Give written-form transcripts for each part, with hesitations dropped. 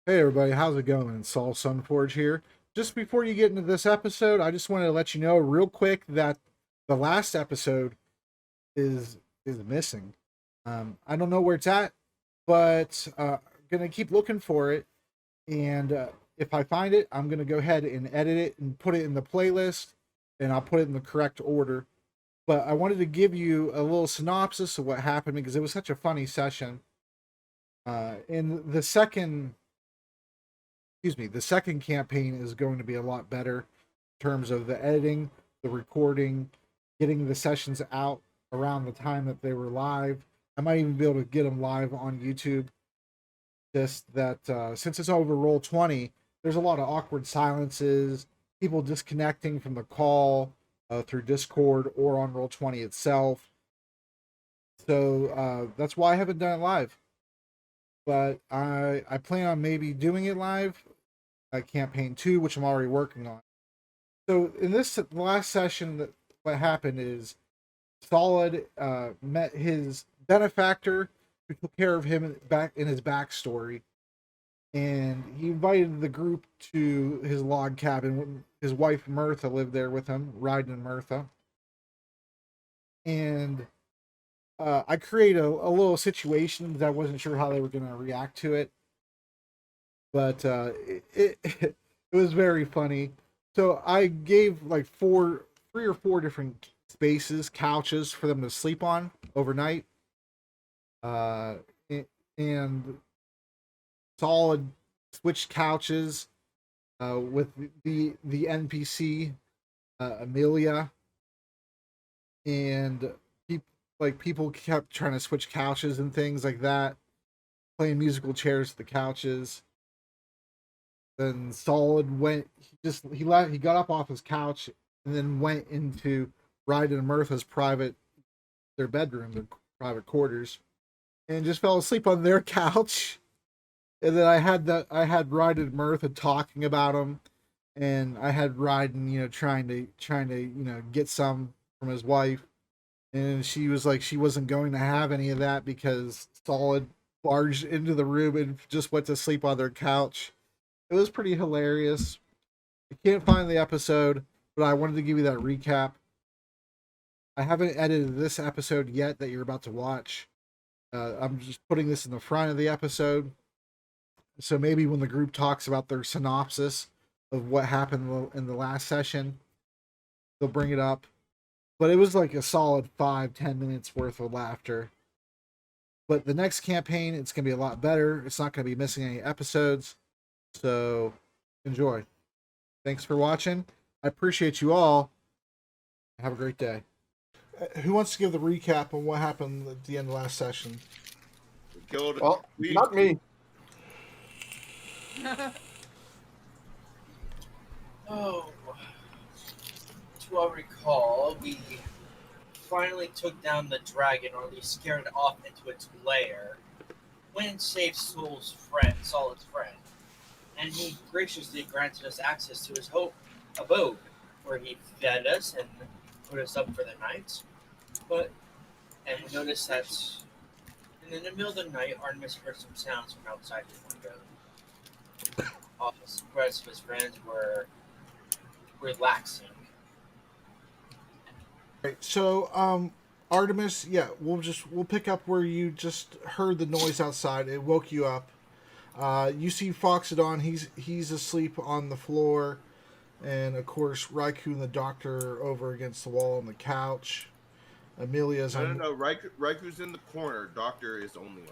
Hey everybody, how's it going? It's Saul Sunforge here. Just before you get into this episode, I just wanted to let you know real quick that the last episode is missing. I don't know where it's at, but I'm gonna keep looking for it, and if I find it, I'm gonna go ahead and edit it and put it in the playlist, and I'll put it in the correct order. But I wanted to give you a little synopsis of what happened because it was such a funny session. In the second the second campaign is going to be a lot better in terms of the editing, the recording, getting the sessions out around the time that they were live. I might even be able to get them live on YouTube. Just that since it's over roll 20, there's a lot of awkward silences, people disconnecting from the call through Discord or on roll 20 itself. So that's why I haven't done it live. But I plan on maybe doing it live, campaign 2, which I'm already working on. So in this last session, what happened is Solid met his benefactor who took care of him back in his backstory, and he invited the group to his log cabin. His wife Mertha lived there with him, Ryden and Merthas. And I created a little situation that I wasn't sure how they were going to react to it, but it was very funny. So I gave like three or four different spaces, couches for them to sleep on overnight. Uh, and Solid switched couches with the NPC Amelia, and people kept trying to switch couches and things like that, playing musical chairs to the couches. Then Solid went. He got up off his couch and then went into Ryden and Merthas' their bedroom, their private quarters, and just fell asleep on their couch. And then I had Ryden and Mertha talking about him, and I had Ryden, trying to get some from his wife, and she was like she wasn't going to have any of that because Solid barged into the room and just went to sleep on their couch. It was pretty hilarious. I can't find the episode, but I wanted to give you that recap. I haven't edited this episode yet that you're about to watch. I'm just putting this in the front of the episode. So maybe when the group talks about their synopsis of what happened in the last session, they'll bring it up. But it was like a solid 5-10 minutes worth of laughter. But the next campaign, it's going to be a lot better. It's not going to be missing any episodes. So enjoy. Thanks for watching. I appreciate you all. Have a great day. Who wants to give the recap on what happened at the end of last session? Well, not me. Oh, to our recall, we finally took down the dragon, or at least scared it off into its lair. Went and saved Solid's friend, and he graciously granted us access to his abode, where he fed us and put us up for the night. And we noticed that in the middle of the night, Artemis heard some sounds from outside his window. All the rest of his friends were relaxing. Right. So, Artemis, yeah, we'll pick up where you just heard the noise outside. It woke you up. You see Foxodon. He's asleep on the floor, and of course, Raikou and the doctor are over against the wall on the couch. Amelia's No. Raiku's in the corner. Doctor is only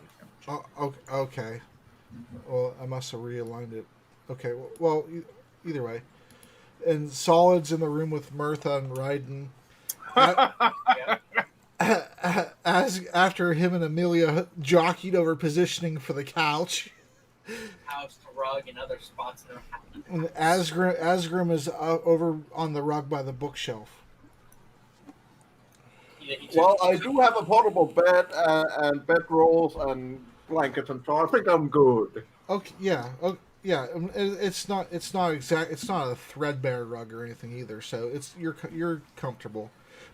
on couch. Okay. Well, I must have realigned it. Okay. Well, either way. And Solid's in the room with Mertha and Ryden. As after him and Amelia jockeyed over positioning for the couch. House, the rug, and other spots in their house. And Asgrim is over on the rug by the bookshelf. Well, I do have a portable bed and bedrolls and blankets and so I think I'm good. Okay, yeah. Yeah, it's not a threadbare rug or anything either, so you're comfortable.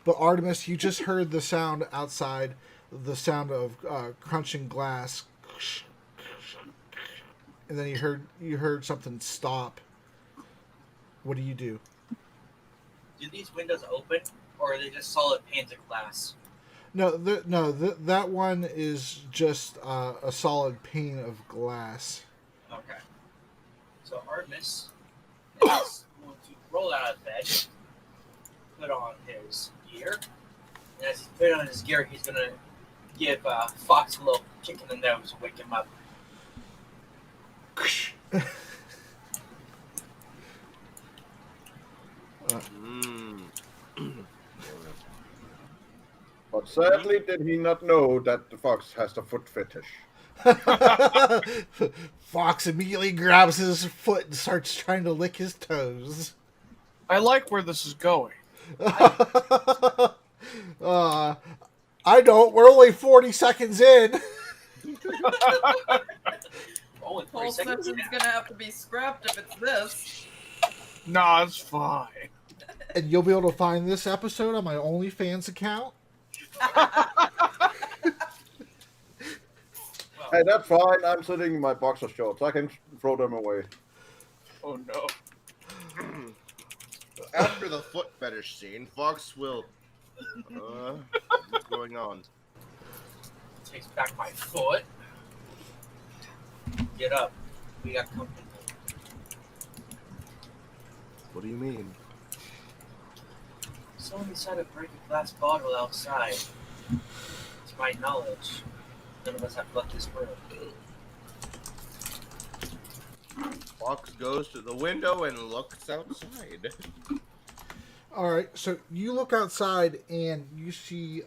But Artemis, you just heard the sound outside, the sound of crunching glass, and then you heard something stop. What do you do? Do these windows open, or are they just solid panes of glass? No, that one is just a solid pane of glass. Okay. So Artemis is going to roll out of bed, put on his gear, and as he's putting on his gear, he's going to give Fox a little kick in the nose to wake him up. But sadly, did he not know that the fox has the foot fetish? Fox immediately grabs his foot and starts trying to lick his toes. I like where this is going. I don't. We're only 40 seconds in. Only 3 Whole seconds session's now. gonna have to be scrapped if it's this. Nah, it's fine. And you'll be able to find this episode on my OnlyFans account. Hey, that's fine. I'm sitting in my boxer shorts. I can throw them away. Oh no. After the foot fetish scene, Fox will. What's going on? Takes back my foot. Get up. We got company. What do you mean? Someone decided to break a glass bottle outside. To my knowledge, none of us have left this room. Fox goes to the window and looks outside. All right, so you look outside and you see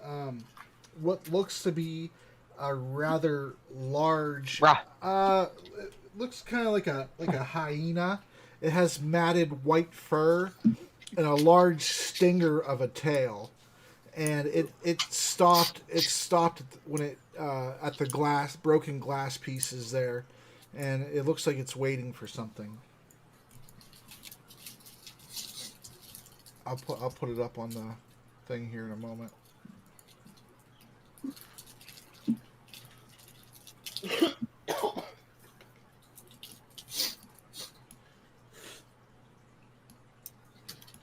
what looks to be a rather large. It looks kind of like a hyena. It has matted white fur and a large stinger of a tail, and it stopped when it at the broken glass pieces there, and it looks like it's waiting for something. I'll put it up on the thing here in a moment.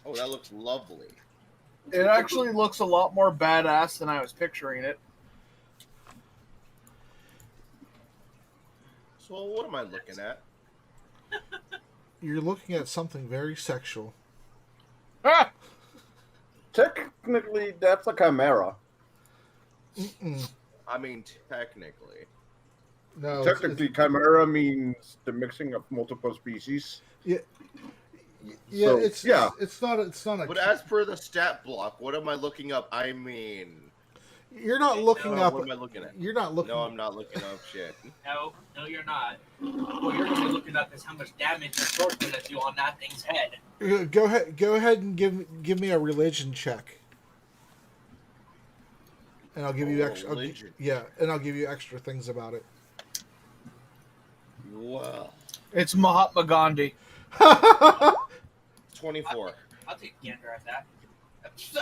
Oh, that looks lovely. It actually looks a lot more badass than I was picturing it. So what am I looking at? You're looking at something very sexual. Ah! Technically, that's a chimera. Mm-mm. I mean, technically. No, Technically, chimera means the mixing of multiple species. yeah, So, it's yeah. It's not a. But as per the stat block, what am I looking up? I mean, You're not looking up. what am I looking at? You're not looking. No, I'm not looking up shit. No, you're not. What you're going to be looking up is how much damage your sword's going to do on that thing's head. Go ahead and give me a religion check, and I'll give you extra. Religion. And I'll give you extra things about it. Well, It's Mahatma Gandhi. 24. I'll take a gander at that.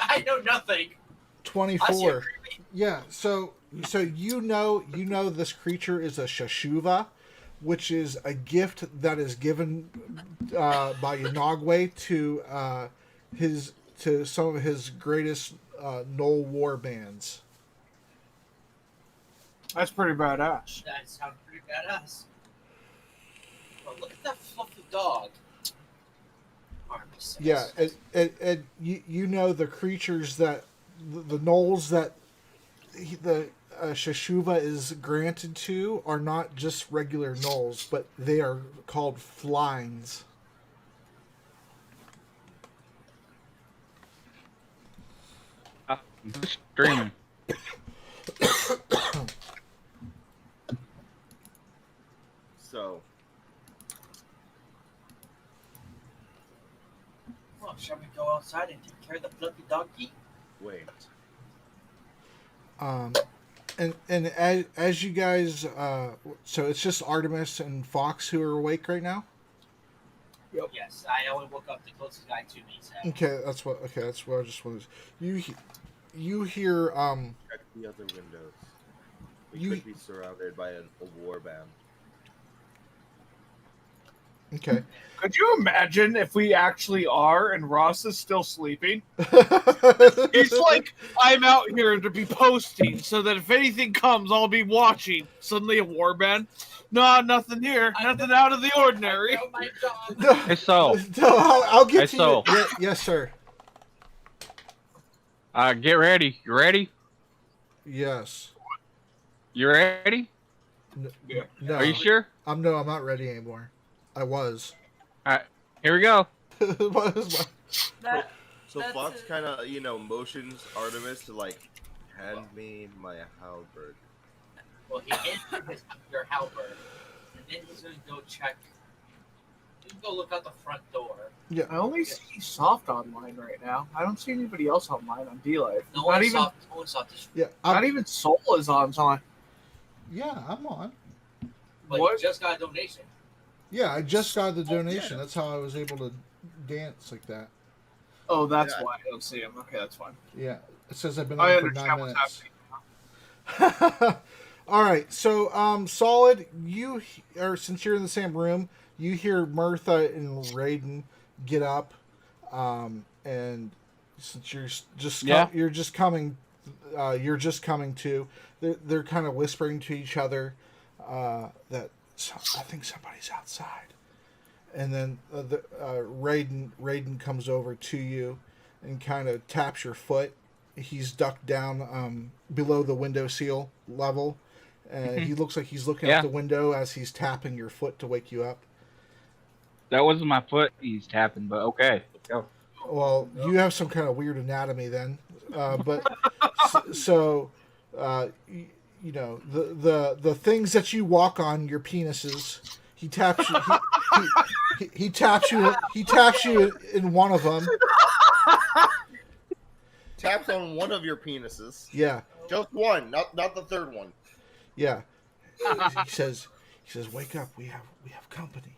I know nothing. I see 24. a creepy. Yeah. So you know this creature is a shashuva, which is a gift that is given by Yanagwe to some of his greatest Knoll war bands. That's pretty badass. That sounds pretty badass. Oh, look at that fluffy dog. Arms. Yeah, and you know the creatures that the Knolls that the Shashuva is granted to are not just regular Knolls, but they are called flines. Streaming. So, Well, shall we go outside and take care of the fluffy doggy? wait. And as you guys, so it's just Artemis and Fox who are awake right now. Yes, I only woke up the closest guy to me. So. Okay, that's what I just wanted. You hear Check the other windows. We You- could be surrounded by a war band. Okay. Could you imagine if we actually are and Ross is still sleeping? He's like, I'm out here to be posting so that if anything comes, I'll be watching. Suddenly a warband. No, nothing here. Nothing out of the ordinary. Oh my god. No, Hey, so. no, I'll get Hey, to so. you. Yes, sir. Get ready. You ready? Yes. You ready? No. Are you sure? I'm not ready anymore. I was. Alright, here we go. That, So That's Fox it. kind of, motions Artemis to like, hand me my halberd. Well, he entered your halberd, and then he's gonna go check. He's gonna go look out the front door. Yeah. I only see Soft online right now. I don't see anybody else online on D-Life. No Not one even, saw. No one saw this. Yeah. not even Soul is on. Yeah, I'm on. But What? he just got a donation. Yeah, I just got the donation. That's how I was able to dance like that. Oh, that's Yeah. why I don't see him. Okay, that's fine. Yeah. It says I've been I on for understand 9 what's minutes. All right. So, Solid, you or since you're in the same room, you hear Mertha and Ryden get up, and since you're just Yeah. you're just coming to, they're kind of whispering to each other that I think somebody's outside, and then Ryden comes over to you and kind of taps your foot. He's ducked down below the window seal level, and he looks like he's looking out Yeah. the window as he's tapping your foot to wake you up. That wasn't my foot he's tapping, but okay. Let's go. Well, you have some kind of weird anatomy then, but so you know the things that you walk on, your penises. He taps you. He taps you. He taps you in one of them. Taps on one of your penises. Yeah, Just one, not the third one. yeah. He says, "Wake up. We have company."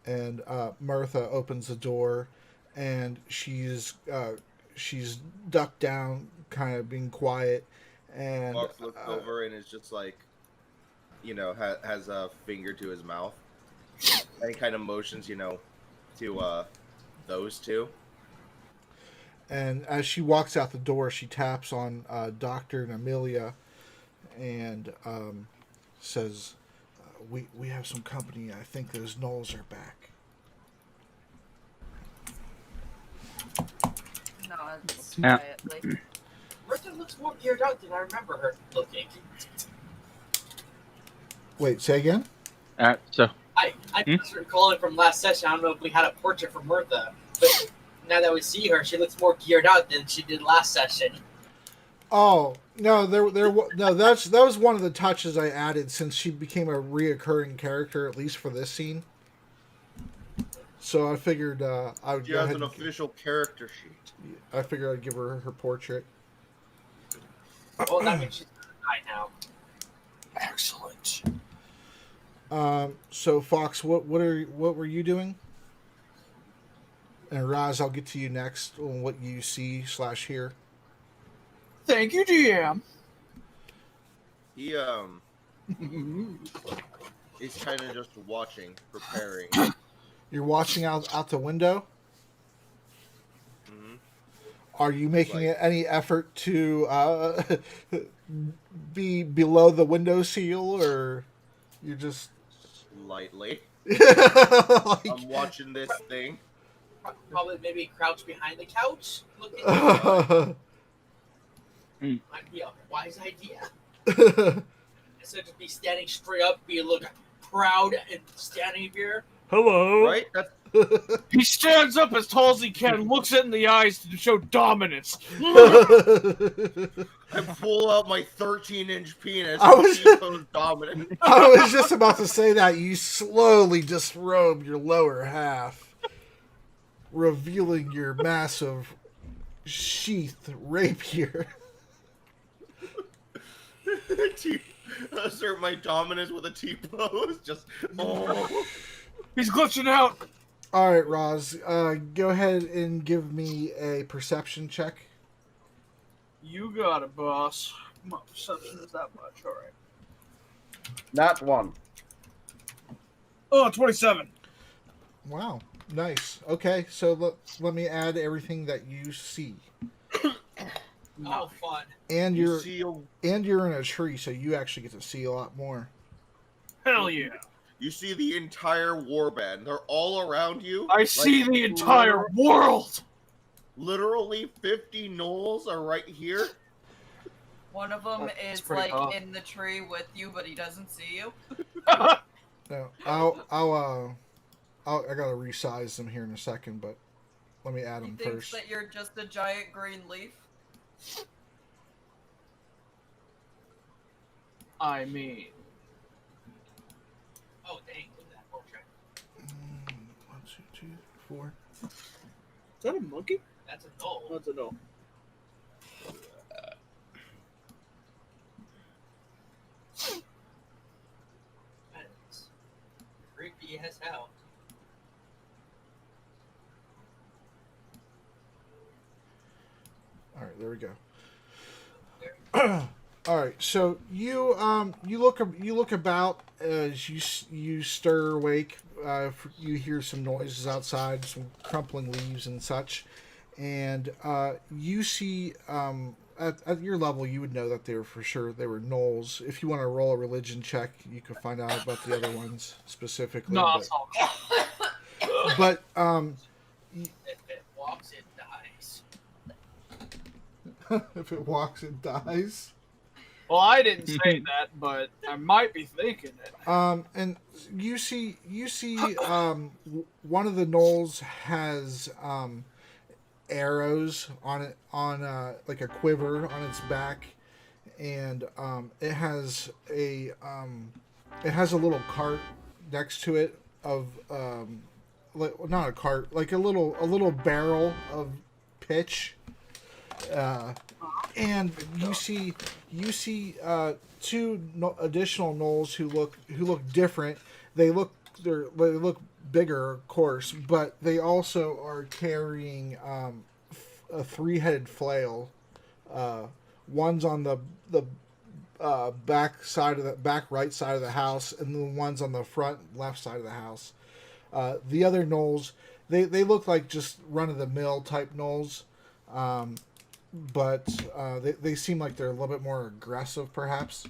And Mertha opens the door, and she's ducked down, kind of being quiet, and Fox looks over and is just like, has a finger to his mouth, and kind of motions, to those two. and as she walks out the door, she taps on Doctor and Amelia, and says, "We have some company. I think those gnolls are back." Nods Yeah. quietly. Mertha looks more geared out than I remember her looking. Wait, say again? Alright, so. I just recall it from last session. I don't know if we had a portrait from Mertha, but now that we see her, she looks more geared out than she did last session. Oh no, no. That was one of the touches I added since she became a reoccurring character, at least for this scene. So I figured I would She go has ahead. an official character sheet. I figured I'd give her her portrait. Well, that means she's gonna die now. Excellent. So Fox, what were you doing? And Raz, I'll get to you next on what you see / hear. Thank you, GM. He is kind of just watching, preparing. You're watching out the window. hmm Are you making Like- any effort to be below the window seal, or you're just Lightly. like, I'm watching this thing. Probably maybe crouch behind the couch. Looking. Might be a wise idea. Instead of just be standing straight up, be look proud and standing here. Hello. Right? That's He stands up as tall as he can, looks it in the eyes to show dominance. I pull out my 13-inch penis. I was- T-pose dominant. I was just about to say that. You slowly disrobe your lower half, revealing your massive sheath rapier. Assert my dominance with a T-pose. Just oh. He's glitching out. All right, Roz, go ahead and give me a perception check. You got it, boss. My perception is that much. All right. Not one. Oh, 27. Wow, nice. Okay, so let me add everything that you see. Oh, fun. And You you're see a and you're in a tree, so you actually get to see a lot more. Hell yeah. You see the entire warband. They're all around you. I see the entire world. Literally 50 gnolls are right here. One of them That's is pretty like cool. in the tree with you, but he doesn't see you. No, I gotta resize them here in a second, but let me add He them thinks first. that you're just a giant green leaf. I mean, Oh, dang. Look at that portrait. 1, 2, 3, 4. is that a monkey? That's a goal. That's a no. That's creepy as hell. All right, there we go. All right, so you look about as you stir awake. You hear some noises outside, some crumpling leaves and such, and you see at your level you would know that they were for sure they were gnolls. If you want to roll a religion check, you could find out about the other ones specifically. No, but, it's all but If it walks, it dies. if it walks, it dies. Well, I didn't say that, but I might be thinking it. And you see, one of the gnolls has arrows on it, on like a quiver on its back, and it has a little cart next to it of like not a cart, like a little barrel of pitch. And you see two additional gnolls who look different. They look bigger, of course, but they also are carrying a 3-headed flail. One's on the back right side of the house, and the one's on the front left side of the house. The other gnolls, they look like just run of the mill type gnolls. But they seem like they're a little bit more aggressive, perhaps.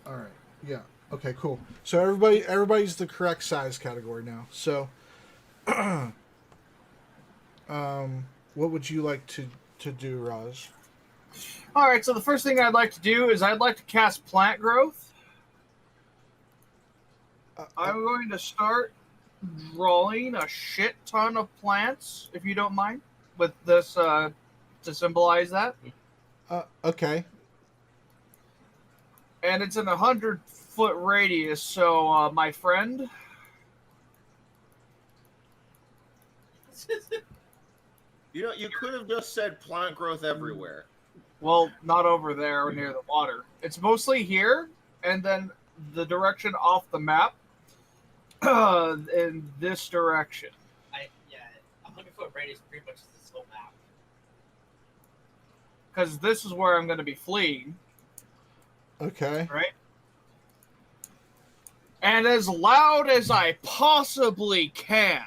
All right. Yeah. Okay. Cool. So everybody's the correct size category now. So, what would you like to do, Raj? All right, so the first thing I'd like to do is I'd like to cast plant growth. I'm going to start drawing a shit ton of plants, if you don't mind, with this to symbolize that. Okay. And it's in 100-foot radius, so my friend, You could have just said plant growth everywhere. well, not over there near the water. It's mostly here, and then the direction off the map in this direction. 100-foot radius pretty much is this whole map. Because this is where I'm going to be fleeing, Okay. right? And as loud as I possibly can,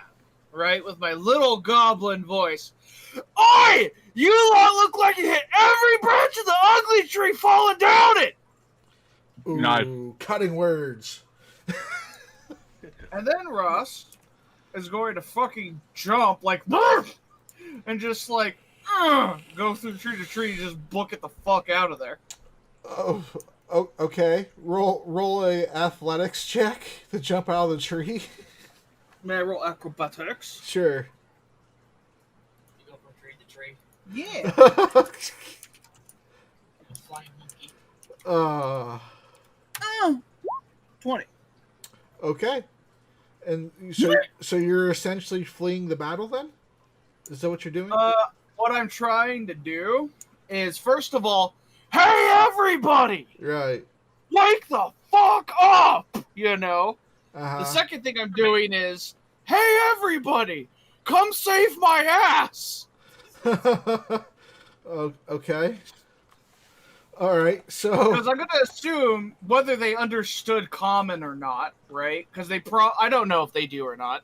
right, with my little goblin voice, Oi! You lot look like you hit every branch of the ugly tree falling down it! Ooh, Nice. cutting words. And then Russ is going to fucking jump like, and just like, go through tree to tree, just book it the fuck out of there. Oh, okay. Roll a athletics check to jump out of the tree. May I roll acrobatics? Sure. You go from tree to tree. Yeah. A flying monkey. 20. Okay. And so you're essentially fleeing the battle then? Is that what you're doing? What I'm trying to do is, first of all, hey everybody! Right. Wake the fuck up! You know? Uh-huh. The second thing I'm doing is, hey everybody! Come save my ass! Okay. All right, so Because I'm going to assume whether they understood common or not, right? Because I don't know if they do or not.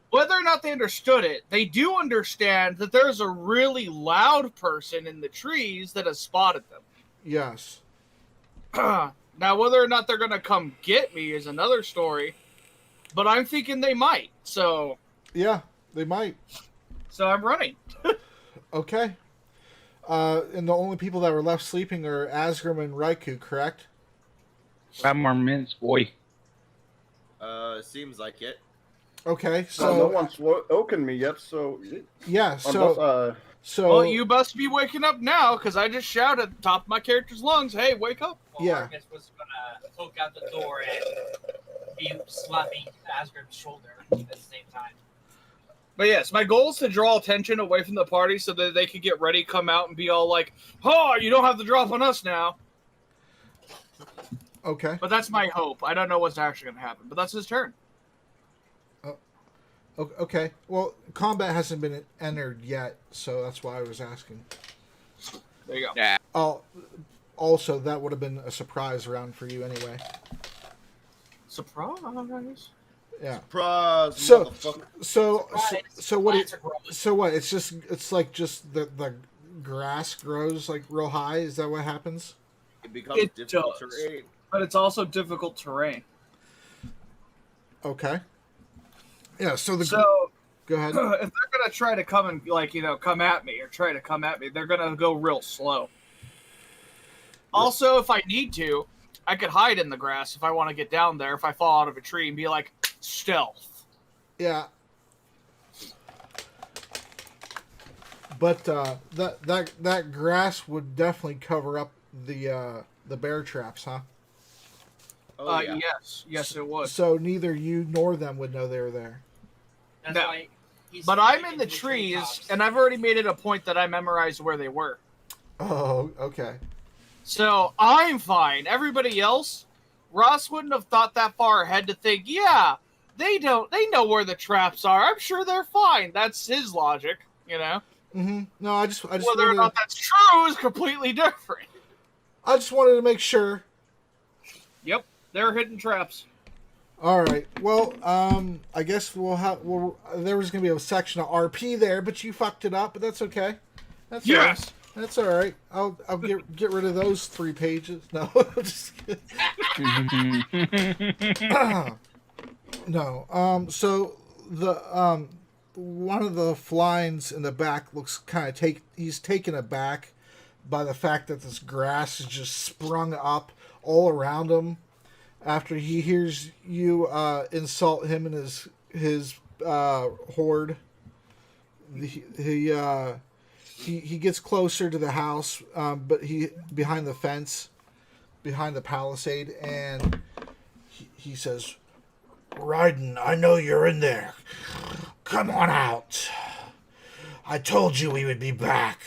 Whether or not they understood it, they do understand that there's a really loud person in the trees that has spotted them. Yes. Now, whether or not they're going to come get me is another story, but I'm thinking they might. So Yeah, they might. So I'm running. Okay. And the only people that were left sleeping are Asgrim and Raikou, correct? 5 more minutes, boy. Seems like it. Okay, So no so one's woken me yet, so yeah, unless so Well, you must be waking up now, because I just shouted at the top of my character's lungs, hey, wake up. Well, Yeah. Argus was gonna poke out the door and be slapping Asgrim's shoulder at the same time. But yes, my goal is to draw attention away from the party so that they can get ready, come out, and be all like, oh, you don't have to drop on us now. okay. But that's my hope. I don't know what's actually going to happen, but that's his turn. Okay. Well, combat hasn't been entered yet, so that's why I was asking. There you go. Yeah. Oh, also, that would have been a surprise round for you anyway. Surprise. Yeah. Surprise, So, motherfucker. so what? Plants are growing. So what? It's like just the grass grows like real high. Is that what happens? It becomes It difficult does. terrain. But it's also difficult terrain. Okay. Yeah. So go ahead. If they're going to try to come and, come at me or try to come at me, they're going to go real slow. Also, if I need to, I could hide in the grass if I want to get down there, if I fall out of a tree and be like, stealth. Yeah. But that grass would definitely cover up the bear traps, huh? Oh, yeah. Yes, it would. So neither you nor them would know they were there. That's No. why he's But I'm sneaking in the into trees, treetops. and I've already made it a point that I memorized where they were. Oh, okay. So I'm fine. Everybody else, Ross wouldn't have thought that far ahead to think, yeah, they know where the traps are. I'm sure they're fine. That's his logic, Mm-hmm. No, I just Whether or wanted not that's true is completely different. I just wanted to make sure. Yep, they're hidden traps. All right. Well, I guess there was gonna be a section of RP there, but you fucked it up. But that's okay. That's all right. Yes. That's all right. I'll get rid of those 3 pages. No, just kidding. No. So the one of the flines in the back looks kind of he's taken aback by the fact that this grass is just sprung up all around him after he hears you insult him and his horde. He gets closer to the house, but he behind the fence, behind the palisade, and he says, "Ryden, I know you're in there. Come on out. I told you we would be back.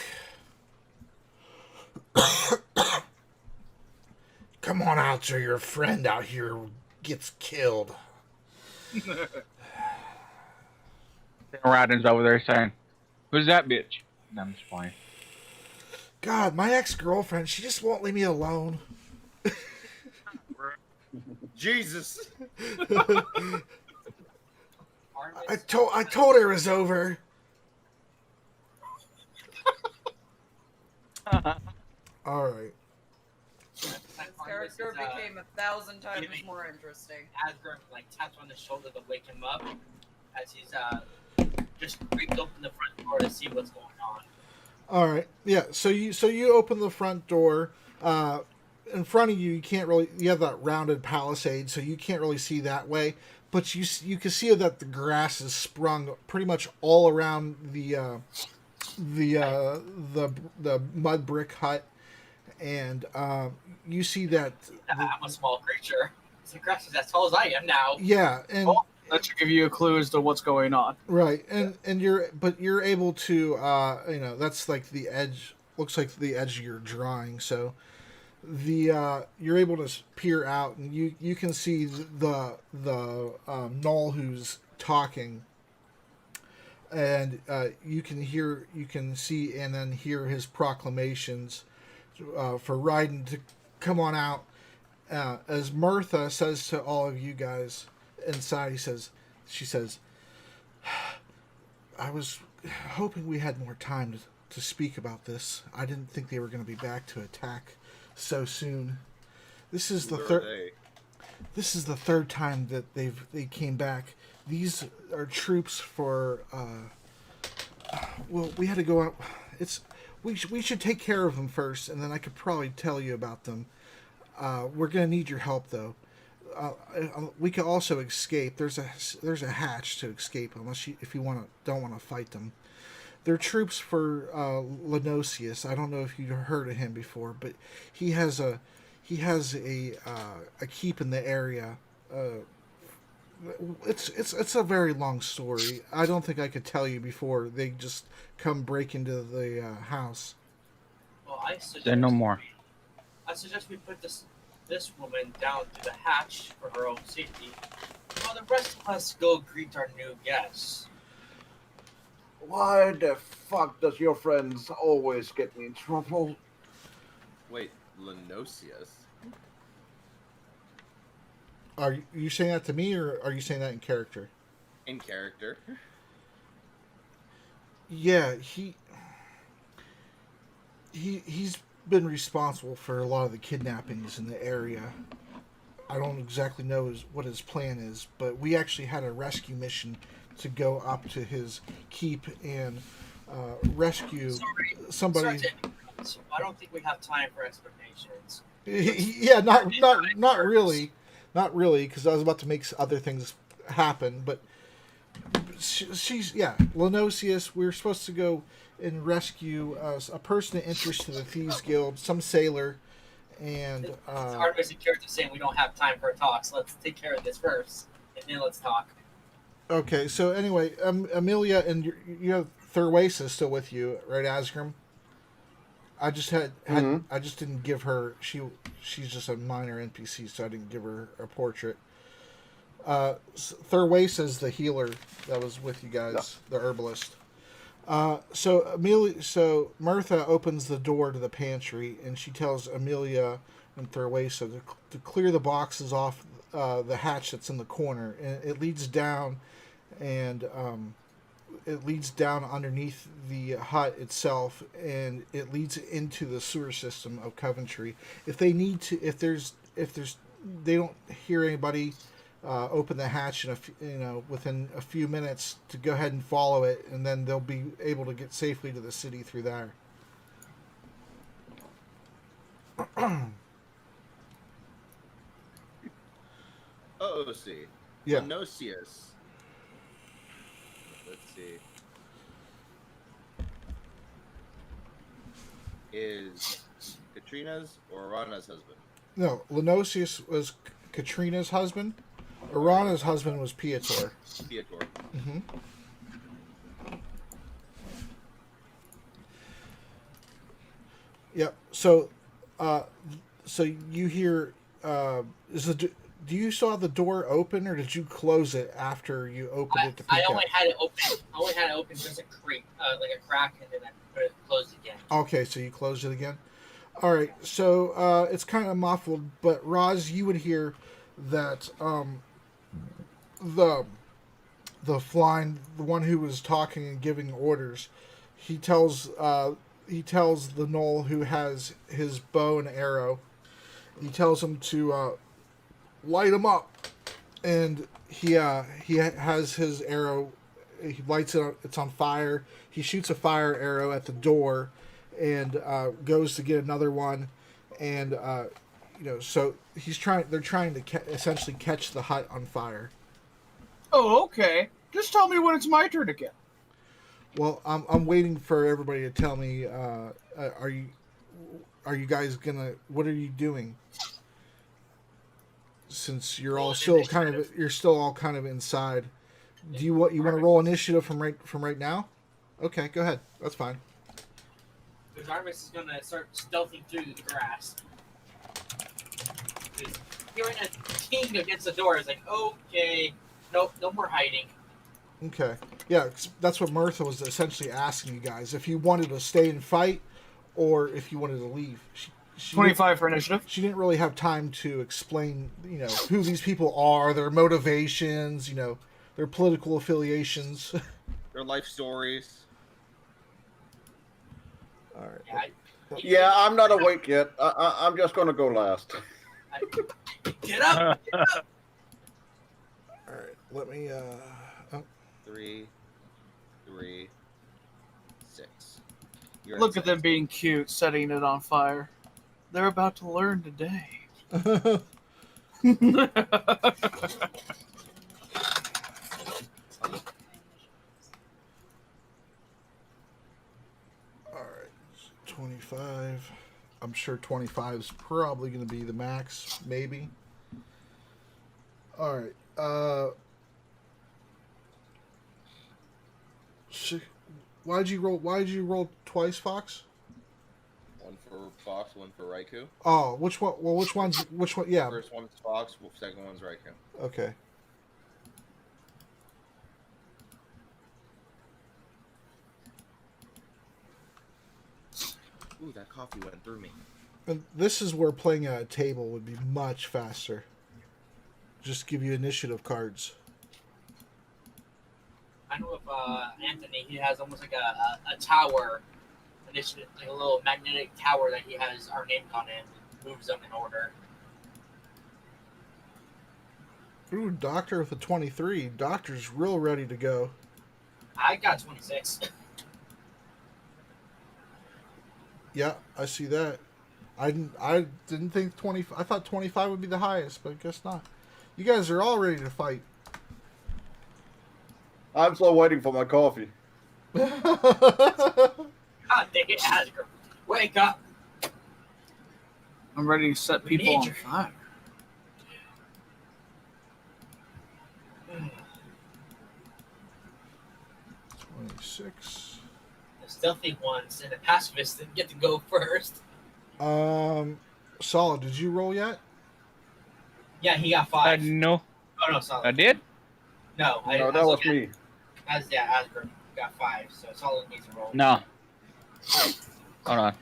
Come on out, or your friend out here gets killed." Ryden's over there saying, "Who's that bitch?" No, I'm just playing. God, my ex-girlfriend, she just won't leave me alone. Jesus. I told her it was over. All right. His character became 1,000 times giving- more interesting. Asgrim taps on his shoulder to wake him up as he's just creeped open the front door to see what's going on. All right. Yeah. So you open the front door. In front of you, you can't really. You have that rounded palisade, so you can't really see that way. But you can see that the grass is sprung pretty much all around the mud brick hut, and you see that. I'm a small creature. The grass is as tall as I am now. Yeah, and Well, that should give you a clue as to what's going on. right, and you're able to that's like the edge. Looks like the edge of your drawing, so. You're able to peer out and you can see the Null who's talking, and you can see and then hear his proclamations. for Ryden to come on out. As Mertha says to all of you guys inside, she says, I was hoping we had more time to speak about this. I didn't think they were going to be back to attack so soon. This is the third. This is the third time that they came back. These are troops for. Well, we had to go out. We should take care of them first, and then I could probably tell you about them. We're gonna need your help, though. We could also escape. There's a hatch to escape, if you don't want to fight them. They're troops for Lenosius. I don't know if you've heard of him before, but he has a keep in the area. It's a very long story. I don't think I could tell you before they just come break into the house. Well, Say no more. I suggest we put this woman down to the hatch for her own safety, while the rest of us go greet our new guests. Why the fuck does your friends always get me in trouble? Wait, Lenosius? Are you saying that to me, or are you saying that in character? In character. Yeah, he's been responsible for a lot of the kidnappings in the area. I don't exactly know what his plan is, but we actually had a rescue mission to go up to his keep and rescue somebody. Sorry, I don't think we have time for explanations. Yeah, not really, because I was about to make other things happen. But she's Lenosius. We're supposed to go and rescue a person of interest to the Thieves Guild, some sailor, and It's hard as a character saying we don't have time for a talk, so let's take care of this first, and then let's talk. Okay, so anyway, Amelia and you have Thurwaisa still with you, right, Asgrim? I just I just didn't give her. She's just a minor NPC, so I didn't give her a portrait. Thurwaisa is the healer that was with you guys, the herbalist. So Mertha opens the door to the pantry, and she tells Amelia and Thurwaisa to clear the boxes off the hatch that's in the corner, and it leads down, and it leads down underneath the hut itself, and it leads into the sewer system of Coventry. If they need to, if they don't hear anybody open the hatch within a few minutes, to go ahead and follow it, and then they'll be able to get safely to the city through there. See. Yeah. Lenosius. Let's see. Is Katrina's or Rana's husband? No, Lenosius was Katrina's husband. Arana's husband was Piotr. Piotr. Mm-hmm. Yep. So you hear do you saw the door open, or did you close it after you opened it to peek I only out? had it open just a creak, like a crack, and then I put it closed again. Okay, so you closed it again. All right. So it's kind of muffled, but Roz, you would hear that the flying, the one who was talking and giving orders, he tells the gnoll who has his bow and arrow, he tells him to light him up, and he has his arrow, he lights it, it's on fire, he shoots a fire arrow at the door, and goes to get another one, and so they're trying to essentially catch the hut on fire. Oh, okay. Just tell me when it's my turn again. Well, I'm waiting for everybody to tell me. Are you guys gonna? What are you doing? Since you're all still all kind of inside. Do you want to roll initiative from right now? Okay, go ahead. That's fine. Because Artemis is gonna start stealthing through the grass. Hearing a king against the door is like, okay, nope, no more hiding. Okay. Yeah, that's what Mertha was essentially asking you guys. If you wanted to stay and fight, or if you wanted to leave. She 25 for initiative. She didn't really have time to explain, who these people are, their motivations, their political affiliations. Their life stories. All right. Yeah, I'm not awake yet. I'm just gonna go last. Get up! All right. Let me. 3, 6. You're Look at at them 6. being cute, setting it on fire. They're about to learn today. All right. 25. I'm sure 25 is probably going to be the max, maybe. All right. Why'd you roll twice, Fox? One for Fox, one for Raikou. Oh, which one? Well, which one? Yeah. First one's Fox, second one's Raikou. Okay. Ooh, that coffee went through me. And this is where playing at a table would be much faster. Just give you initiative cards. I know if Anthony, he has almost like a tower initiative, like a little magnetic tower that he has our names on it, moves them in order. Ooh, Doctor with a 23. Doctor's real ready to go. I got 26. Yeah, I see that. I didn't think 20. I thought 25 would be the highest, but I guess not. You guys are all ready to fight. I'm still waiting for my coffee. God dang it, Asger. Wake up. I'm ready to set people on Major. fire. $26. The stealthy ones and the pacifists didn't get to go first. Solid. Did you roll yet? Yeah, he got 5. No, Oh, no, Solid. I did. No, No, that was me. Asger got 5, so Solid needs to roll. No. Hold on.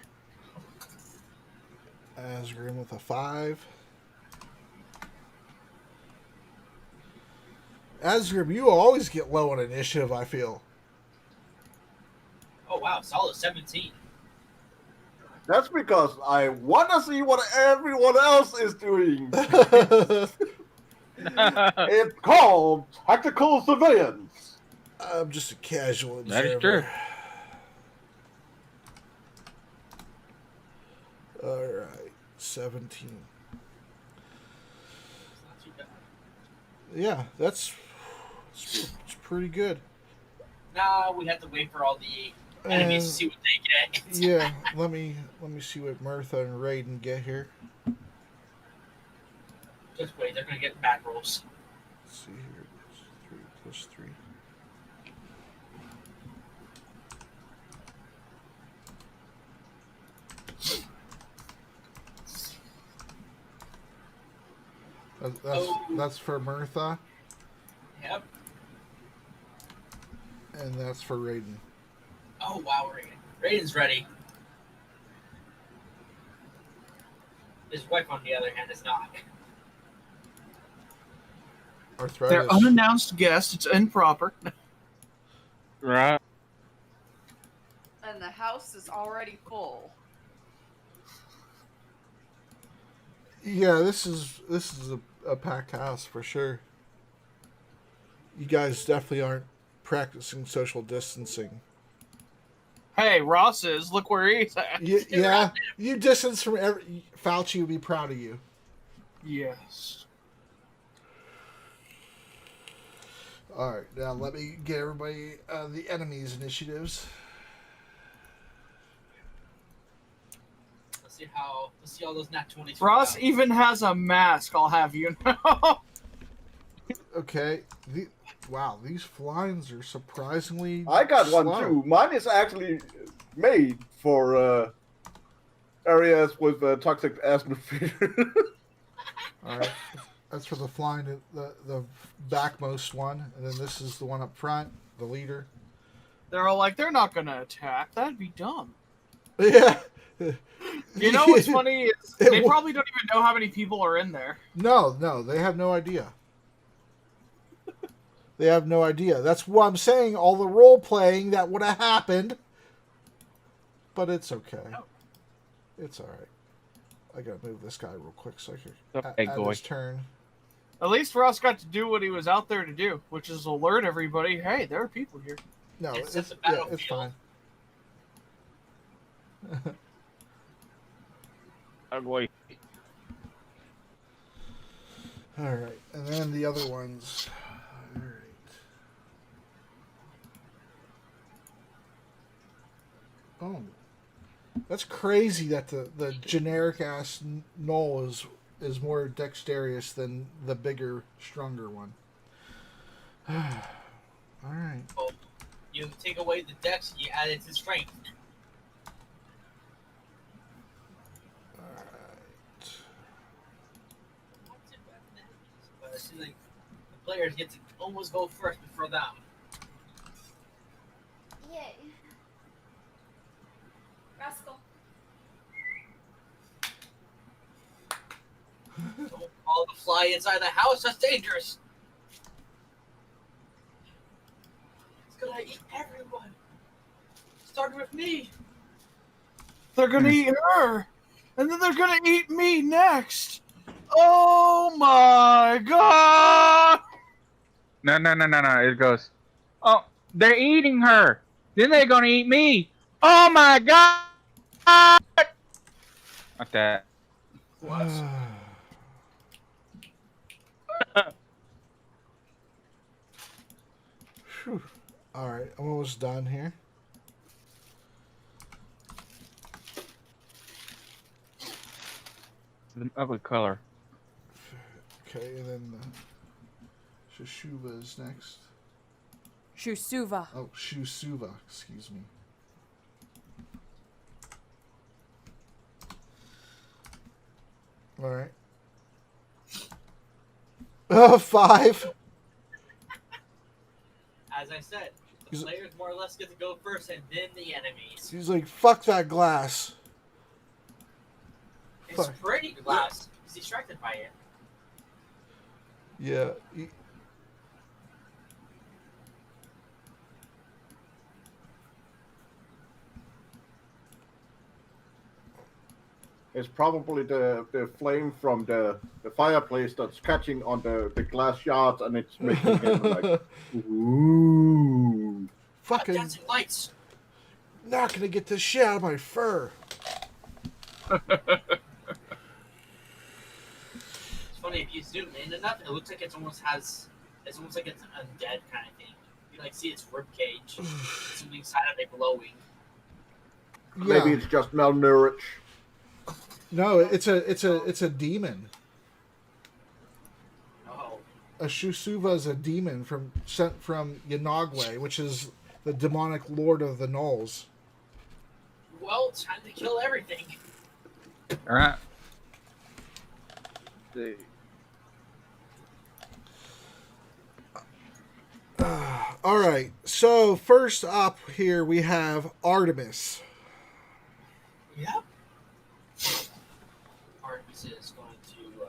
Asgrim with a 5. Asgrim, you always get low on initiative, I feel. Oh, wow, Solid 17. That's because I want to see what everyone else is doing. It's called tactical surveillance. I'm just a casual observer. That is true. All right, 17. It's not too bad. Yeah, it's pretty good. Now we have to wait for all the enemies to see what they get. Yeah, let me see what Mertha and Ryden get here. Just wait, they're gonna get back rolls. Let's see here. 3 plus 3. That's for Mertha, Yep. and that's for Ryden. Oh wow, Raiden's ready. His wife, on the other hand, is not. Arthritis. They're unannounced guests. It's improper. Right. And the house is already full. Yeah, this is a packed house for sure. You guys definitely aren't practicing social distancing. Hey, Ross is. Look where he's at. Yeah, you distance from Fauci would be proud of you. Yes. All right, now let me get everybody the enemies initiatives. Let's see all those nat 20s. Ross even has a mask, I'll have you know. Okay, wow, these flyings are surprisingly. I got one slow. too. Mine is actually made for areas with toxic atmosphere. All right, that's for the flying, the backmost one, and then this is the one up front, the leader. They're all like, they're not going to attack. That'd be dumb. Yeah, You know what's funny is It they wa- probably don't even know how many people are in there. No, they have no idea. They have no idea. That's what I'm saying. All the role playing that would have happened, but it's okay. It's all right. I gotta move this guy real quick so I can Okay, add Goy. his turn. At least Ross got to do what he was out there to do, which is alert everybody, hey, there are people here. No, It's it's just a it's fine. Oh boy. All right, and then the other ones. All right. Oh, that's crazy that the generic ass knoll is more dexterous than the bigger, stronger one. All right. You take away the dex, you add it to strength. All right. But it seems like the players get to almost go first before them. Yay. Rascal. Don't follow the fly inside the house, that's dangerous. It's gonna eat everyone. Starting with me. They're gonna eat her, and then they're gonna eat me next. Oh my god! No. It goes. Oh, they're eating her. Then they're gonna eat me. Oh my god! Like that. Phew. All right, I'm almost done here. The ugly color. Okay, and then Shushuva is next. Shusuva. Oh, Shusuva, excuse me. All right. 5. As I said, the players more or less get to go first and then the enemies. He's like, fuck that glass. It's Fuck. pretty glass. He's distracted by it. Yeah. It's probably the flame from the fireplace that's catching on the glass shards, and it's making him like, ooh. Fucking Dancing lights. not gonna get this shit out of my fur. It's funny if you zoom in enough, it looks like it's almost like it's undead kind of thing. You like see its rib cage, something inside of it glowing. Maybe Yeah. it's just malnourished. No, it's a demon. Oh, A Shusuva is a demon sent from Yanagwe, which is the demonic lord of the Knolls. well, time to kill everything. All right. All right. So first up here we have Artemis. Yep. Artemis is going to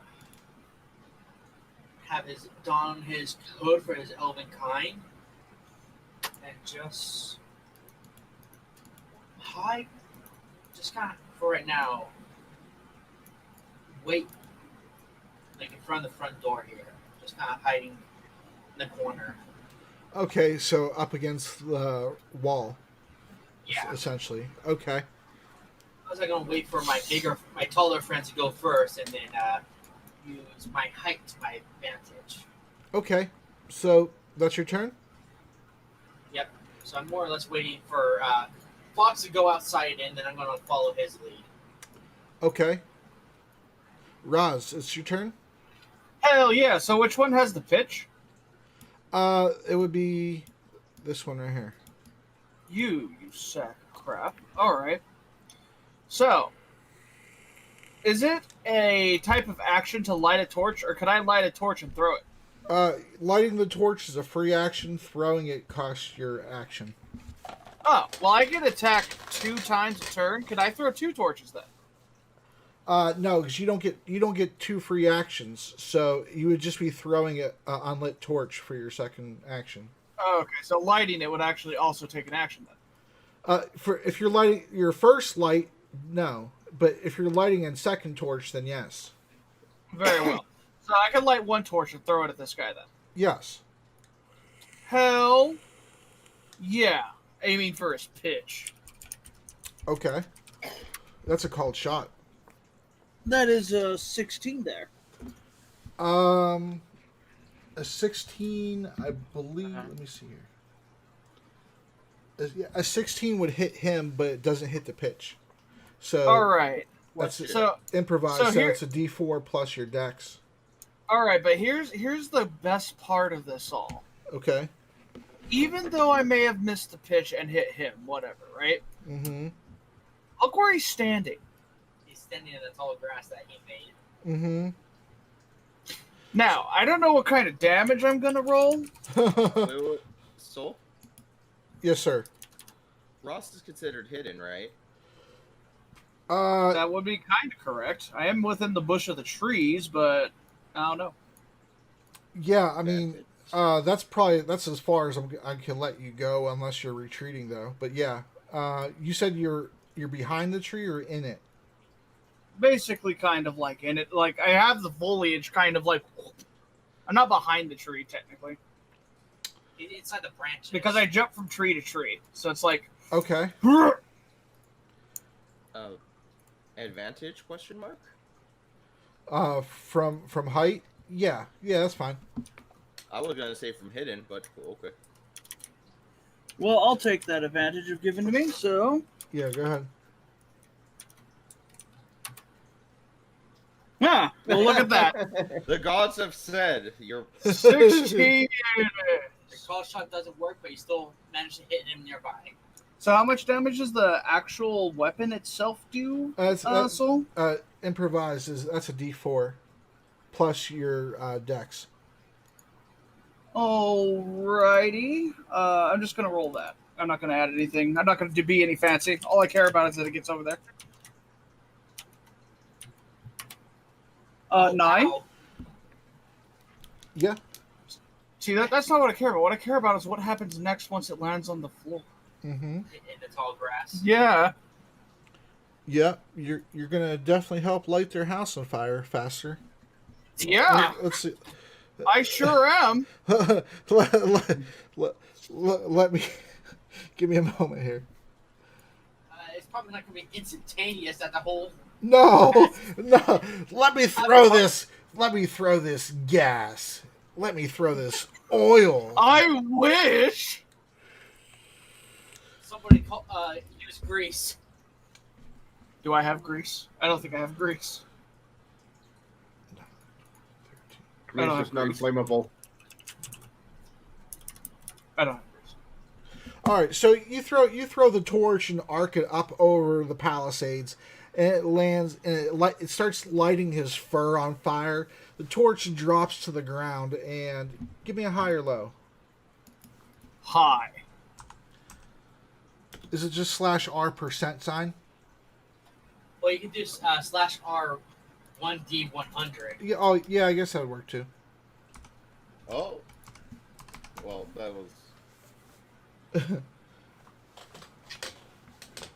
have don his code for his elven kind, and just hide, just kind of for right now. Wait, like in front of the front door here, just kind of hiding in the corner. Okay, so up against the wall, Yeah. essentially. Okay. I was gonna wait for my taller friends to go first, and then use my height to my advantage. Okay. So that's your turn? Yep. So I'm more or less waiting for Fox to go outside, and then I'm gonna follow his lead. Okay. Raz, it's your turn? Hell yeah! So which one has the pitch? It would be this one right here. You sack of crap. Alright. So, is it a type of action to light a torch, or could I light a torch and throw it? Lighting the torch is a free action. Throwing it costs your action. Oh, well, I get attacked 2 times a turn. Could I throw 2 torches then? No, because you don't get 2 free actions, so you would just be throwing a unlit torch for your second action. Oh, okay, so lighting it would actually also take an action then. For if you're lighting your first light, no, but if you're lighting a second torch, then yes. Very well. So I can light 1 torch and throw it at this guy then. Yes. Hell yeah. Aiming for his pitch. Okay. That's a called shot. That is a 16 there. A 16, I believe. Let me see here. A 16 would hit him, but it doesn't hit the pitch. So All right. that's So improvised. so So, here- it's a D4 plus your dex. all right, but here's the best part of this all. Okay. Even though I may have missed the pitch and hit him, whatever, right? Mm-hmm. Look where he's standing. He's standing in the tall grass that he made. Mm-hmm. Now, I don't know what kind of damage I'm gonna roll. Wait, Soul? Yes, sir. Ross is considered hidden, right? That would be kind of correct. I am within the bush of the trees, but I don't know. Yeah, I mean, that's as far as I can let you go, unless you're retreating, though. But yeah, you said you're behind the tree or in it. Basically, kind of like in it. Like, I have the foliage kind of like... I'm not behind the tree, technically. Inside the branches. Because I jump from tree to tree. So it's like... Okay. Advantage? Question mark. From height. Yeah, that's fine. I was gonna say from hidden, but okay. Well, I'll take that advantage you've given to me, so... Yeah, go ahead. Yeah, well, look at that. The gods have said you're 16. The call shot doesn't work, but you still manage to hit him nearby. So how much damage does the actual weapon itself do, Soul? Improvised that's a D4 plus your dex. Alrighty. I'm just going to roll that. I'm not going to add anything. I'm not going to be any fancy. All I care about is that it gets over there. 9. Wow. Yeah. See, that's not what I care about. What I care about is what happens next once it lands on the floor. Mm-hmm. In the tall grass. Yeah. Yeah, you're gonna definitely help light their house on fire faster. Yeah, Let's see. I sure am. let me give me a moment here. It's probably not going to be instantaneous that the whole... No. Let me throw this. Let me throw this gas. Let me throw this oil. I wish. Somebody use grease. Do I have grease? I don't think I have grease. I don't Grease is have grease. non-flammable. I don't have grease. All right, so you throw the torch and arc it up over the palisades, and it lands and it starts lighting his fur on fire. The torch drops to the ground, and give me a high or low. Hi. Is it just /R percent sign? Well, you can do /R 1D100. Yeah. Oh, yeah. I guess that would work too. Oh. Well, that was.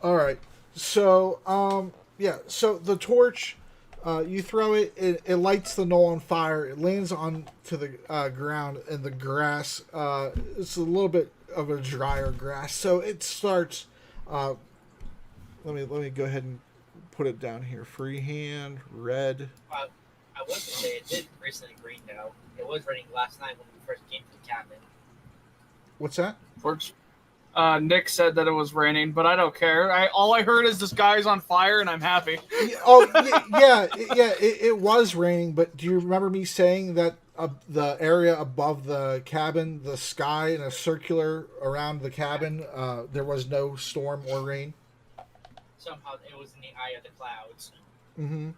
All right. So, yeah. So the torch, you throw it, it lights the knoll on fire. It lands onto the ground, and the grass. It's a little bit of a drier grass, so it starts. Let me go ahead and put it down here. Freehand, red. I was going to say it did recently green though. It was raining last night when we first came to the cabin. What's that? Works. Nick said that it was raining, but I don't care. All I heard is the sky's on fire, and I'm happy. It was raining, but do you remember me saying that the area above the cabin, the sky in a circular around the cabin, there was no storm or rain? Somehow it was in the eye of the clouds. Mm-hmm.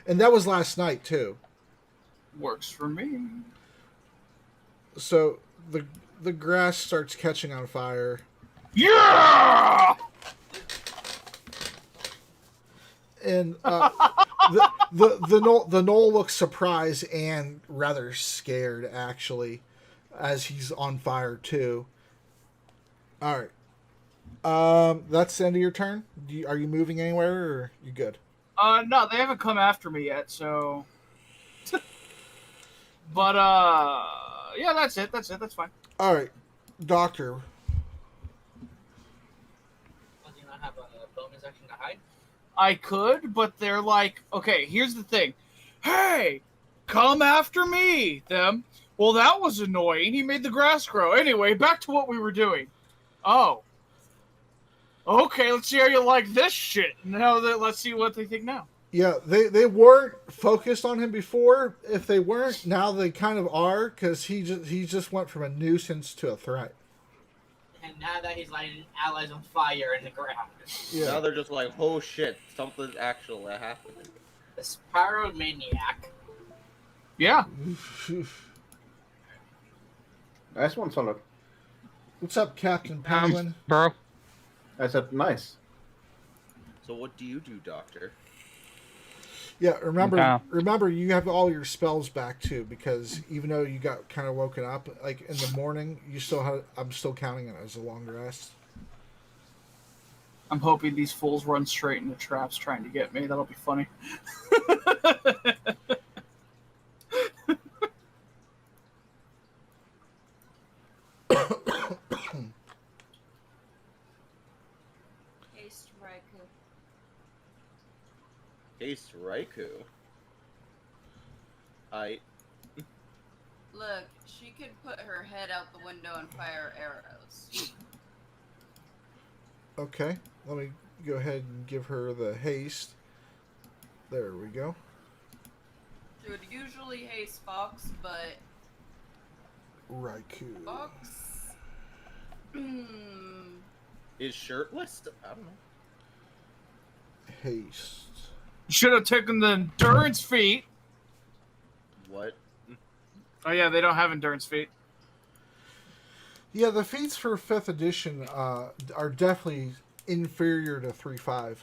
And that was last night, too. Works for me. So the grass starts catching on fire. Yeah! And the knoll looks surprised and rather scared, actually, as he's on fire too. All right, that's the end of your turn. Are you moving anywhere, or you good? No, they haven't come after me yet, so. But yeah, that's it. That's fine. All right, Doctor. Well, do you not have a bonus action to hide? I could, but they're like, okay, here's the thing. Hey, come after me, them. Well, that was annoying. He made the grass grow. Anyway, back to what we were doing. Oh. Okay, let's see how you like this shit. Now let's see what they think now. Yeah, they weren't focused on him before. If they weren't, now they kind of are, because he just went from a nuisance to a threat. And now that he's lighting allies on fire in the ground. Yeah. Now they're just like, oh shit, something's actually happening. The Spyromaniac. Yeah. Nice one, Solid. What's up, Captain Penguin? Bro. I said nice. So what do you do, Doctor? Yeah, remember, Okay. you have all your spells back too, because even though you got kind of woken up, like in the morning, you still have. I'm still counting it as a long rest. I'm hoping these fools run straight into traps trying to get me. That'll be funny. Haste Raikou. Haste Raikou. Look, she could put her head out the window and fire arrows. Okay, let me go ahead and give her the haste. There we go. She would usually haste Fox, but Raikou. Fox. Is shirtless? I don't know. Haste. Should have taken the endurance feat. What? Oh yeah, they don't have endurance feat. Yeah, the feats for 5th edition are definitely inferior to 3.5.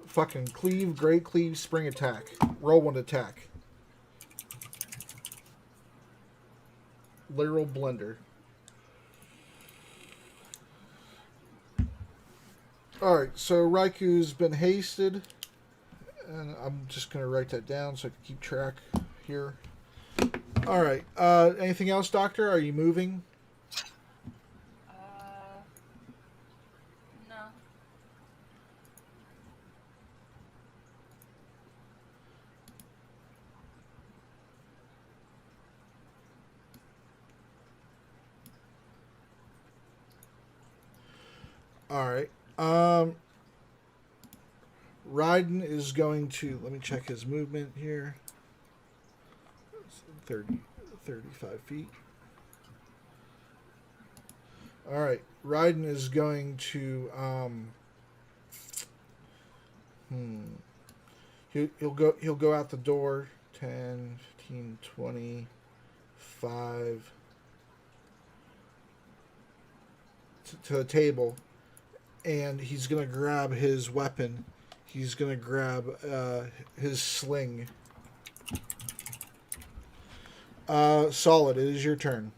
Fucking cleave, great cleave, spring attack. Roll 1 attack. Literal blender. Alright, so Raikou's been hasted. And I'm just going to write that down so I can keep track here. Alright, anything else, Doctor? Are you moving? No. Alright. Ryden is going to, let me check his movement here. 35 feet. Alright, Ryden is going to, he'll go out the door, 10, 15, 20, 5, to the table, and he's going to grab his weapon. He's going to grab his sling. Solid, it is your turn.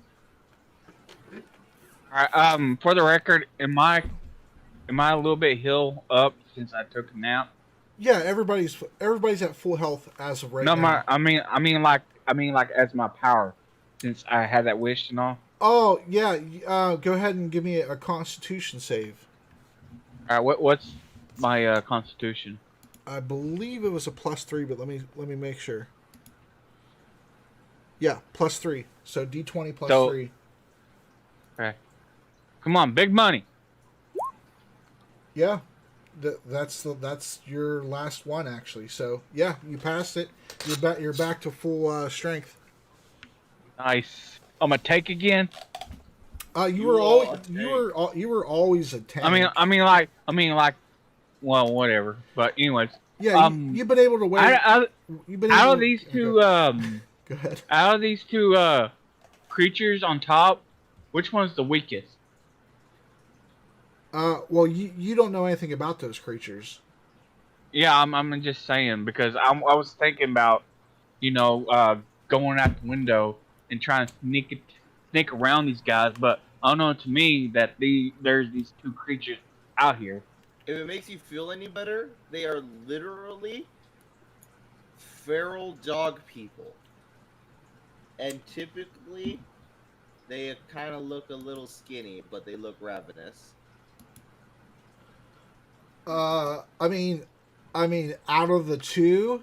Alright, for the record, am I a little bit healed up since I took a nap? Yeah, everybody's at full health as of right No, now. I mean like as my power, since I had that wish and all. Oh yeah, go ahead and give me a Constitution save. Alright, what's my Constitution? I believe it was a +3, but let me make sure. Yeah, +3. So D20 plus So- 3. Okay, come on, big money. Yeah, that's your last one actually. So yeah, you passed it. You're back to full strength. Nice. I'm gonna take again. You were always a 10. I mean like, well, whatever. But anyways, yeah, you've been able to wait. out You've been able of these two Go Go ahead. Out of these two creatures on top, which one's the weakest? Well, you don't know anything about those creatures. Yeah, I'm just saying because I was thinking about, going out the window and trying to sneak around these guys, but I don't know. To me, that there's these two creatures out here. If it makes you feel any better, they are literally feral dog people. And typically, they kind of look a little skinny, but they look ravenous. I mean, out of the two,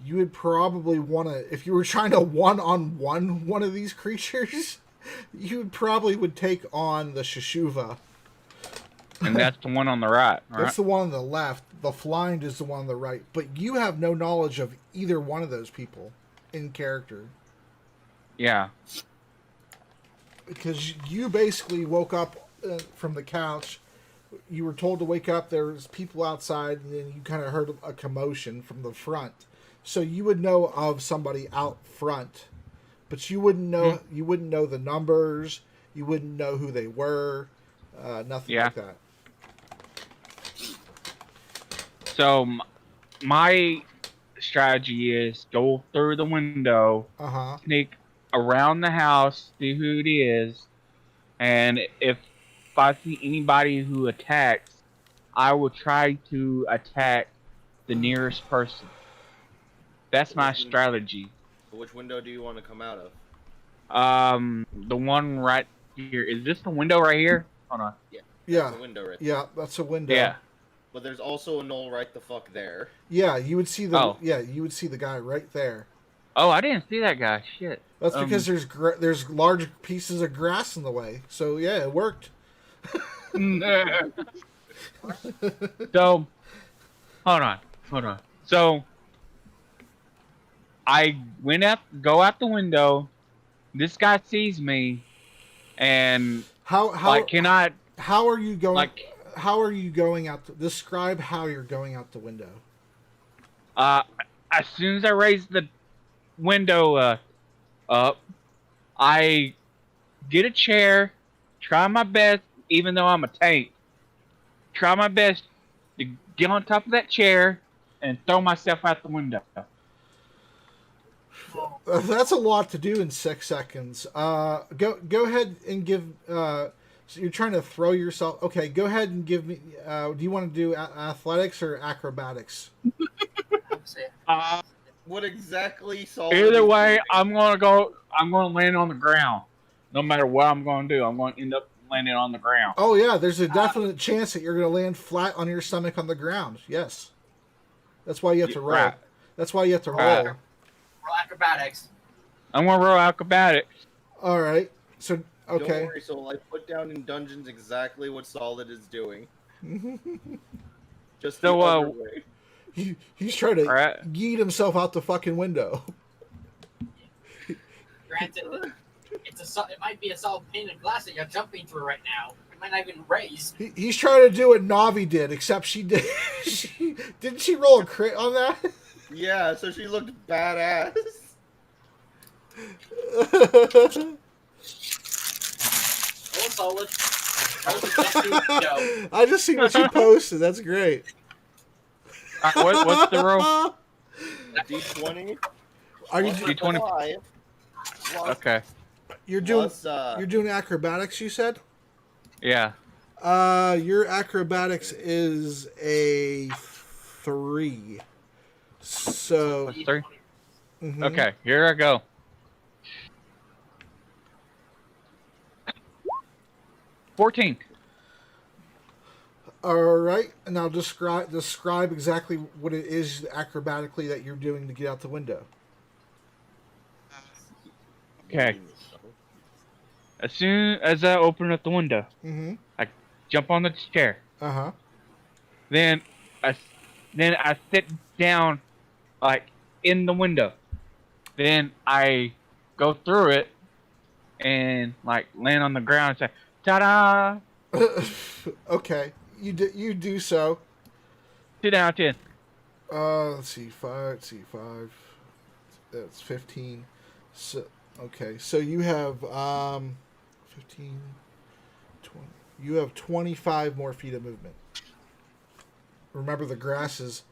you would probably want to, if you were trying to one-on-one one of these creatures, you would take on the Shishuva. And that's the one on the right. That's Right? the one on the left. The Flying is the one on the right. But you have no knowledge of either one of those people in character. Yeah. Because you basically woke up from the couch. You were told to wake up. There was people outside, and then you kind of heard a commotion from the front. So you would know of somebody out front, but you wouldn't know. You wouldn't know the numbers. You wouldn't know who they were. Nothing like that. So my strategy is go through the window, sneak around the house, see who it is, and if I see anybody who attacks, I will try to attack the nearest person. That's my strategy. Which window do you want to come out of? The one right here. Is this the window right here? Hold on. Yeah. Yeah. That's a window right there. Yeah, that's a window. Yeah. But there's also a knoll right the fuck there. Yeah, you would see the Oh. you would see the guy right there. Oh, I didn't see that guy. Shit. That's because there's large pieces of grass in the way. So yeah, it worked. So, hold on. So, I go out the window. This guy sees me, and How how are you going? like How are you going out? Describe how you're going out the window. as soon as I raise the window up, I get a chair, try my best, even though I'm a tank. Try my best to get on top of that chair and throw myself out the window. That's a lot to do in 6 seconds. Go ahead and give. So you're trying to throw yourself. Okay, go ahead and give me. Do you want to do athletics or acrobatics? What exactly solid Either is way, doing? I'm gonna land on the ground. No matter what I'm gonna do, I'm gonna end up landing on the ground. Oh yeah, there's a definite chance that you're going to land flat on your stomach on the ground. Yes, that's why you have to roll. Right. That's why you have to roll. Right. Roll acrobatics. I'm gonna roll acrobatics. All right. So Don't okay. worry, so I put down in dungeons exactly what Solid is doing. Just the So, other way. He's trying to Alright. yeet himself out the fucking window. Granted, it might be a solid pane of glass that you're jumping through right now. It might not even raise. He's trying to do what Navi did, except she did. Didn't she roll a crit on that? Yeah, so she looked badass. Roll solid. Roll the go. I just see what you posted. That's great. What's the roll? D20. Are you D20. Okay. you're doing Plus, you're doing acrobatics? You said. Yeah. Your acrobatics is a 3. So Plus 3. mhm. Okay. Here I go. $14. All right. Now describe exactly what it is acrobatically that you're doing to get out the window. Okay. As soon as I open up the window, Mm-hmm. I jump on the chair. Uh-huh. Then I sit down, like in the window. Then I go through it and like land on the ground and say, "Ta-da!" Okay. You do so. 2 down 10. Let's see, 5. That's 15. So okay, so you have 15, 20. You have 25 more feet of movement. Remember, the grass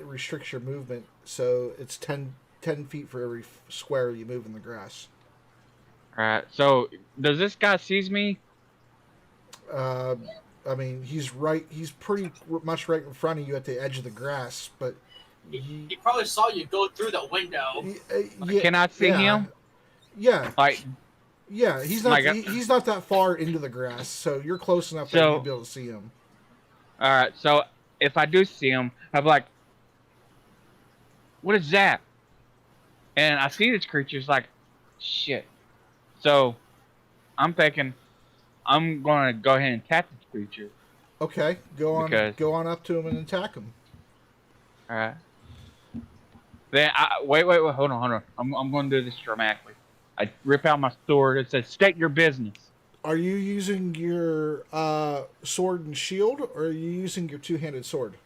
restricts your movement, so it's 10 feet for every square you move in the grass. Alright, so does this guy sees me? I mean, he's pretty much right in front of you at the edge of the grass, but He probably saw you go through the window. yeah, Can I see him? Yeah, Like, yeah. He's Like, not that far into the grass, so you're close enough that you'll be able to see him. alright, so if I do see him, I'm like, what is that? And I see this creature's like, shit. So I'm thinking I'm gonna go ahead and attack this creature. Okay, go on up to him and attack him. Alright. Then wait, hold on. I'm gonna do this dramatically. I rip out my sword. It says, "State your business." Are you using your sword and shield, or are you using your two-handed sword?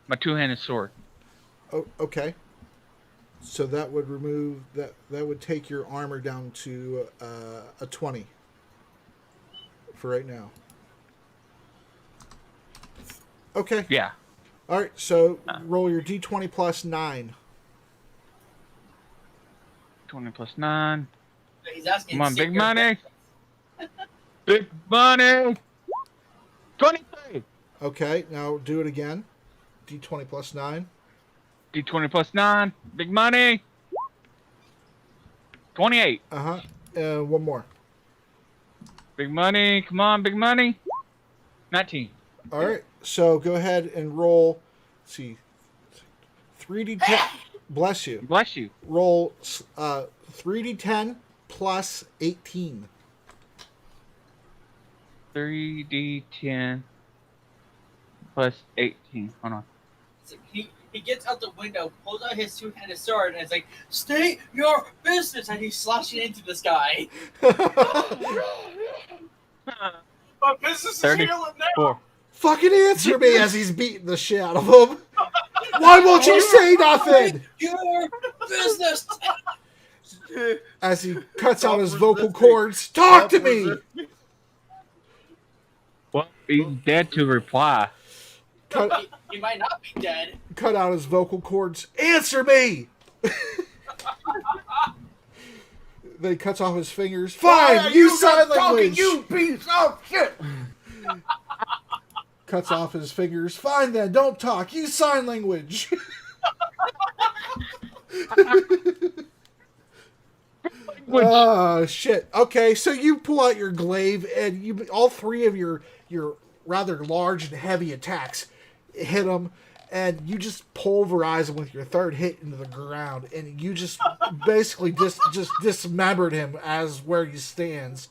My two-handed sword. Oh, okay. So that would remove that would take your armor down to a 20 for right now. Okay. Yeah. All right. So roll your d20 plus 9. 20 plus 9. He's asking. Come on, big money. Big money. 23. Okay. Now do it again. D20 plus 9. D20 plus 9. Big money. 28. One more. Big money. Come on, big money. 19. All right. So go ahead and roll. Let's see. 3d10. Bless you. Bless you. Roll 3d10 plus 18. 3d10 plus 18. Hold on. So he gets out the window, pulls out his two-handed sword, and it's like, "State your business!" And he's slashing into this guy. My business is healing now. 34. Fucking answer me as he's beating the shit out of him. Why won't you say nothing? Your business. As he cuts out his vocal cords. Talk to me! Well, he's dead to reply. He might not be dead. Cut out his vocal cords. Answer me! Then he cuts off his fingers. Fine, use sign language! You piece of shit! Cuts off his fingers. Fine then, don't talk. Use sign language. Oh shit. Okay, so you pull out your glaive and you all three of your rather large and heavy attacks hit him, and you just pulverize him with your third hit into the ground, and you just basically just dismembered him as where he stands.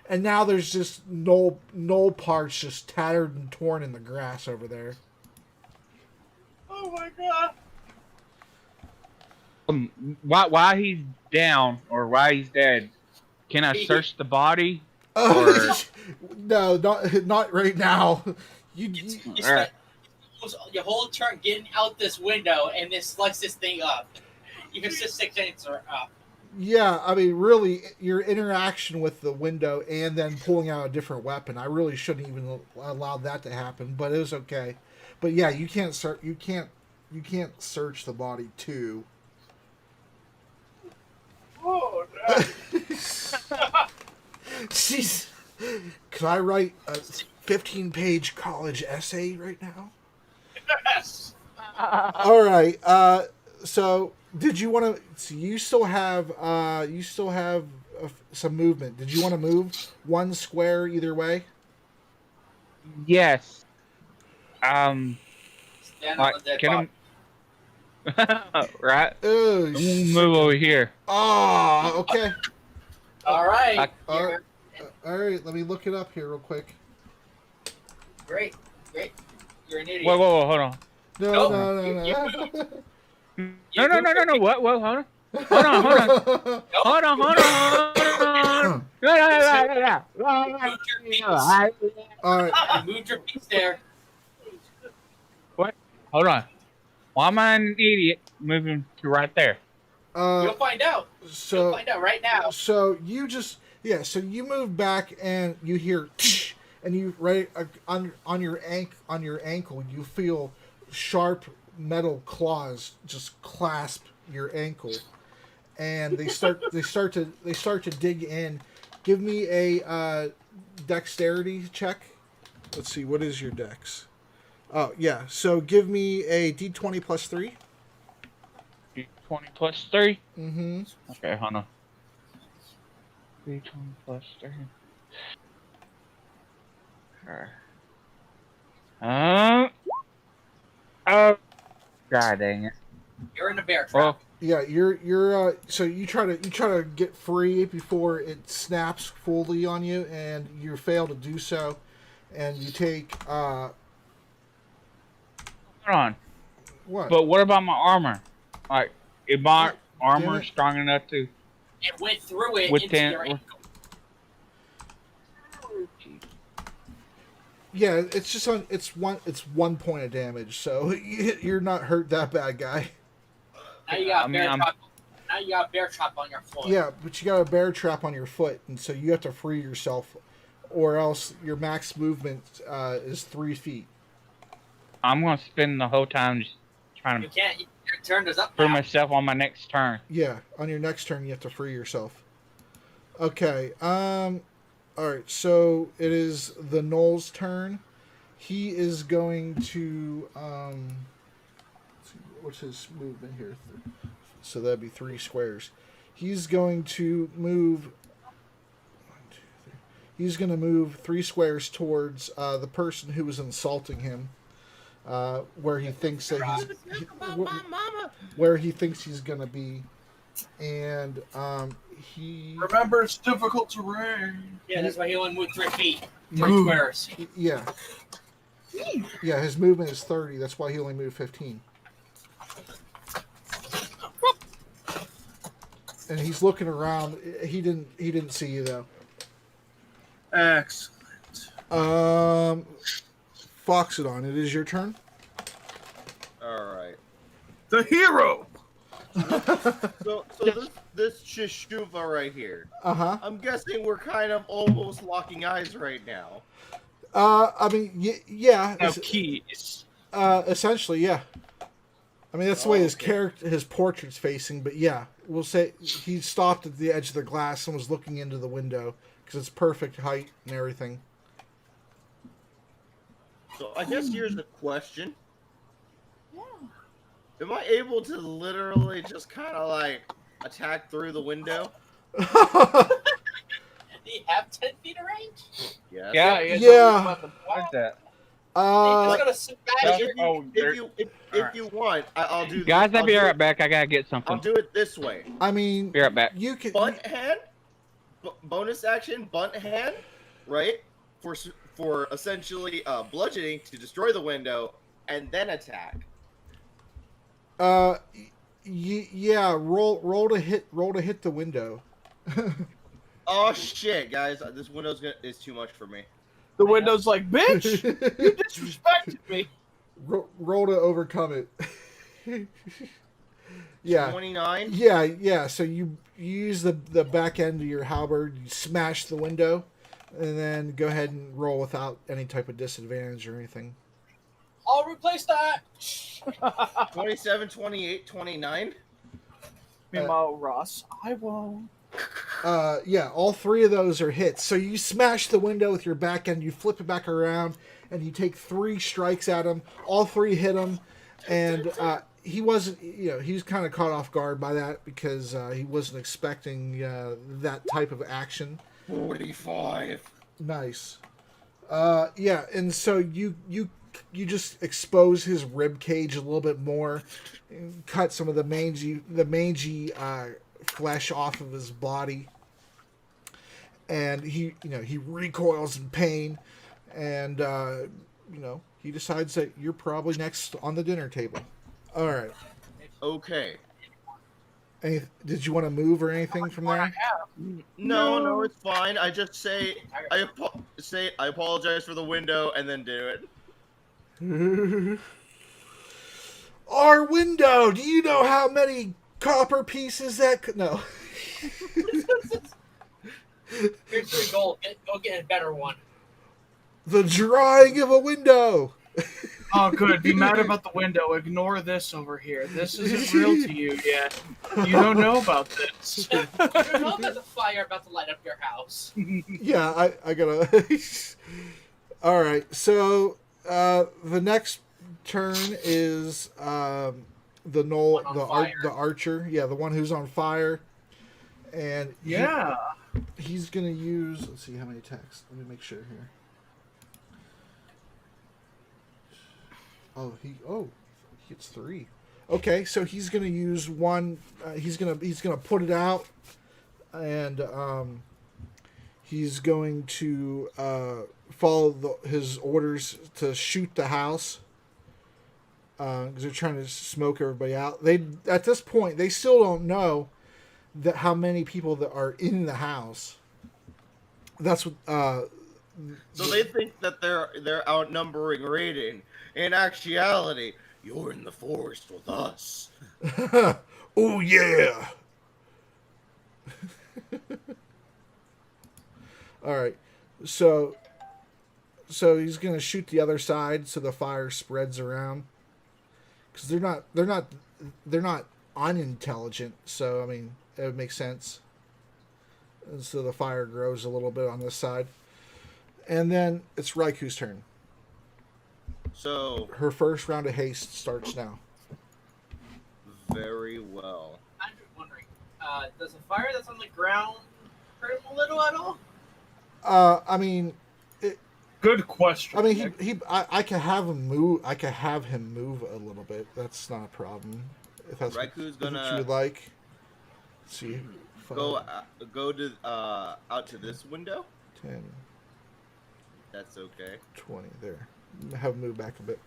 And now there's just no parts, just tattered and torn in the grass over there. Oh my god. While he's down or while he's dead, can I search the body? No, not right now. You spent your whole turn getting out this window and then slice this thing up. You can just 6 inches up. Yeah, I mean, really, your interaction with the window and then pulling out a different weapon, I really shouldn't even allow that to happen, but it was okay. But yeah, you can't search the body too. Oh no. Jeez. Could I write a 15-page college essay right now? Yes. All right. So did you want to? So you still have some movement. Did you want to move one square either way? Yes. Stand on the dead Can body. right? Oh, I'm gonna move over here. Oh, okay. All right. All right. Let me look it up here real quick. Great. You're an idiot. Whoa, hold on. No. No. What? Hold on. Hold on. Yeah. All right. You moved your piece there. What? Hold on. Why am I an idiot moving to right there? You'll find out. You'll So find out right now. so you just so you move back and you hear tsh, and you on your ankle you feel sharp metal claws just clasp your ankle, and they start to dig in. Give me a dexterity check. Let's see, what is your dex? Oh yeah, so give me a d20 plus 3. 20 plus 3? Mm-hmm. Okay, hold on. 3, 20 plus 3. Oh, god dang it. You're in a bear trap. Well, Yeah, you're so you try to get free before it snaps fully on you, and you fail to do so, and you take hold on. what? But what about my armor? Like, is my Damn armor it. strong enough to It went through it into withstand? your ankle. Yeah, it's just it's one point of damage, so you're not hurt that bad, guy. Now you got I mean, bear I'm- trap. Now you got bear trap on your foot. Yeah, but you got a bear trap on your foot, and so you have to free yourself, or else your max movement is 3 feet. I'm gonna spend the whole time just trying You to can't. Your turn is up throw now. myself on my next turn. Yeah, on your next turn you have to free yourself. Okay. All right. So it is the Knoll's turn. He is going to let's see, what's his movement here? So that'd be 3 squares. He's going to move. 1, 2, 3. He's going to move 3 squares towards the person who was insulting him, where he thinks that where he thinks he's going to be, and he. Remember, it's difficult terrain. Yeah, that's why he only moved 3 feet. Yeah. 3 squares. Yeah. Yeah, his movement is 30. That's why he only moved 15. And he's looking around. He didn't see you though. Excellent. Foxodon, it is your turn. All right. The hero. So this Shishuva right here. Uh-huh. I'm guessing we're kind of almost locking eyes right now. I mean, yeah. Now keys. Essentially, yeah. I mean, that's the way his Okay. character, his portrait's facing. But yeah, we'll say he stopped at the edge of the glass and was looking into the window because it's perfect height and everything. So I guess here's the question. Am I able to literally just kind of like attack through the window? Do you have 10 feet of range? Yes. Yeah. What is that? He's gonna smash your. If you want, I'll do. Guys, I'll be do right it- back. I gotta get I'll something. do it this way. I mean, Be right back. you can. Bunt hand, bonus action, bunt hand, right? For essentially bludgeoning to destroy the window and then attack. Yeah. Roll to hit the window. Oh shit, guys! This window's is too much for me. The window's like, bitch, you disrespected me. Roll to overcome it. Yeah. 29. Yeah. So you use the back end of your halberd, you smash the window, and then go ahead and roll without any type of disadvantage or anything. I'll replace that. 27, 28, 29. Meanwhile, Ross, I won't. Yeah, all 3 of those are hits. So you smash the window with your back end, you flip it back around, and you take 3 strikes at him. All 3 hit him, and he wasn't, he was kind of caught off guard by that because he wasn't expecting that type of action. 45. Nice. Yeah, and so you just expose his rib cage a little bit more, and cut some of the mangy flesh off of his body, and he recoils in pain, and he decides that you're probably next on the dinner table. All right. Okay. Did you want to move or anything from there? No, it's fine. I just say I apologize for the window and then do it. Our window. Do you know how many copper pieces that no. Here's your goal. Go get a better one. The drawing of a window. Oh, good. Be mad about the window. Ignore this over here. This isn't real to you yet. You don't know about this. You don't know about the fire about to light up your house. Yeah, I gotta. All right, so the next turn is the One on fire. the archer. Yeah, the one who's on fire, and Yeah. he's gonna use. Let's see how many attacks. Let me make sure here. Oh, he gets 3. Okay, so he's gonna use one. He's gonna put it out, and he's going to follow his orders to shoot the house because they're trying to smoke everybody out. They at this point they still don't know that how many people that are in the house. That's what. So they think that they're outnumbering Raiden. In actuality, you're in the forest with us. Oh yeah. All right. So he's going to shoot the other side so the fire spreads around cuz they're not unintelligent, so I mean, it would make sense. And so the fire grows a little bit on this side. And then it's Raiku's turn. So Her first round of haste starts now. very well. I'm just wondering, does the fire that's on the ground hurt him a little at all? I mean, Good question. I mean, Nick. I can have him move. I can have him move a little bit. That's not a problem. If that's Raiku's what you gonna would like. Let's see, go to out to this window. 10, That's okay. 20, there. Have him move back a bit.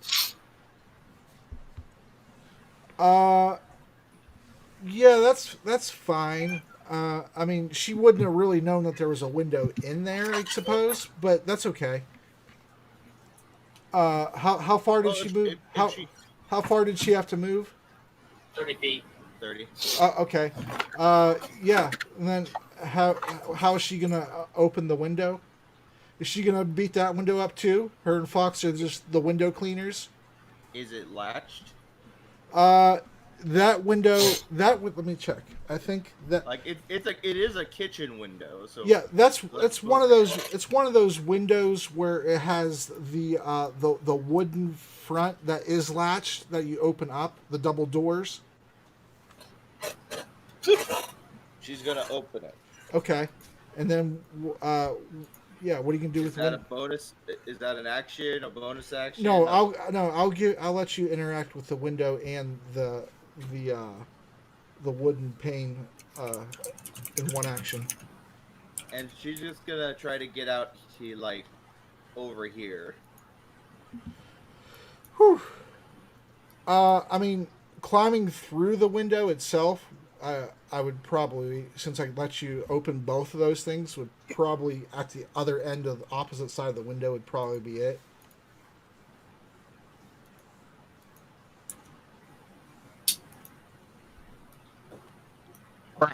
Yeah, that's fine. I mean, she wouldn't have really known that there was a window in there, I suppose, but that's okay. How far did she move? How far did she have to move? 30 feet. 30. Okay. Yeah. And then how is she gonna open the window? Is she gonna beat that window up too? Her and Fox are just the window cleaners. Is it latched? That window. Let me check. I think that. Like it is a kitchen window. So Yeah, that's one of those. It's one of those windows where it has the wooden front that is latched that you open up, the double doors. she's gonna open it. Okay, and then yeah, what are you gonna do with Is that it? a bonus? Is that an action? A bonus action? No, I'll let you interact with the window and the wooden pane in one action. And she's just gonna try to get out to like over here. Whew. I mean, climbing through the window itself, I would probably, since I let you open both of those things, would probably at the other end of the opposite side of the window would probably be it.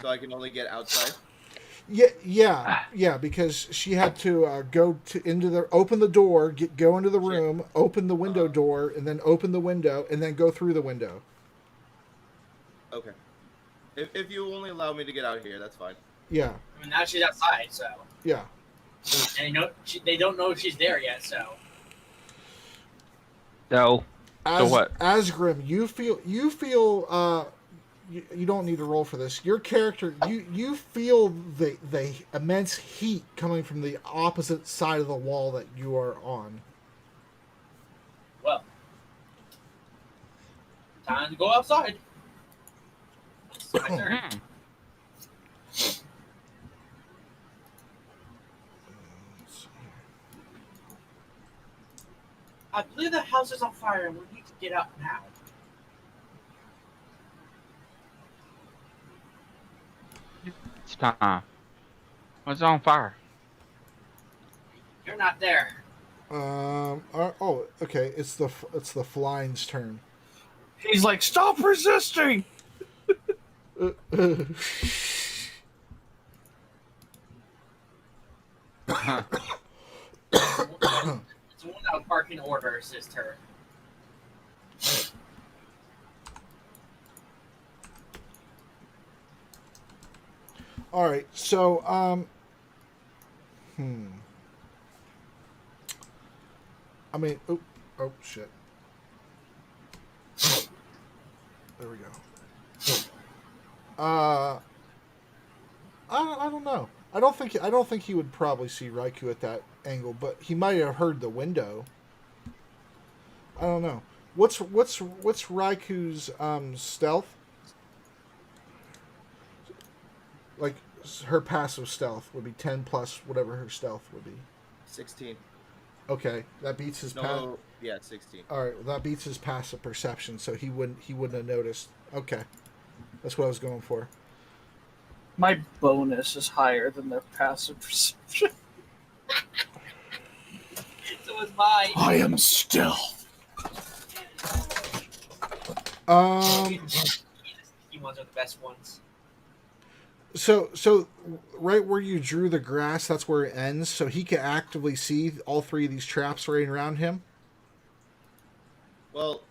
So I can only get outside. Yeah, because she had to open the door, go into the room, open the window door, and then open the window, and then go through the window. Okay. If you only allow me to get out here, that's fine. Yeah, I mean, now she's outside, so. yeah. And they don't know she's there yet, so. So As, what? Asgrim, you feel you don't need to roll for this. Your character, you feel the immense heat coming from the opposite side of the wall that you are on. Well. Time to go outside. It's my turn. I believe the house is on fire and we need to get out now. It's time. What's on fire? You're not there. Okay. It's the flying's turn. He's like, stop resisting. Huh. It's the one that barking orders is her. All right, so I mean, oh shit. There we go. I don't know. I don't think he would probably see Raikou at that angle, but he might have heard the window. I don't know. What's Raikou's stealth? Like her passive stealth would be 10 plus whatever her stealth would be. 16. Okay, that beats his No, yeah, 16. All right, well, that beats his passive perception, so he wouldn't have noticed. Okay, that's what I was going for. My bonus is higher than their passive perception. So is mine. I am stealth. He ones are the best ones. So right where you drew the grass, that's where it ends. So he can actively see all three of these traps right around him. Well,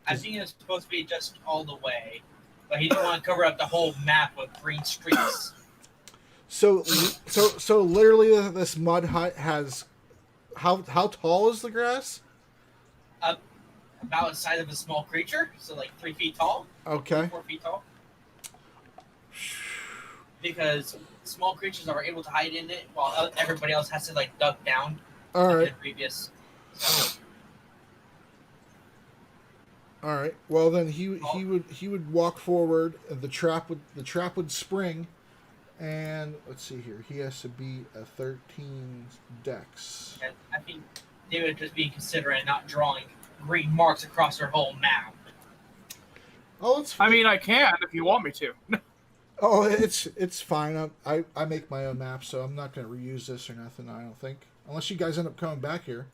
I think it's supposed to be just all the way, but he didn't want to cover up the whole map with green streaks. So literally, this mud hut has how tall is the grass? About the size of a small creature, so like 3 feet tall. Okay. 4 feet tall. Because small creatures are able to hide in it, while everybody else has to like duck down. All like right. in the previous. So, All right. Well, then he would walk forward, and the trap would spring, and let's see here. He has to beat a 13 dex. and I think they would just be considering not drawing green marks across their whole map. Oh, it's. I mean, I can if you want me to. Oh, it's fine. I make my own map, so I'm not going to reuse this or nothing. I don't think, unless you guys end up coming back here.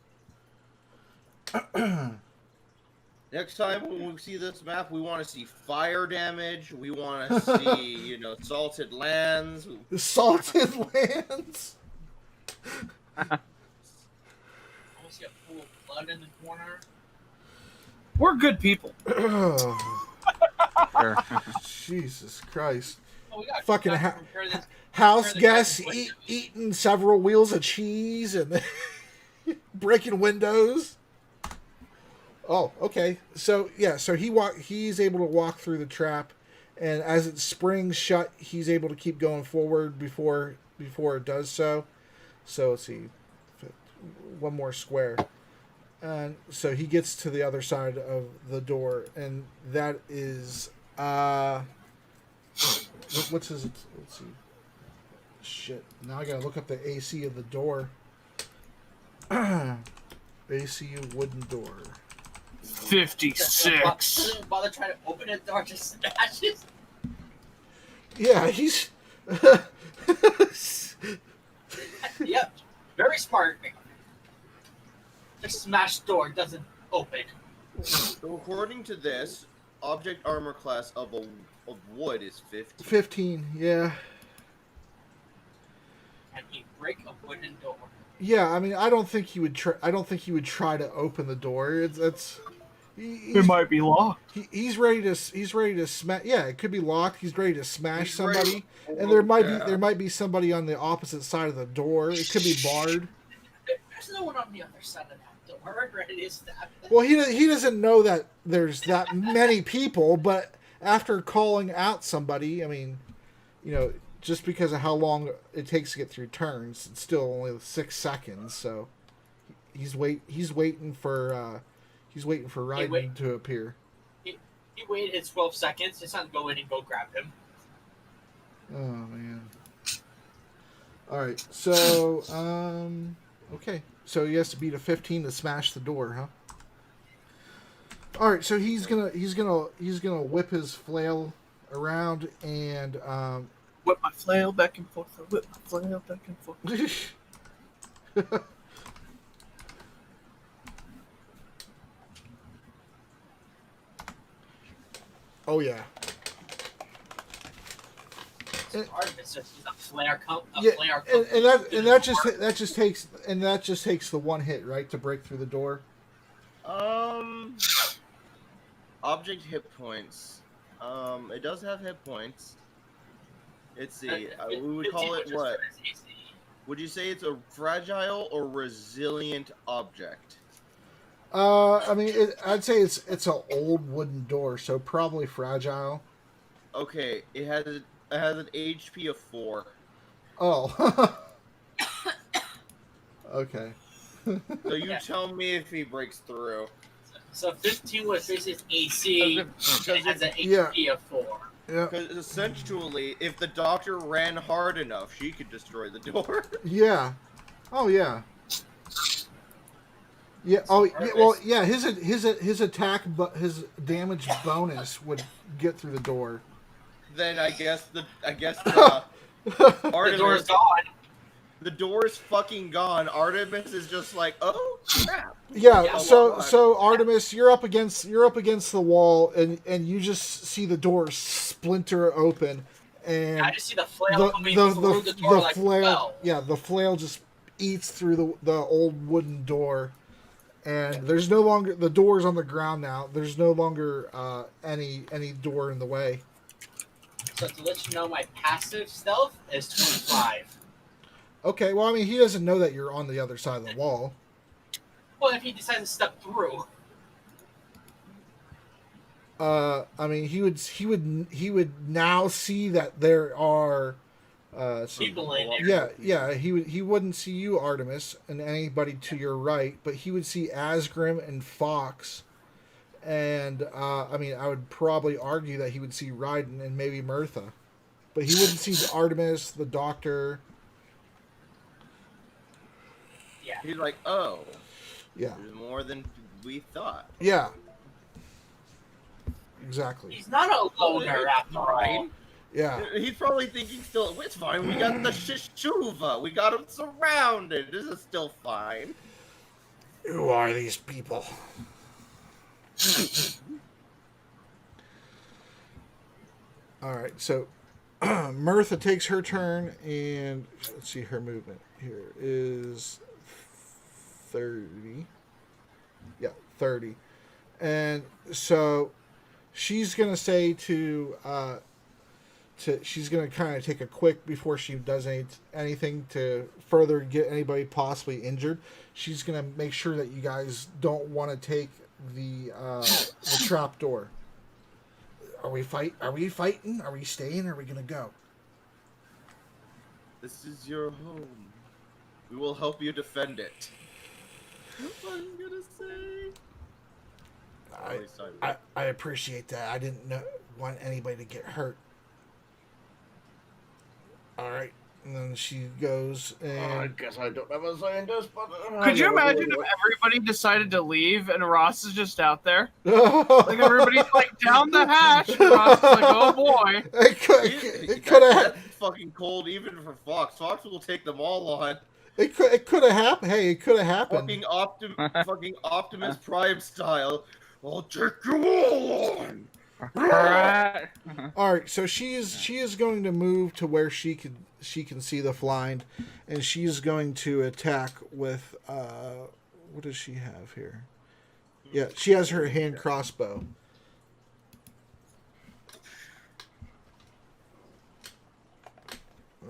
next time when we see this map, we want to see fire damage. We want to see, salted lands. The salted lands. I want to see a pool of blood in the corner. We're good people. Oh, Sure. Jesus Christ! Oh, we got Fucking compare this. House compare the guests windows. eating several wheels of cheese and breaking windows. Oh, okay. So yeah, so he's able to walk through the trap, and as it springs shut, he's able to keep going forward before it does so. So let's see, one more square, and so he gets to the other side of the door, and that is what's his? Let's see. Shit. Now I gotta look up the AC of the door. AC wooden door. 56. Doesn't bother trying to open it, the door just smashes. Yeah, he's. Yep, very smart. The smashed door doesn't open. So according to this, object armor class of wood is 15. 15, yeah. And he break a wooden door. Yeah, I mean, I don't think he would try to open the door. It might be locked. He's ready to smash. Yeah, it could be locked. He's ready to smash He's somebody, ready. and there might be somebody on the opposite side of the door. It could be barred. There's no one on the other side of that door ready to stab them. Well, he doesn't know that there's that many people, but after calling out somebody, I mean, just because of how long it takes to get through turns, it's still only 6 seconds. So he's waiting for Ryden to appear. He waited his 12 seconds. It's not to go in and go grab him. Oh man. All right. So okay. So he has to beat a 15 to smash the door, huh? All right. So he's gonna whip his flail around and Whip my flail back and forth. Whip my flail back and forth. Oh yeah. So Artemis just uses a flare Yeah, flare and that just takes the one hit, right, to break through the door. Object hit points. It does have hit points. Let's see. We would call it what? Would you say it's a fragile or resilient object? I mean, I'd say it's an old wooden door, so probably fragile. Okay, it has an HP of 4. Oh. Okay. So you tell me if he breaks through. So 15 was his AC. It has an HP of 4. Yeah. Because essentially, if the doctor ran hard enough, she could destroy the door. Yeah. Oh yeah. Yeah. Oh yeah. Well, yeah. His attack, but his damage bonus would get through the door. Then I guess The Artemis, door's gone. the door is fucking gone. Artemis is just like, oh crap. Yeah. So Artemis, you're up against the wall, and you just see the door splinter open, and I just see the flail coming through the door like flail. well. Yeah, the flail just eats through the old wooden door, and there's no longer, the door's on the ground now. There's no longer any door in the way. So to let you know, my passive stealth is 25. Okay, well, I mean, he doesn't know that you're on the other side of the wall. Well, if he decides to step through. I mean, he would now see that there are People in there. Yeah. He wouldn't see you, Artemis, and anybody to your right, but he would see Asgrim and Fox, and I mean, I would probably argue that he would see Ryden and maybe Mertha, but he wouldn't see Artemis, the doctor. Yeah. He's like, oh, Yeah. there's more than we thought. Yeah. Exactly. He's not a loner after all. Yeah. He's probably thinking still, it's fine. We got the Shishuva. We got him surrounded. This is still fine. Who are these people? All right, so Mertha takes her turn, and let's see, her movement here is 30. Yeah, 30. And so she's going to say she's going to kind of take a quick, before she does anything to further get anybody possibly injured, she's going to make sure that you guys don't want to take the trap door. Are we fighting? Are we staying? Or are we going to go? This is your home. We will help you defend it. That's what I'm gonna say. I appreciate that. I didn't want anybody to get hurt. All right. And then she goes and... I guess I don't have a scientist, but... Could you imagine if everybody decided to leave and Ross is just out there? Like everybody's like down the hatch, and Ross is like, oh boy. It could have... That's fucking cold even for Fox. Fox will take them all on. It could have happened. Hey, it could have happened. Fucking Optimus Prime style. I'll take you all on. All right, so she is going to move to where she can see the blind, and she's going to attack with what does she have here? Yeah, she has her hand crossbow.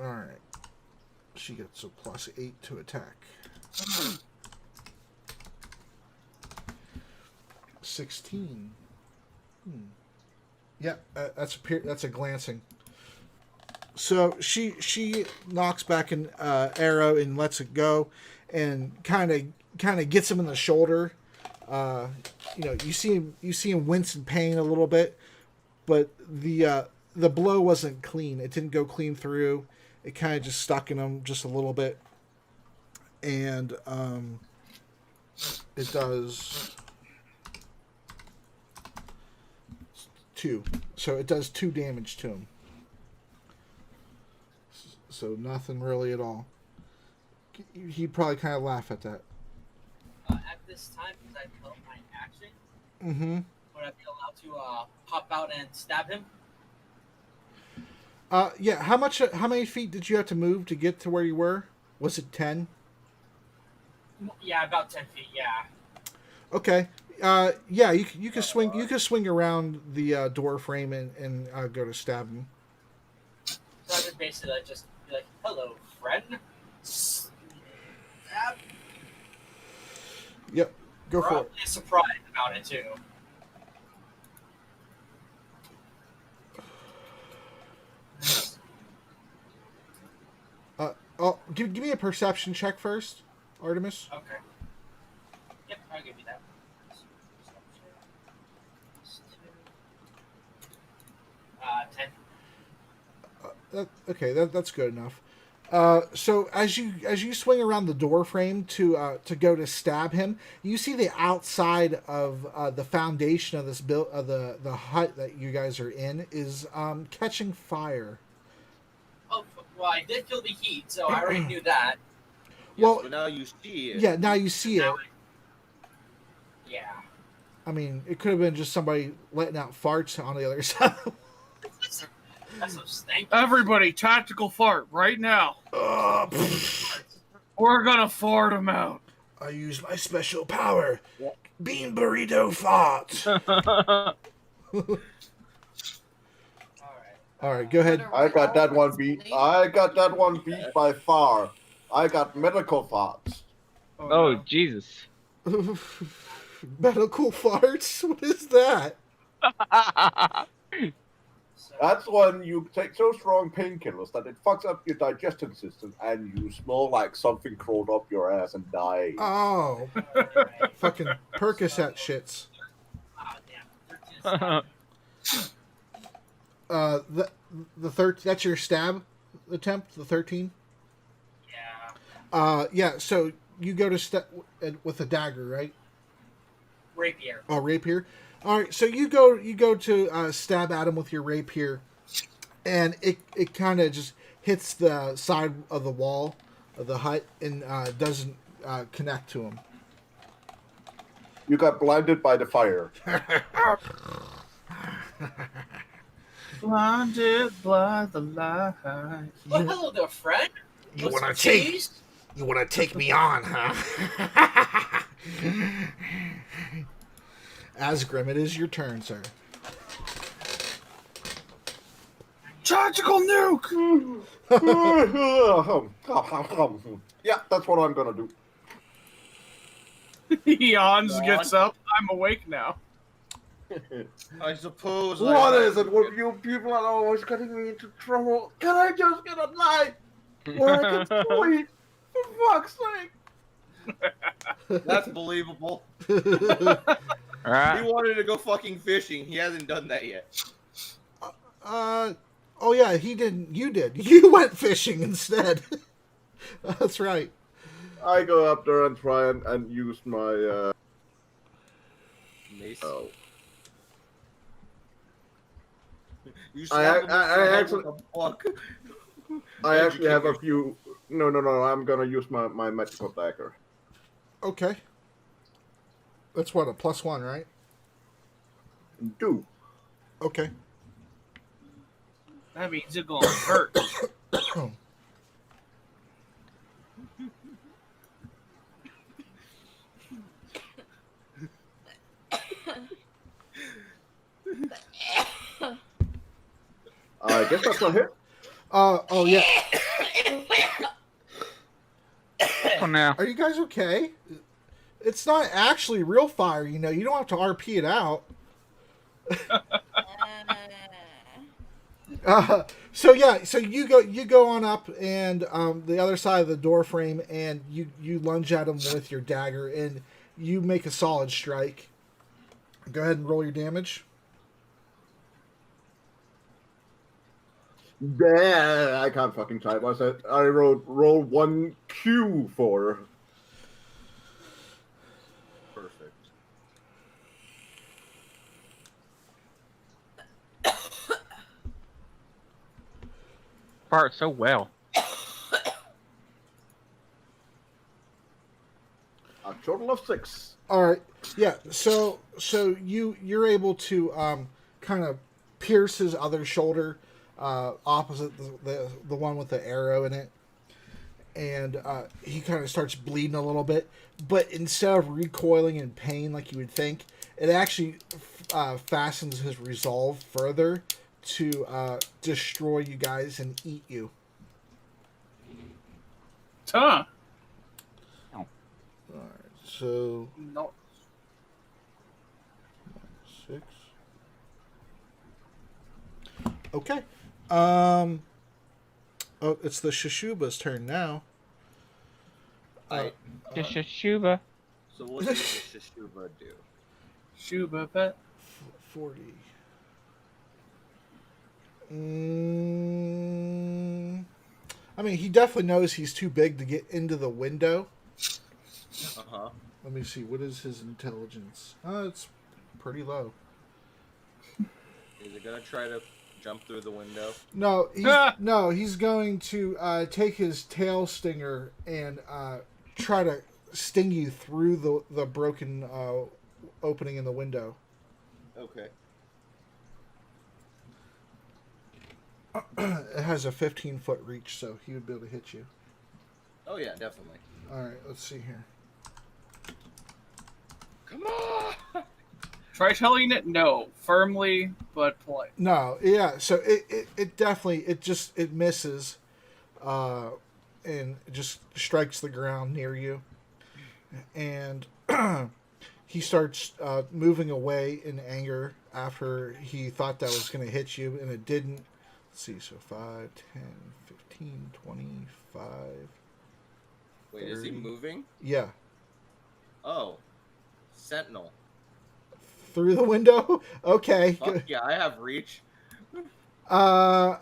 All right, she gets a +8 to attack. 16. Yeah, that's a glancing. So she knocks back an arrow and lets it go, and kind of gets him in the shoulder. You see him wince in pain a little bit, but the blow wasn't clean. It didn't go clean through. It kind of just stuck in him just a little bit, and it does 2. So it does 2 damage to him. So nothing really at all. He'd probably kind of laugh at that. At this time, because I held my action, would I be allowed to pop out and stab him? Yeah. How many feet did you have to move to get to where you were? Was it 10? Yeah, about 10 feet. Yeah. Okay. Yeah. You can swing. You can swing around the door frame and go to stab him. So I would basically just be like, "Hello, friend." Stab. Yep. Go for it. Probably surprised about it too. Give me a perception check first, Artemis. Okay. Yep, I'll give you that. 10. That's good enough. So as you swing around the door frame to go to stab him, you see the outside of the foundation of this of the hut that you guys are in is catching fire. Oh, well, I did feel the heat, so I already knew that. Well, but now you see it. Yeah, now you see it. Yeah. I mean, it could have been just somebody letting out farts on the other side. That's some stank. Everybody, tactical fart right now. We're gonna fart them out. I use my special power, bean burrito fart. All right, go ahead. I got that one beat. I got that one beat by far. I got medical farts. Oh, Jesus. Medical farts? What is that? That's when you take so strong painkillers that it fucks up your digestion system and you smell like something crawled up your ass and die. Oh, fucking Percocet shits. The third. That's your stab attempt. The 13. Yeah. Yeah. So you go to step with a dagger, right? Rapier. Oh, rapier. All right. So you go to stab at him with your rapier, and it kind of just hits the side of the wall of the hut and doesn't connect to him. You got blinded by the fire. Blinded by the light. Well, hello there, friend. You wanna take me on, huh? Asgrim, it is your turn, sir. Tactical nuke! Yeah, that's what I'm gonna do. Yawns, gets up. I'm awake now. I suppose. What is it with you people are always getting me into trouble? Can I just get a night where I can sleep? For fuck's sake! That's believable. All right. He wanted to go fucking fishing. He hasn't done that yet. Oh yeah, he didn't. You did. You went fishing instead. That's right. I go up there and try and use my Mace. oh. You I actually I Educate actually have a yourself. few. No. I'm gonna use my magical dagger. Okay. That's what, a +1, right? Do. Okay. That means it's gonna hurt. I guess that's a hit. Oh yeah. For now. Are you guys okay? It's not actually real fire, you know. You don't have to RP it out. So yeah, so you go on up and the other side of the door frame, and you lunge at him with your dagger, and you make a solid strike. Go ahead and roll your damage. Yeah, I can't fucking type. I said I wrote roll 1Q for. Perfect. Fart so well. A total of 6. All right. Yeah. So you're able to kind of pierce his other shoulder, opposite the one with the arrow in it. And he kind of starts bleeding a little bit. But instead of recoiling in pain like you would think, it actually fastens his resolve further to destroy you guys and eat you. Huh. Alright, so No. 6. Okay. Oh, it's the Shishuba's turn now. Right. Just a Shuba. So what does the Shishuba do? Shuba pet. 40. I mean, he definitely knows he's too big to get into the window. Uh-huh. Let me see. What is his intelligence? It's pretty low. Is it gonna try to jump through the window? No, he's going to take his tail stinger and try to sting you through the broken opening in the window. Okay. It has a 15-foot reach, so he would be able to hit you. Oh yeah, definitely. All right, let's see here. Come on! Try telling it no, firmly but polite. No, yeah. So it definitely it misses, and it just strikes the ground near you, and he starts moving away in anger after he thought that was going to hit you, and it didn't. Let's see. So 5, 10, 15, 25. Wait, is he 30. moving? Yeah. Oh. Sentinel. Through the window? Okay. Fuck yeah, I have reach. I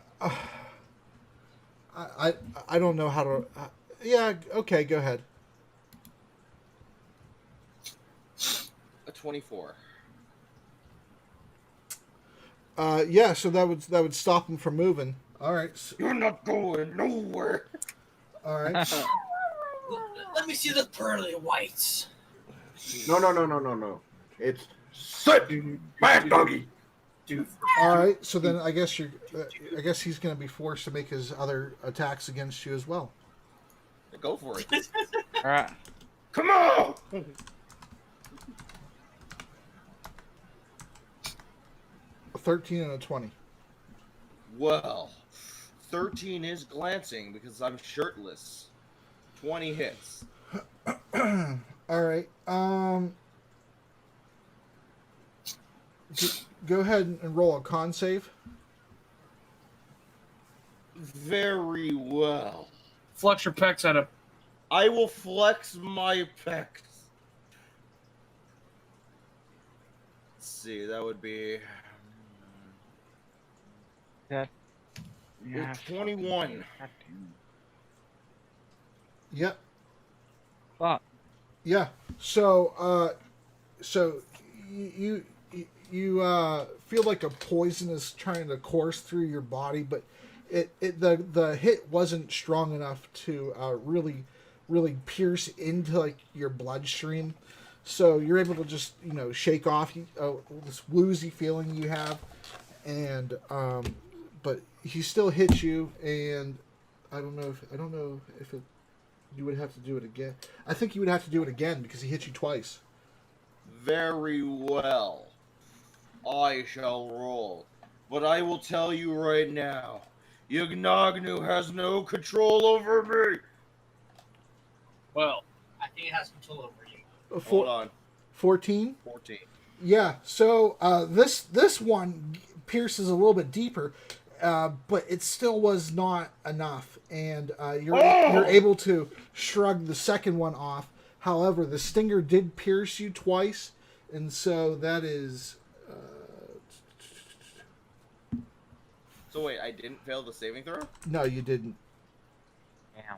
don't know how to. Yeah. Okay. Go ahead. A 24. Yeah. So that would stop him from moving. All right. You're not going nowhere. All right. Let me see the pearly whites. No. It's sit back, doggy. All right. So then I guess I guess he's going to be forced to make his other attacks against you as well. Go for it. All right. Come on! A 13 and a 20. Well, 13 is glancing because I'm shirtless. 20 hits. All right. Go ahead and roll a con save. Very well. Flex your pecs at him. I will flex my pecs. Let's see, that would be That. Yeah. 21. Yep. Fuck. Yeah. So you feel like a poison is trying to course through your body, but the hit wasn't strong enough to really pierce into like your bloodstream. So you're able to just shake off this woozy feeling you have, and but he still hits you, and I don't know if you would have to do it again. I think you would have to do it again because he hit you twice. Very well. I shall roll. But I will tell you right now, Yugnagnu has no control over me. Well, I think it has control over you. Hold on. 14? 14. Yeah, so this one pierces a little bit deeper, but it still was not enough, and you're able to shrug the second one off. However, the stinger did pierce you twice, and so that is. So wait, I didn't fail the saving throw? No, you didn't. Damn.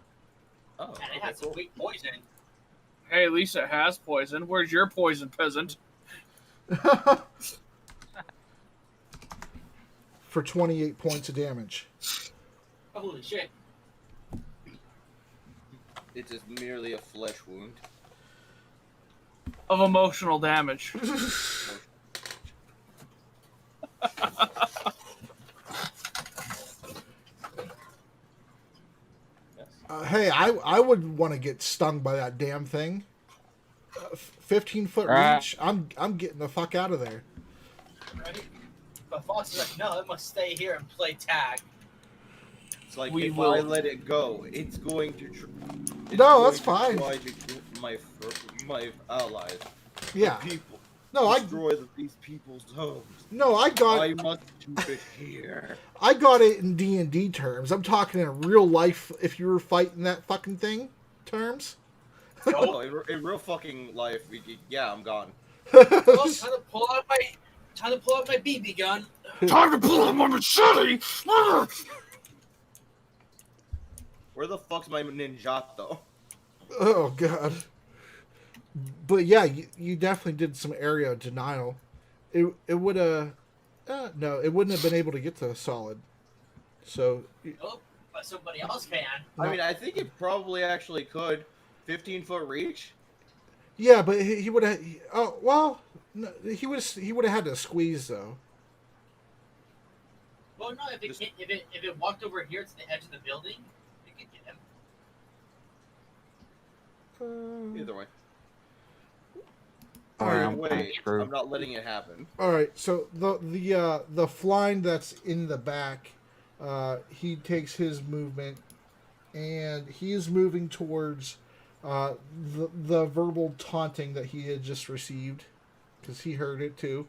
Oh, And it okay, has some cool. weak poison. hey, at least it has poison. Where's your poison, peasant? For 28 points of damage. Holy shit. It is merely a flesh wound. Of emotional damage. I would want to get stung by that damn thing. 15-foot Right. reach. I'm getting the fuck out of there. Right? But Fox is like, no, it must stay here and play tag. It's like We if will- I let it go, it's going to. No, that's fine. Try to get my allies. Yeah. The people. No, I Destroy these people's homes. got I must keep it here. I got it in D&D terms. I'm talking in real life. If you were fighting that fucking thing, terms. Oh, in real fucking life, yeah, I'm gone. Well, time to pull out my BB gun. Time to pull out my machete! Where the fuck's my ninjato? Oh god. But yeah, you definitely did some area denial. It would no, it wouldn't have been able to get to solid. So Nope, but somebody else can. I mean, I think it probably actually could. 15-foot reach. yeah, but he would have. Oh well, no, he would have had to squeeze though. Well, no, if it walked over here to the edge of the building, it could get him. Either way. All Alright, right. I'm Wait, screwed. I'm not letting it happen. All right, so the flying that's in the back, he takes his movement, and he is moving towards the verbal taunting that he had just received, because he heard it too,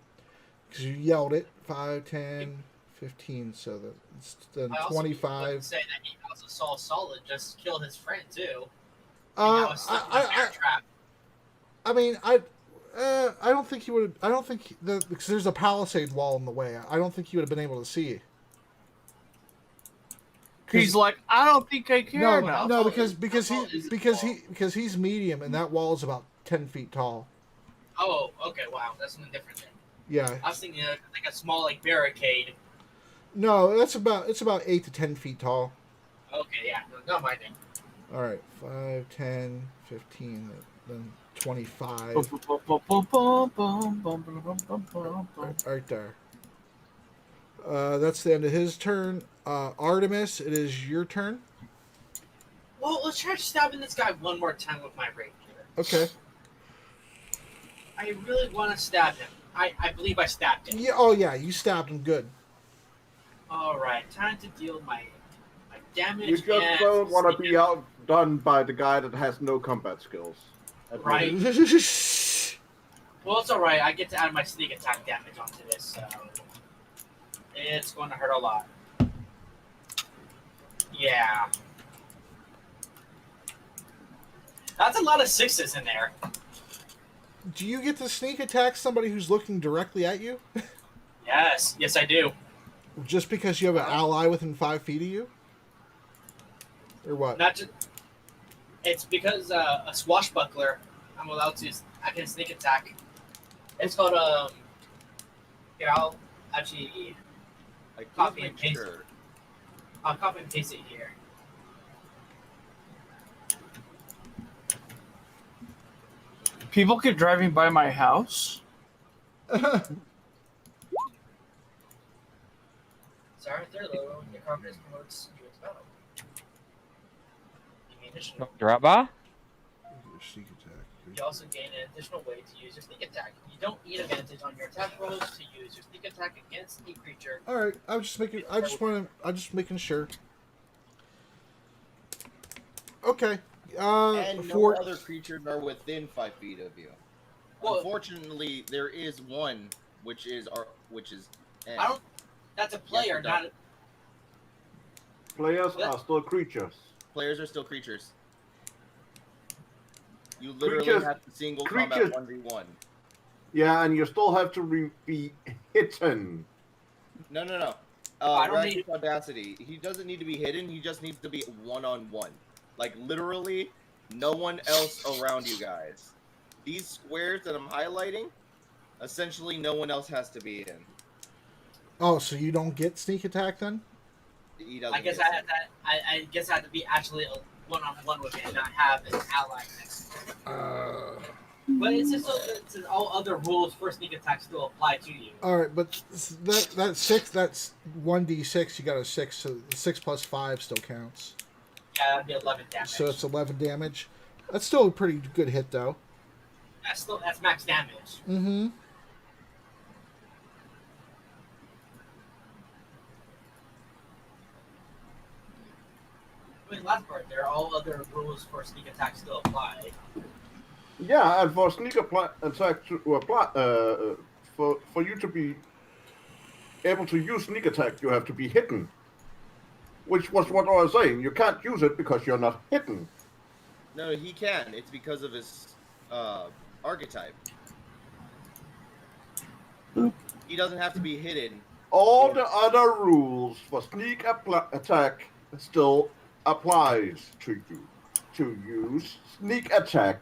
because you yelled it. 5, 10, 15, so that's then I also 25. wouldn't say that he also saw Solid just kill his friend too. I Trap. mean, I don't think he would. I don't think because there's a palisade wall in the way. I don't think he would have been able to see. He's like, I don't think I care No, now. no, How tall because he's medium and that wall is about 10 feet tall. Oh, okay, wow, that's something different then. Yeah. I was thinking like a small barricade. No, it's about 8 to 10 feet tall. Okay, yeah, no, not my thing. All right, 5, 10, 15, then 25. Right there. That's the end of his turn. Artemis, it is your turn. Well, let's try stabbing this guy one more time with my rapier. Okay. I really want to stab him. I believe I stabbed him. Yeah. Oh yeah, you stabbed him good. All right, time to deal my damage. You just and don't want to sneak be outdone by the guy that has no combat skills. That's Right. what- Well, it's alright. I get to add my sneak attack damage onto this, so it's going to hurt a lot. Yeah. That's a lot of 6s in there. Do you get to sneak attack somebody who's looking directly at you? Yes, I do. Just because you have an ally within 5 feet of you? Or what? Not just. It's because a swashbuckler, I'm allowed to. I can sneak attack. It's called Here, I'll actually. I Copy can't and make paste. sure. I'll copy and paste it here. People keep driving by my house. Sorry, there, Lolo. Your confidence promotes you as battle. You gain additional. Drop by? Sneak attack. You also gain an additional way to use your sneak attack. You don't need advantage on your attack rolls to use your sneak attack against a creature. All right, I'm just making sure. Okay. And no For other creatures are within 5 feet of you. Well- Unfortunately, there is one, which is N. I don't. That's a player, or no? not. Players are still creatures. Players are still creatures. You literally Creatures- have to single creatures- combat 1v1. Yeah, and you still have to be hidden. No. I don't Rag's need- Audacity. He doesn't need to be hidden. He just needs to be one-on-one. Like, literally, no one else around you guys. These squares that I'm highlighting, essentially no one else has to be in. oh, so you don't get sneak attack then? He doesn't I guess get I had that. I guess I had to be actually a one-on-one with it and not have an ally next to it. But it's just so that all other rules for sneak attack still apply to you. All right, but that's 6. That's 1d6. You got a 6, so 6 plus 5 still counts. Yeah, that'd be 11 damage. So it's 11 damage. That's still a pretty good hit, though. That's max damage. Mm-hmm. I mean, last part there, all other rules for sneak attack still apply. Yeah, and for sneak attack to apply, for you to be able to use sneak attack, you have to be hidden. Which was what I was saying. You can't use it because you're not hidden. No, he can. It's because of his archetype. He doesn't have to be hidden. All the other rules for sneak attack still applies to you. To use sneak attack,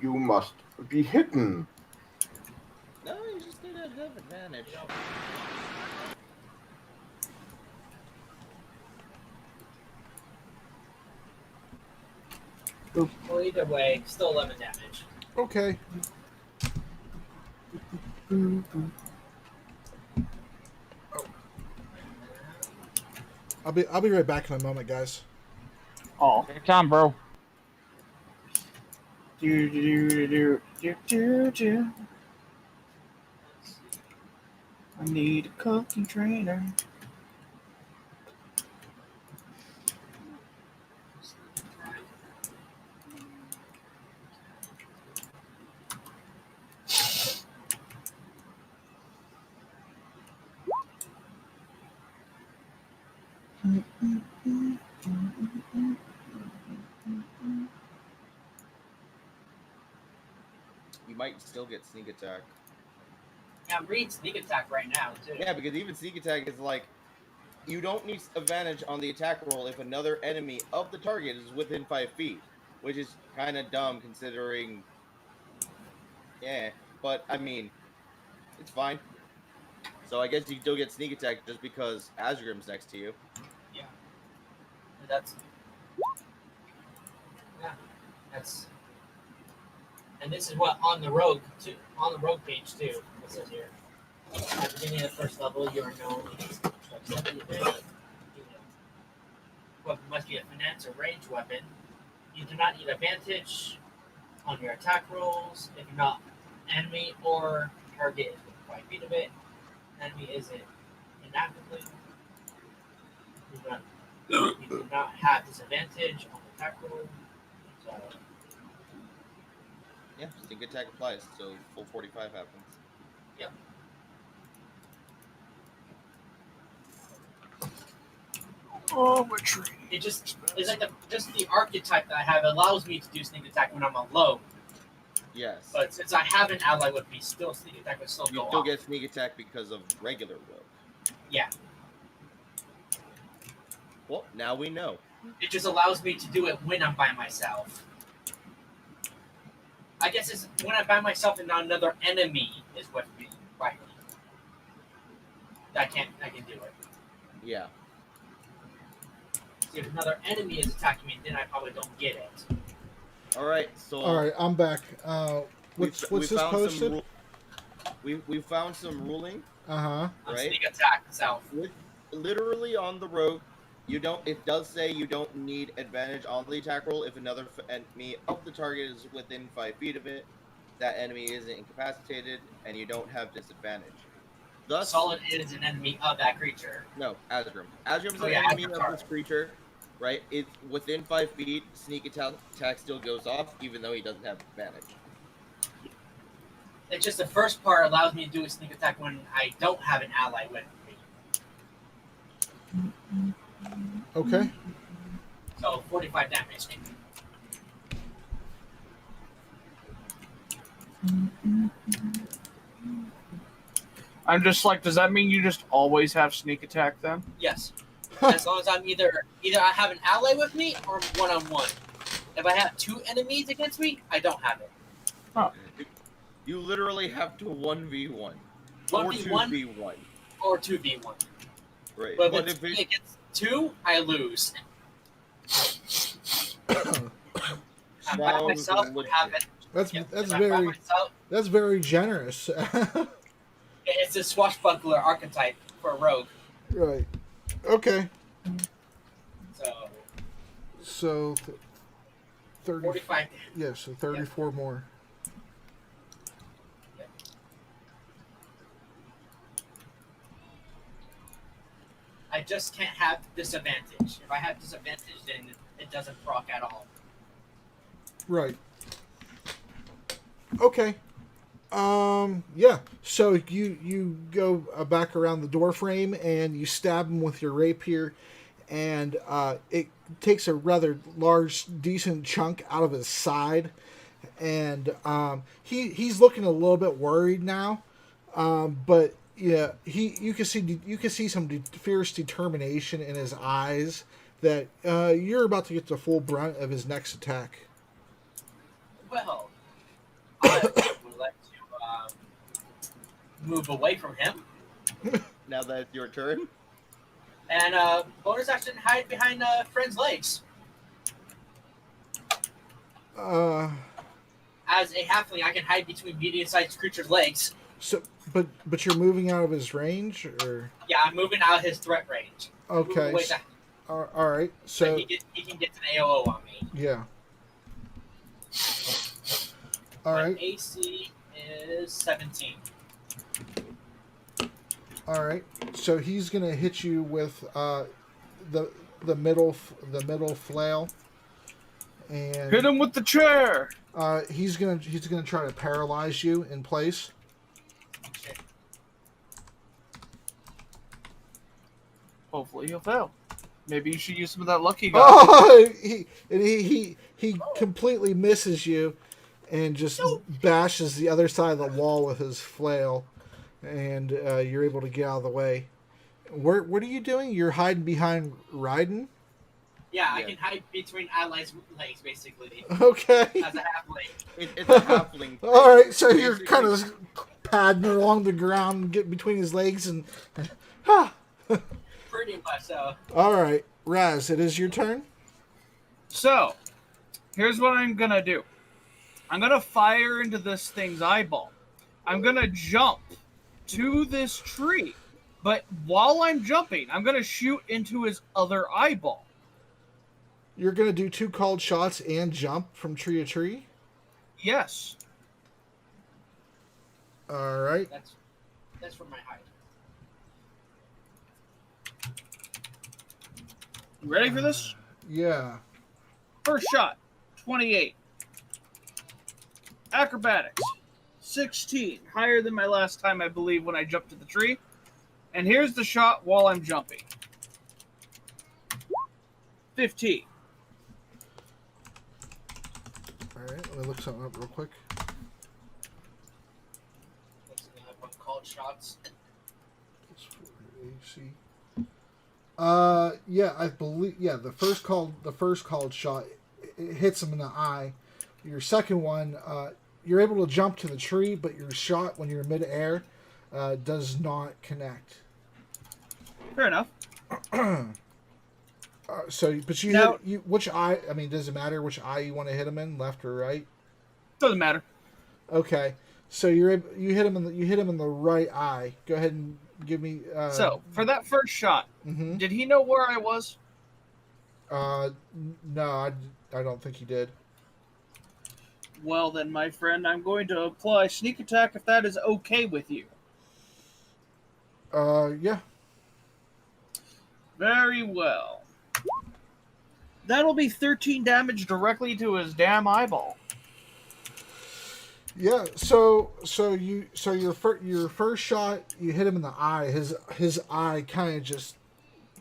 you must be hidden. No, you just need to have advantage. Well, either way, still 11 damage. Okay. I'll be right back in a moment, guys. Oh. Take your time, bro. I need a cooking trainer. You might still get sneak attack. Yeah, I'm reading sneak attack right now, too. Yeah, because even sneak attack is like, you don't need advantage on the attack roll if another enemy of the target is within 5 feet, which is kind of dumb considering. Yeah, but I mean, it's fine. So I guess you still get sneak attack just because Azgrim's next to you. Yeah. That's. And this is what on the rogue page too. It says here. At the beginning of the first level, you are known as weapon must be a finesse or range weapon. You do not need advantage on your attack rolls if you're not enemy or target is within 5 feet of it. Enemy isn't inactively. You do not have disadvantage on the attack roll. So, Yeah, sneak attack applies, so full 45 happens. Yep. Oh, my tree. it's like the archetype that I have allows me to do sneak attack when I'm alone. Yes. But since I have an ally with me, still sneak attack would still you go still off. get sneak attack because of regular rogue. Yeah. Well, now we know. It just allows me to do it when I'm by myself. I guess it's when I'm by myself and not another enemy is with me. Right. I can do it. Yeah. See, if another enemy is attacking me, then I probably don't get it. All right. So. All right, I'm back. What's we this found posted? We found some ruling. Uh-huh. On Right. sneak attack itself. Literally on the road, you don't. It does say you don't need advantage on the attack roll if another enemy of the target is within 5 feet of it. That enemy isn't incapacitated, and you don't have disadvantage. Thus, Solid is an enemy of that creature. no, Azgrim. Azgrim's Oh, an yeah, enemy Azgrim's of this creature, right? It's within 5 feet. Sneak attack still goes off, even though he doesn't have advantage. It's just the first part allows me to do a sneak attack when I don't have an ally with me. Okay. So 45 damage. I'm just like, does that mean you just always have sneak attack then? Yes. As long as I'm either I have an ally with me or one-on-one. If I have two enemies against me, I don't have it. You literally have to 1v1. 1v1 or 2v1. or 2v1. Right. But But if if it's it, against two, I lose. I'm by Sounds myself. legit. Have it. That's Yep, that's if I'm by very myself, very generous. it's a swashbuckler archetype for a rogue. Right. Okay. So So 30. 45. Yeah, so 34 more. I just can't have disadvantage. If I have disadvantage, then it doesn't proc at all. Right. Okay. Yeah. So you go back around the door frame and you stab him with your rapier, and it takes a rather large, decent chunk out of his side, and he's looking a little bit worried now, but yeah, you can see some fierce determination in his eyes that you're about to get the full brunt of his next attack. Well, I would like to move away from him. Now that it's your turn. And bonus action, hide behind a friend's legs. As a halfling, I can hide between medium-sized creatures' legs. So, but you're moving out of his range, or? Yeah, I'm moving out of his threat range. Okay. All right. So he can get an AOO on me. Yeah. All right. My AC is 17. All right. So he's gonna hit you with the middle flail, and Hit him with the chair. he's gonna try to paralyze you in place. Shit. Hopefully he'll fail. Maybe you should use some of that lucky die. Oh, he completely misses you, and just bashes the other side of the wall with his flail, and you're able to get out of the way. What are you doing? You're hiding behind Ryden? Yeah, I can hide between allies' legs, basically. Okay. As a halfling. It's a halfling. All right, so you're kind of padding along the ground, get between his legs, and Pretty much so. All right, Raz, it is your turn. So, here's what I'm gonna do. I'm gonna fire into this thing's eyeball. I'm gonna jump to this tree, but while I'm jumping, I'm gonna shoot into his other eyeball. You're gonna do 2 called shots and jump from tree to tree. Yes. All right. That's from my height. You ready for this? Yeah. First shot, 28. Acrobatics, 16. Higher than my last time, I believe, when I jumped to the tree. And here's the shot while I'm jumping. 15. All right. Let me look something up real quick. I have 1 called shots. AC. Yeah, I believe. Yeah, the first called shot, it hits him in the eye. Your second one, you're able to jump to the tree, but your shot when you're mid-air does not connect. Fair enough. But you Now- hit which eye? I mean, does it matter which eye you want to hit him in, left or right? Doesn't matter. Okay, so you hit him in the right eye. Go ahead and give me. So, for that first shot, Mhm. did he know where I was? No, I don't think he did. Well then, my friend, I'm going to apply sneak attack if that is okay with you. Yeah. Very well. That'll be 13 damage directly to his damn eyeball. Yeah, so your first shot, you hit him in the eye. His eye kind of just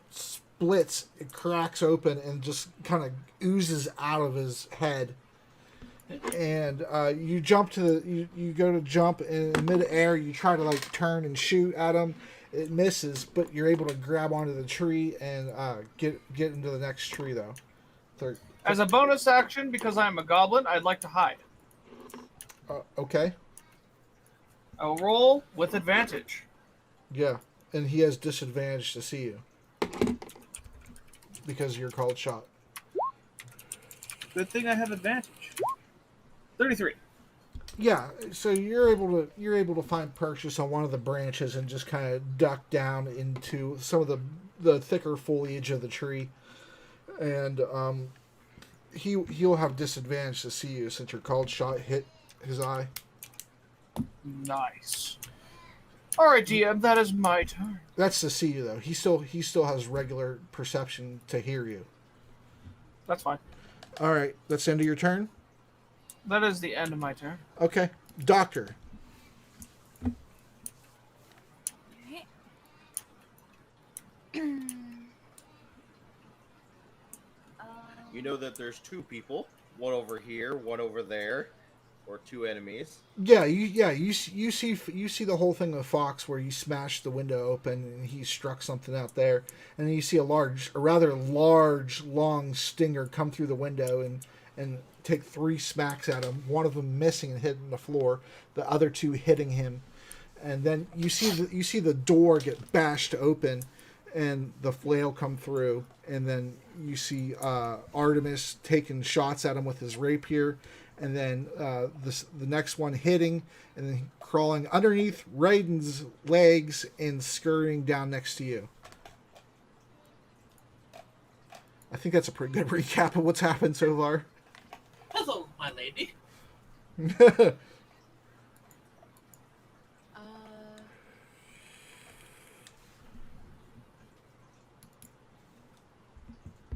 splits, it cracks open, and just kind of oozes out of his head. And you jump you go to jump, and in midair you try to like turn and shoot at him. It misses, but you're able to grab onto the tree and get into the next tree though. As a bonus action, because I'm a goblin, I'd like to hide. Okay. I'll roll with advantage. Yeah, and he has disadvantage to see you because you're called shot. Good thing I have advantage. 33. Yeah, so you're able to find purchase on one of the branches and just kind of duck down into some of the thicker foliage of the tree, and he'll have disadvantage to see you since your called shot hit his eye. Nice. All right, DM, that is my turn. That's to see you though. He still has regular perception to hear you. That's fine. All right, that's the end of your turn. That is the end of my turn. Okay, Doctor. You know that there's two people, one over here, one over there, or two enemies. Yeah, you see the whole thing with Fox where you smashed the window open and he struck something out there, and then you see a rather large, long stinger come through the window and take 3 smacks at him. One of them missing and hitting the floor, the other 2 hitting him, and then you see the door get bashed open, and the flail come through, and then you see Artemis taking shots at him with his rapier. And then the next one hitting, and then crawling underneath Ryden's legs and scurrying down next to you. I think that's a pretty good recap of what's happened so far. Hello, my lady.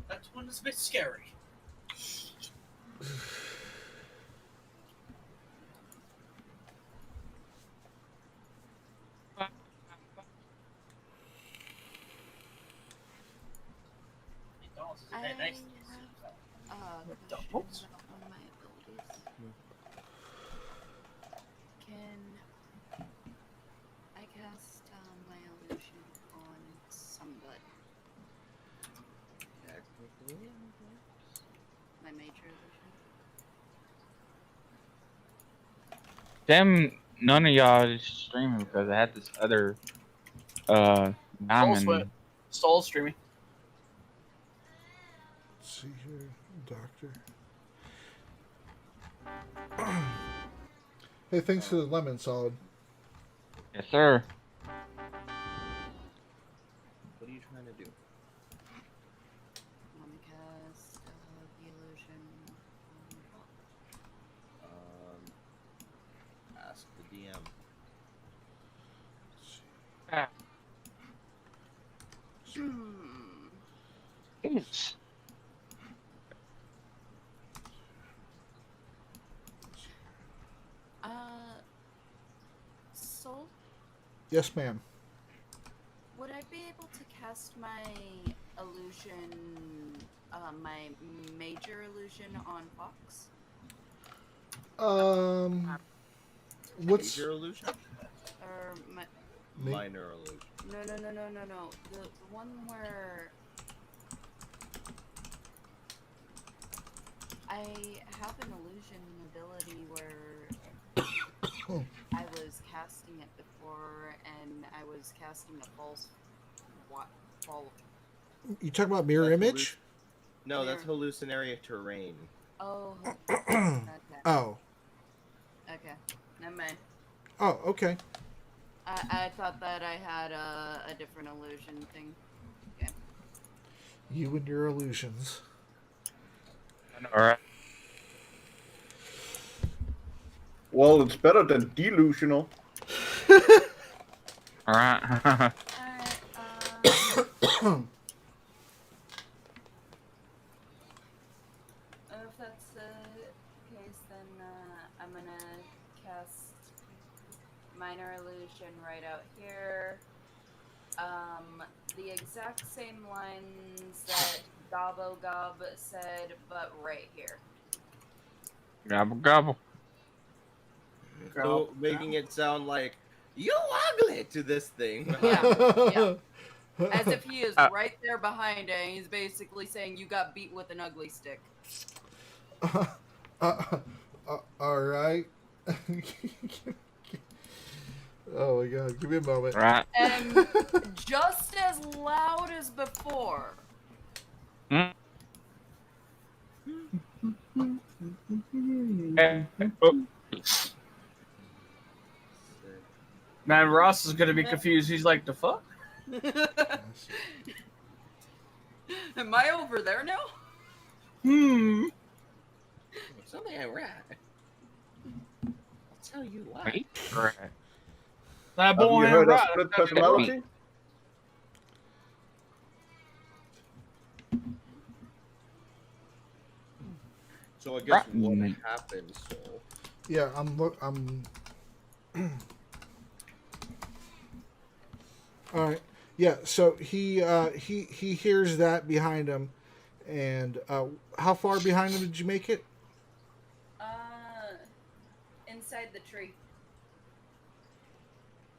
That one is a bit scary. I have Nice. questions on my abilities. Can I cast my illusion on somebody? My major illusion? Damn, none of y'all is streaming because I had this other diamond. Soul streaming. Let's see here, Doctor. Hey, thanks for the lemon solid. Yes, sir. What are you trying to do? Cast the illusion Ask the DM. Ah, on. it's- Soul, Yes, ma'am. would I be able to cast my illusion, my major illusion on Fox? What's Major illusion? Or my... Minor illusion. No. The one where I have an illusion ability where I was casting it before, and I was casting a false fall. you talking about mirror That's image? No, that's hallucinatory terrain. Oh. Okay. Oh. Okay. Never mind. Oh, okay. I thought that I had a different illusion thing. Okay. You and your illusions. All right. Well, it's better than delusional. All right. Alright, if that's the case, then I'm gonna cast Minor Illusion right out here. The exact same lines that Gobbo Gob said, but right here. Gobble gobble. So making it sound like you ugly to this thing. Yeah. As if he is right there behind it, and he's basically saying, you got beat with an ugly stick. All right. Oh my god, give me a moment. All right. And just as loud as before. Oh, Man, Ross is gonna be confused. He's like, the fuck? Am I over there now? Something I read. I'll tell you what. Wait, right. That Have boy you ain't heard of right. split personality? So I guess what Right. happened, Soul? Yeah, I'm. All right. Yeah. So he hears that behind him, and how far behind him did you make it? Inside the tree.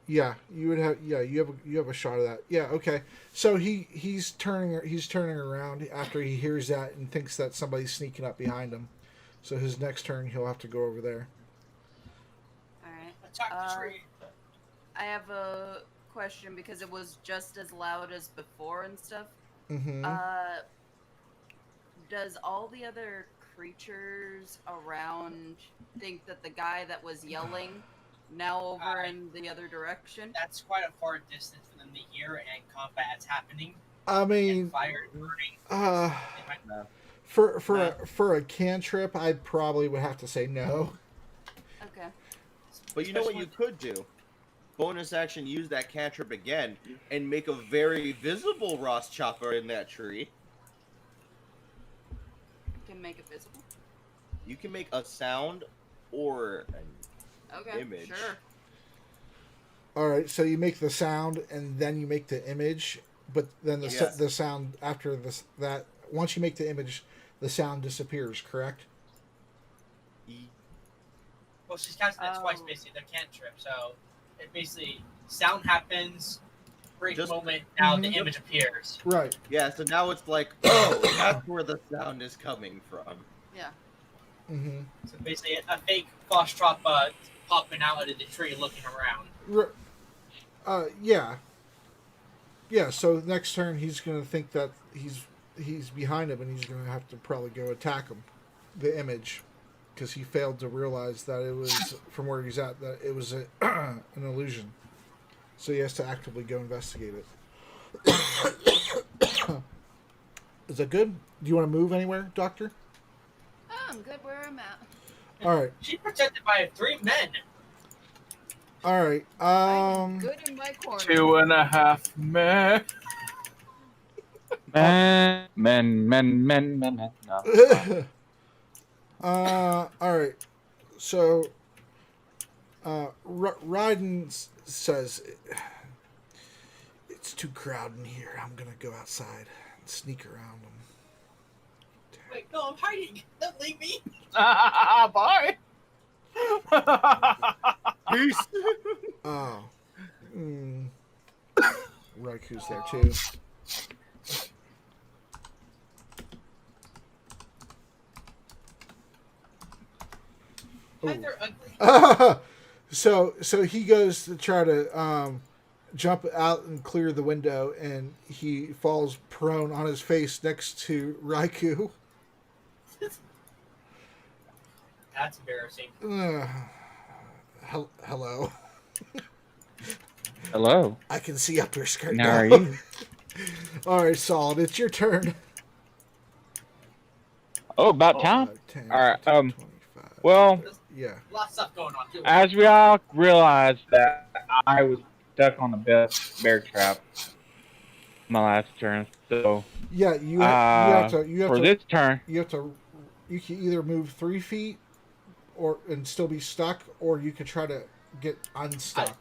Yeah, you would have. Yeah, you have a shot of that. Yeah. Okay. So he's turning around after he hears that and thinks that somebody's sneaking up behind him. So his next turn, he'll have to go over there. All right. Attack the tree. I have a question because it was just as loud as before and stuff. Mm-hmm. Does all the other creatures around think that the guy that was yelling now over in the other direction? That's quite a far distance for them to hear, and combat's happening. I mean, And fire is burning. They might- No. for a cantrip, I probably would have to say no. Okay. But you know what you could do? Bonus action, use that cantrip again, and make a very visible Ross Chopper in that tree. Can make it visible. You can make a sound or an Okay. image. Sure. All right, so you make the sound and then you make the image, but then Yes. the sound after this that once you make the image, the sound disappears. Correct? Well, she's casting it twice, basically. The cantrip. So it basically sound happens, brief Just- moment. Now the Mhm. image appears. Right. Yeah, so now it's like, oh, that's where the sound is coming from. Yeah. Mm-hmm. So basically, a fake false drop popping out of the tree, looking around. Yeah. Yeah. So next turn, he's gonna think that he's behind him, and he's gonna have to probably go attack him, the image, because he failed to realize that it was from where he's at that it was an illusion. So he has to actively go investigate it. Is that good? Do you want to move anywhere, Doctor? Oh, I'm good where I'm at. All right. She's protected by 3 men. All right. I'm good in my corner. 2.5 men. Men. No. All right. So, Ryden says it's too crowded in here. I'm gonna go outside and sneak around them. Wait, no, I'm hiding. Don't leave me. Bye. Peace. Oh. Raiku's there too. Hi, they're ugly. So he goes to try to jump out and clear the window, and he falls prone on his face next to Raikou. That's embarrassing. Hello. Hello. I can see up your skirt How are now. you? All right, Solid, it's your turn. Oh, about time. 10, All right, 15, 25. Well, Yeah. A lot of stuff going on, too. as we all realized that I was stuck on the bear trap my last turn, so Yeah, you have for to this turn, you can either move 3 feet and still be stuck, or you could try to get unstuck.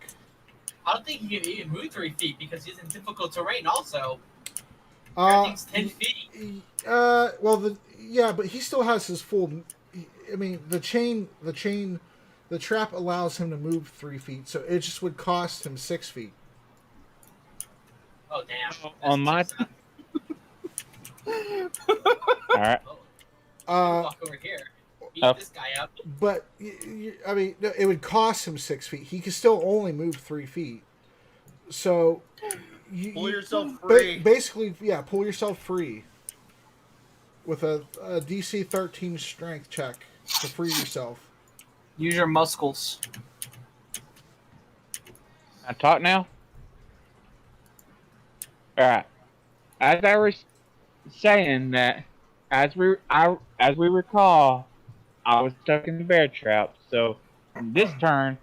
I don't think he can even move 3 feet because he's in difficult terrain also. Uh, Everything's 10 feet. But he still has his full. I mean, the trap allows him to move 3 feet, so it just would cost him 6 feet. Oh, damn. on my all right. Walk over here. Beat Oh. this guy up. But I mean, no, it would cost him 6 feet. He can still only move 3 feet. So Pull yourself free. Basically, yeah, pull yourself free with a DC 13 strength check to free yourself. Use your muscles. I talk now. All right. As I was saying that, as we recall, I was stuck in the bear trap. So this turn,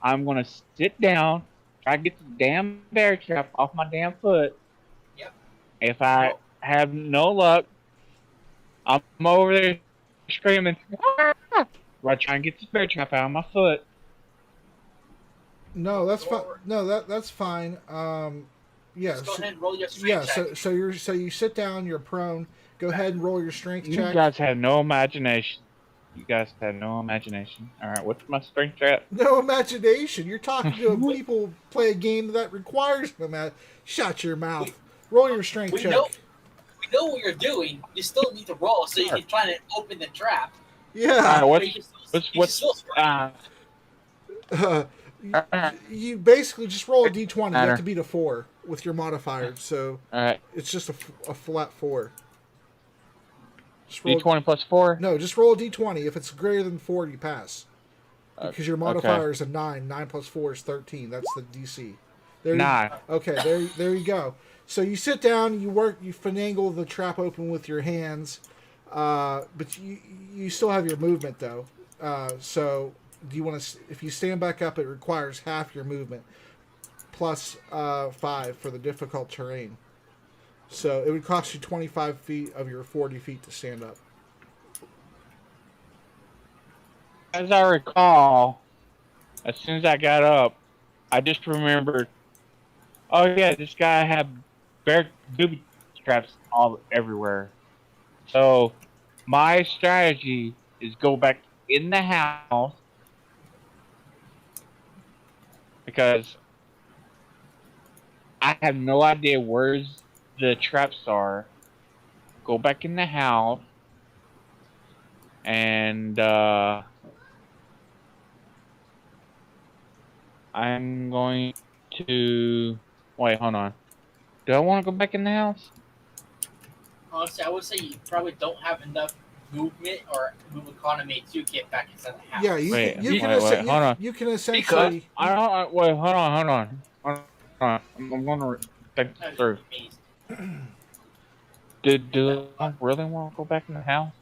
I'm gonna sit down, try to get the damn bear trap off my damn foot. Yep. If I Well, have no luck, I'm over there screaming, "Ah!" while trying to get this bear trap out of my foot. No, that's fine. or No, that's fine. Yeah. just go So, ahead and roll your strength yeah. check. So you sit down. You're prone. Go ahead and roll your strength You check. guys have no imagination. You guys have no imagination. All right, what's my strength trap? No imagination. You're talking to people play a game that requires no Shut your mouth. Roll your strength We check. know what you're doing. You still need to roll so you can try to open the trap. Yeah. All right, But you can what's still scream. You basically just roll a d20. You have Matter. to beat a 4 with your modifier, so all right? it's just a flat 4. Just roll, D20 plus 4. No, just roll a d20. If it's greater than 4, you pass. Because your modifier Okay. is a 9. 9 plus 4 is 13. That's the DC. There 9. Okay, there you go. So you sit down, you finagle the trap open with your hands, but you still have your movement though. So do you want to? If you stand back up, it requires half your movement plus 5 for the difficult terrain. So it would cost you 25 feet of your 40 feet to stand up. As I recall, as soon as I got up, I just remembered. Oh yeah, this guy had bear booby traps all everywhere. So my strategy is go back in the house because I have no idea where's the traps are. Go back in the house and I'm going to wait. Hold on. Do I want to go back in the house? Honestly, I would say you probably don't have enough movement or move economy to get back inside the house. Yeah, Hold on. you can essentially. I don't. Wait, hold on. I'm going to think this through. Do I really want to go back in the house?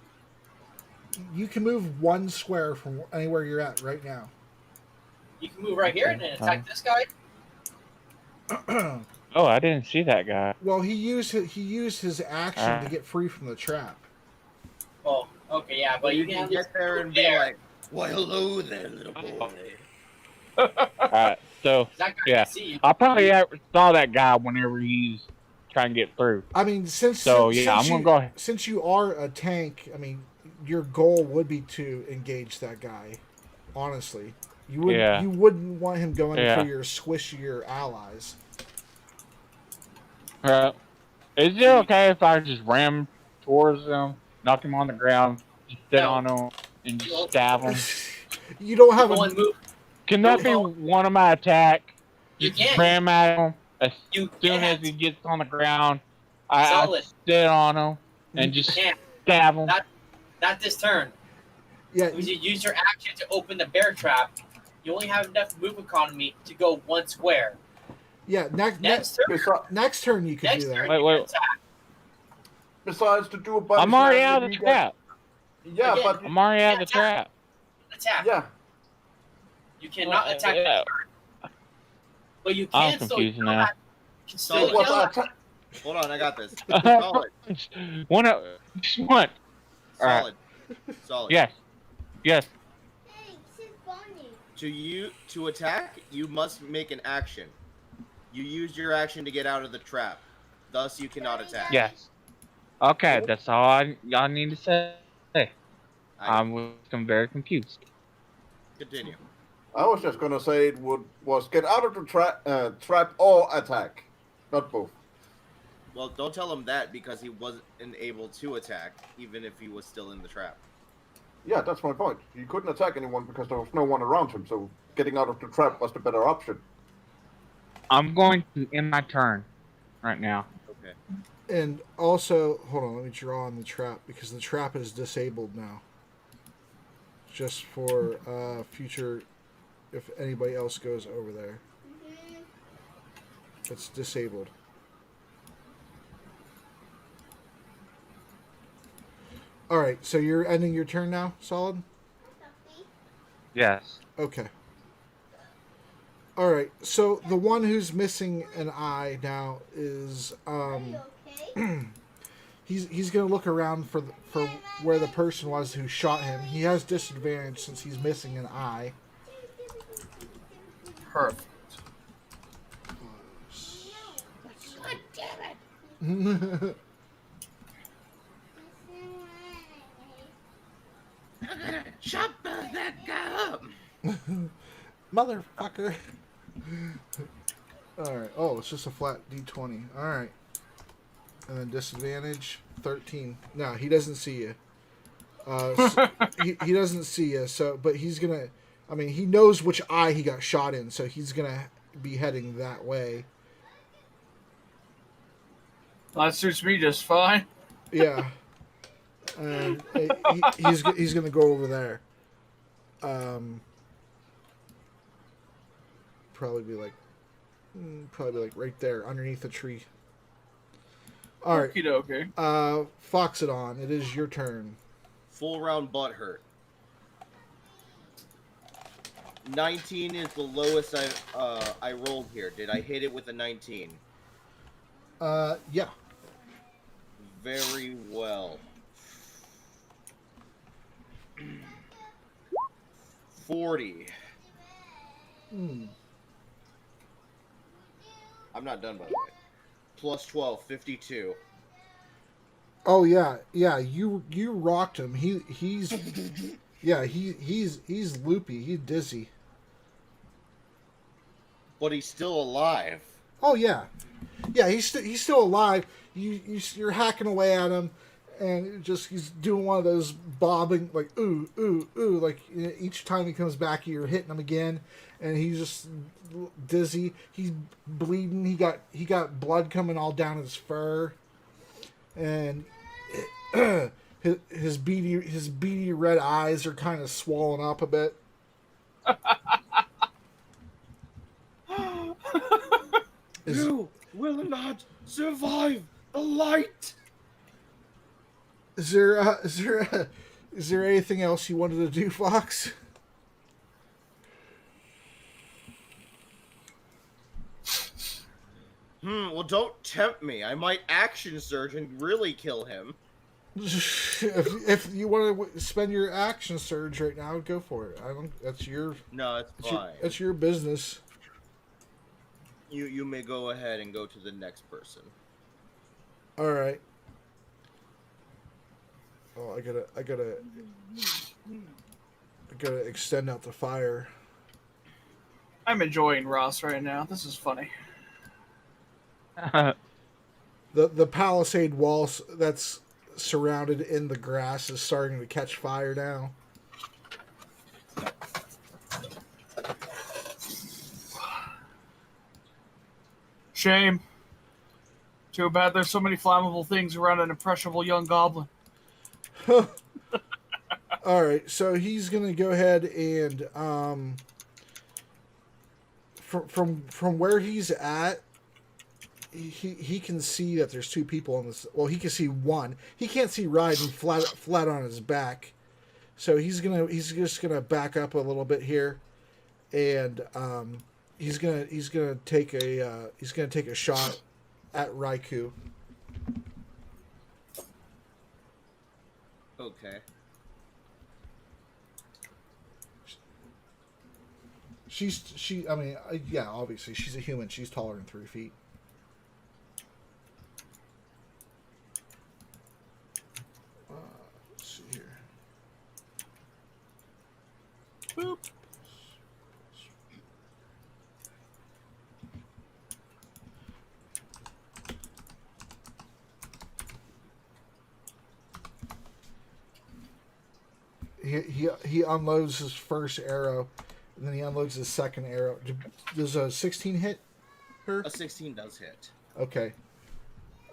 You can move 1 square from anywhere you're at right now. You can move right here and then attack this guy. Oh, I didn't see that guy. Well, he used his action to get free from the trap. Oh, okay, yeah, but you can get there and be like, "Why, hello there, little boy." Alright, so that guy yeah, can see you. I probably saw that guy whenever he's trying to get through. I mean, since I'm gonna go ahead. Since you are a tank, I mean, your goal would be to engage that guy. Honestly, you wouldn't want him going for your squishier allies. Is it okay if I just ram towards him, knock him on the ground, just sit on him, and just stab him? You don't have one move. Can that be one of my attack? You Just can. ram at him as You soon as can't. he gets on the ground. I Solid. sit on him and just stab him. Not this turn. Yeah. Because you use your action to open the bear trap. You only have enough move economy to go 1 square. Yeah, next turn you can do that. Wait. Besides, to do a bunch I'm already out of the trap. Yeah, Again, but I'm already out of the trap. Attack. yeah, You cannot attack yeah. this turn. But you I'm can still confused yell now. at- you can still it was yell at- atta- Hold on, I got this. Solid. Just one. Solid. Solid. Yes. To attack, you must make an action. You used your action to get out of the trap. Thus, you cannot attack. Yes. Okay, that's all y'all need to say. I'm very confused. Continue. I was just gonna say it was get out of the trap or attack, not both. Well, don't tell him that because he wasn't able to attack, even if he was still in the trap. Yeah, that's my point. He couldn't attack anyone because there was no one around him, so getting out of the trap was the better option. I'm going to end my turn right now. Okay. And also, hold on, let me draw on the trap because the trap is disabled now. Just for future, if anybody else goes over there. It's disabled. Alright, so you're ending your turn now, Solid? Yes. Okay. All right. So the one who's missing an eye now is he's gonna look around for where the person was who shot him. He has disadvantage since he's missing an eye. Perfect. God damn it! I'm gonna chop that guy up. Motherfucker. Alright. Oh, it's just a flat D20. Alright. And then disadvantage 13. No, he doesn't see you. He doesn't see you, so but he's gonna I mean he knows which eye he got shot in, so he's gonna be heading that way. That suits me just fine. Yeah. And he's gonna go over there. Probably be like right there underneath the tree. All right. Okie dokie. Foxodon, it is your turn. Full round butt hurt. 19 is the lowest I rolled here. Did I hit it with a 19? Yeah. Very well. 40. Hmm. I'm not done, by the way. Plus 12, 52. Oh yeah, you rocked him. He's yeah, he's loopy. He's dizzy. But he's still alive. Oh yeah, he's still alive. You're hacking away at him, and he's doing one of those bobbing like ooh ooh ooh like each time he comes back you're hitting him again, and he's just dizzy. He's bleeding. He got blood coming all down his fur, and his beady red eyes are kind of swollen up a bit. You will not survive the light. Is there anything else you wanted to do, Fox? Well, don't tempt me. I might action surge and really kill him. If you want to spend your action surge right now, go for it. I don't. That's your. No, it's fine. That's your business. You may go ahead and go to the next person. All right. Oh, I gotta extend out the fire. I'm enjoying Ross right now. This is funny. The palisade wall that's surrounded in the grass is starting to catch fire now. Shame. Too bad there's so many flammable things around an impressionable young goblin. All right, so he's gonna go ahead and from where he's at, he can see that there's two people on this. Well, he can see one. He can't see Ryden flat on his back, so he's just gonna back up a little bit here, and he's gonna take a shot at Raikou. Okay. I mean, yeah, obviously she's a human. She's taller than 3 feet. Let's see here. Boop. He unloads his first arrow, and then he unloads his second arrow. Does a 16 hit her? A 16 does hit. Okay.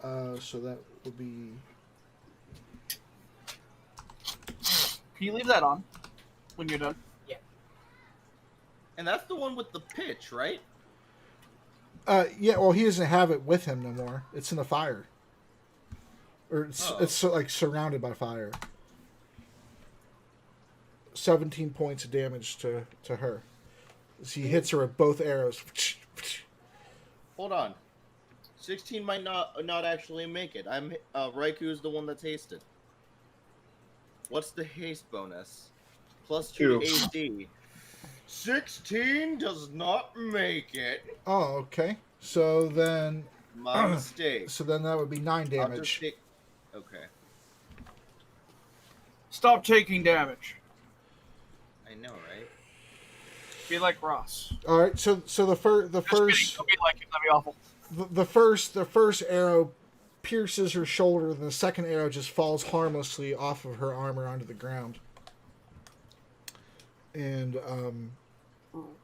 So that would be. Can you leave that on when you're done? Yeah. And that's the one with the pitch, right? Yeah. Well, he doesn't have it with him no more. It's in the fire, or it's like surrounded by fire. 17 points of damage to her. As he hits her with both arrows. Hold on. 16 might not actually make it. Raiku's the one that's hasted. What's the haste bonus? Plus 2 to AC. 16 does not make it. Oh, okay. So then... My mistake. So then that would be 9 I'll damage. just take... Okay. Stop taking damage. I know, right? Be like Ross. All right, so the first Just kidding. Don't be like him. That'd be awful. the first arrow pierces her shoulder, and the second arrow just falls harmlessly off of her armor onto the ground. And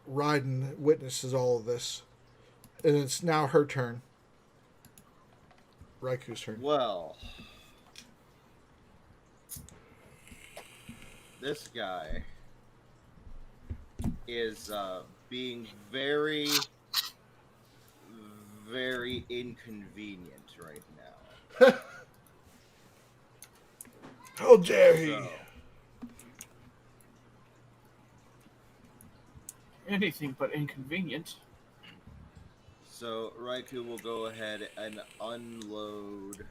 Ryden witnesses all of this, and it's now her turn. Raiku's turn. Well, this guy is being very, very inconvenient right now. How dare he? So, Anything but inconvenient. so Raikou will go ahead and unload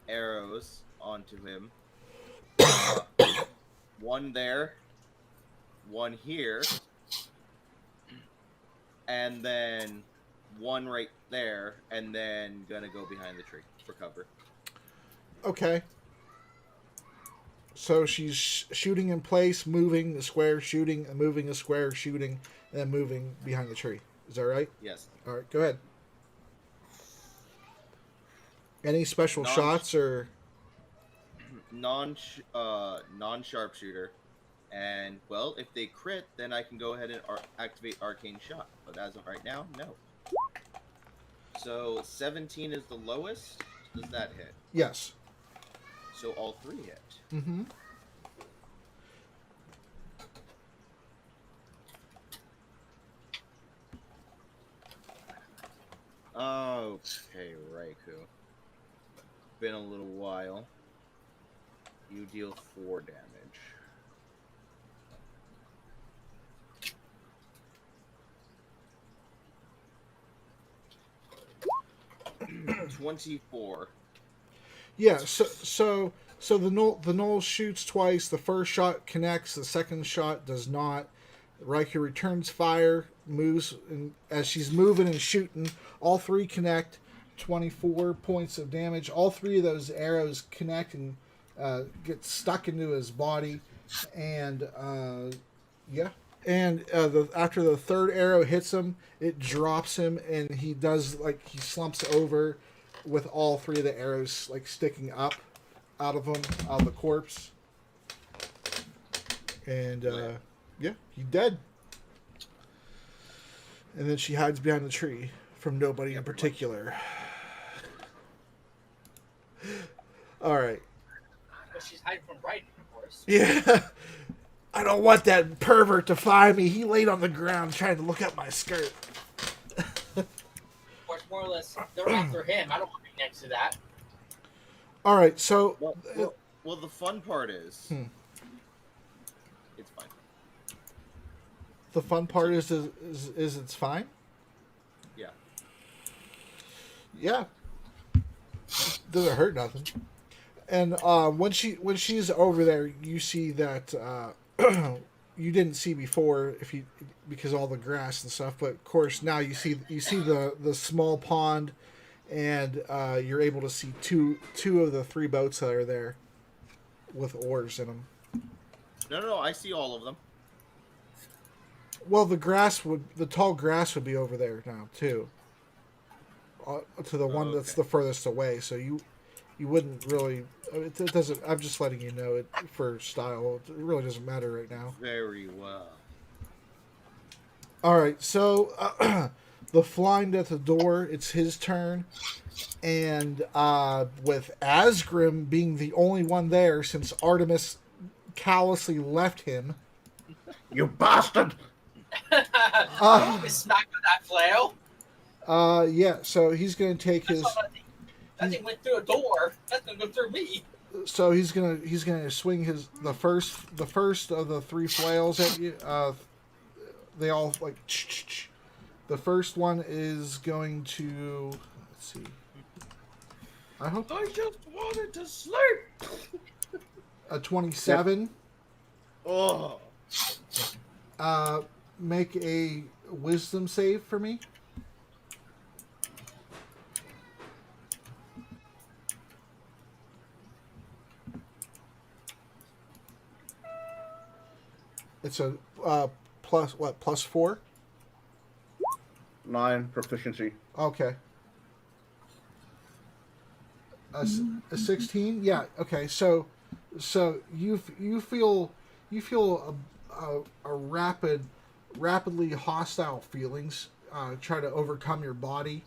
arrows onto him. One there, one here, and then one right there, and then gonna go behind the tree for cover. Okay. So she's shooting in place, moving the square, shooting, and moving the square, shooting, and then moving behind the tree. Is that right? Yes. All right, go ahead. Any special shots or non-sharpshooter, and well, if they crit, then I can go ahead and activate arcane shot. But as of right now, no. So 17 is the lowest. Does that hit? yes? So all 3 hit. Mm-hmm. Okay, Raikou. Been a little while. You deal 4 damage. $24. Yeah. So the knoll shoots twice. The first shot connects. The second shot does not. Raikou returns fire, moves, and as she's moving and shooting, all 3 connect. 24 points of damage. All 3 of those arrows connect and get stuck into his body, and yeah. And after the third arrow hits him, it drops him, and he slumps over with all 3 of the arrows sticking up out of him, out of the corpse. And yeah, he's dead. And then she hides behind the tree from nobody in particular. All right. But she's hiding from Ryden, of course. Yeah. I don't want that pervert to find me. He laid on the ground trying to look at my skirt. Of course, more or less, they're after him. I don't want to be next to that. All right, so... Well, the fun part is... It's fine. The fun part is it's fine? Yeah. Yeah. Doesn't hurt nothing. And when she's over there, you see that you didn't see before because all the grass and stuff. But of course now you see the small pond, and you're able to see two of the 3 boats that are there with oars in them. No, I see all of them. Well, the tall grass would be over there now too. To the one that's the furthest away, so you wouldn't really. It doesn't. I'm just letting you know it for style. It really doesn't matter right now. Very well. All right, so the flying at the door. It's his turn, and with Asgrim being the only one there since Artemis callously left him. You bastard! Smack with that flail. Yeah. So he's going to take his. That thing went through a door. That's gonna go through me. So he's gonna swing the first of the three flails at you. They all like. The first one is going to. Let's see. I hope I just wanted to sleep. a 27. Oh. Make a wisdom save for me. It's a plus 4? 9 proficiency. Okay. A 16? Yeah. Okay. So you feel a rapidly hostile feelings try to overcome your body,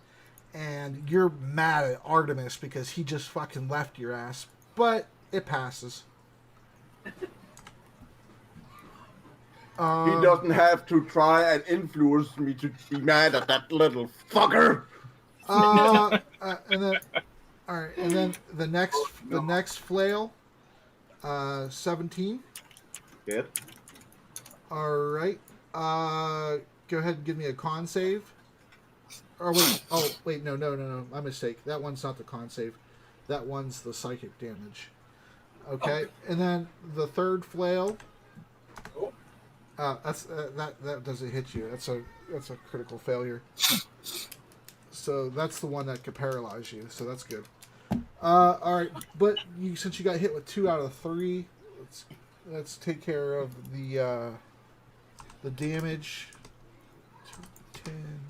and you're mad at Artemis because he just fucking left your ass, but it passes. He doesn't have to try and influence me to be mad at that little fucker. And then, all right, and then the next flail, 17. Good. All right. Go ahead and give me a con save. Or wait. Oh, wait. No. My mistake. That one's not the con save. That one's the psychic damage. Okay. And then the third flail. That doesn't hit you. That's a critical failure. So that's the one that could paralyze you. So that's good. All right. But since you got hit with 2 out of 3, let's take care of the damage. 10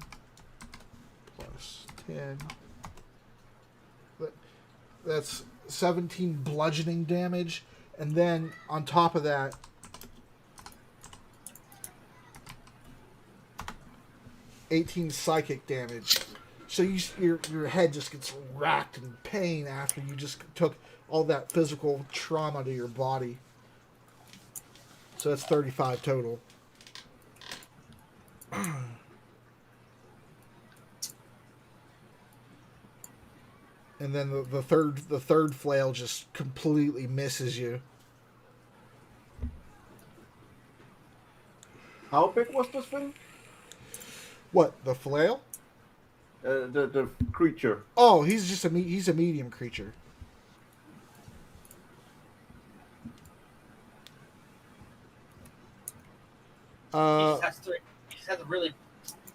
plus 10. That's 17 bludgeoning damage, and then on top of that, $18 psychic damage. So your head just gets racked in pain after you just took all that physical trauma to your body. So that's 35 total. And then the third flail just completely misses you. How big was this thing? What, the flail? The creature. Oh, he's a medium creature. He just has a really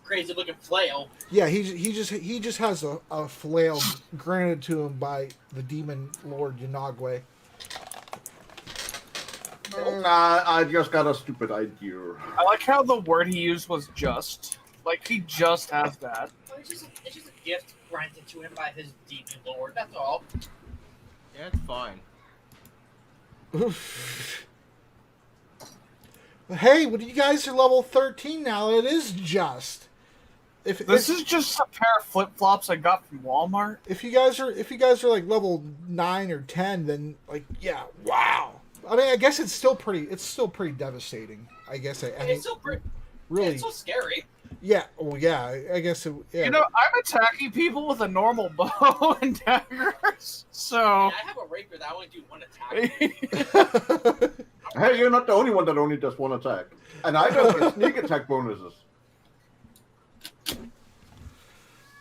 crazy looking flail. Yeah, he just has a flail granted to him by the demon lord Yanagwe. Nah, I just got a stupid idea. I like how the word he used was just. Like, he just has that. It's just a gift granted to him by his demon lord, that's all. Yeah, it's fine. Hey, when you guys are level 13 now, it is just. This is just a pair of flip flops I got from Walmart. If you guys are like level 9 or 10, then like yeah, wow. I mean, I guess it's still pretty devastating. I guess It's still pretty. Really, It's so scary. Yeah. Well, yeah. I guess. Yeah. You know, I'm attacking people with a normal bow and daggers, so. I have a rapier that only do one attack. Hey, you're not the only one that only does one attack. And I don't get sneak attack bonuses.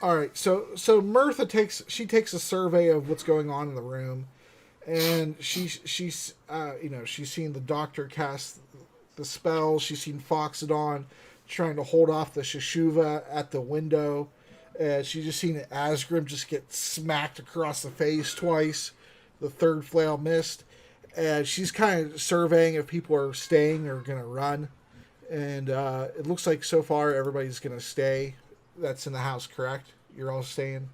All right. So Mertha takes a survey of what's going on in the room, and she's seen the doctor cast the spell. She's seen Foxodon trying to hold off the Sheshuva at the window. She's just seen Asgrim just get smacked across the face twice. The third flail missed. And she's kind of surveying if people are staying or going to run. And it looks like so far everybody's going to stay. That's in the house, correct? You're all staying?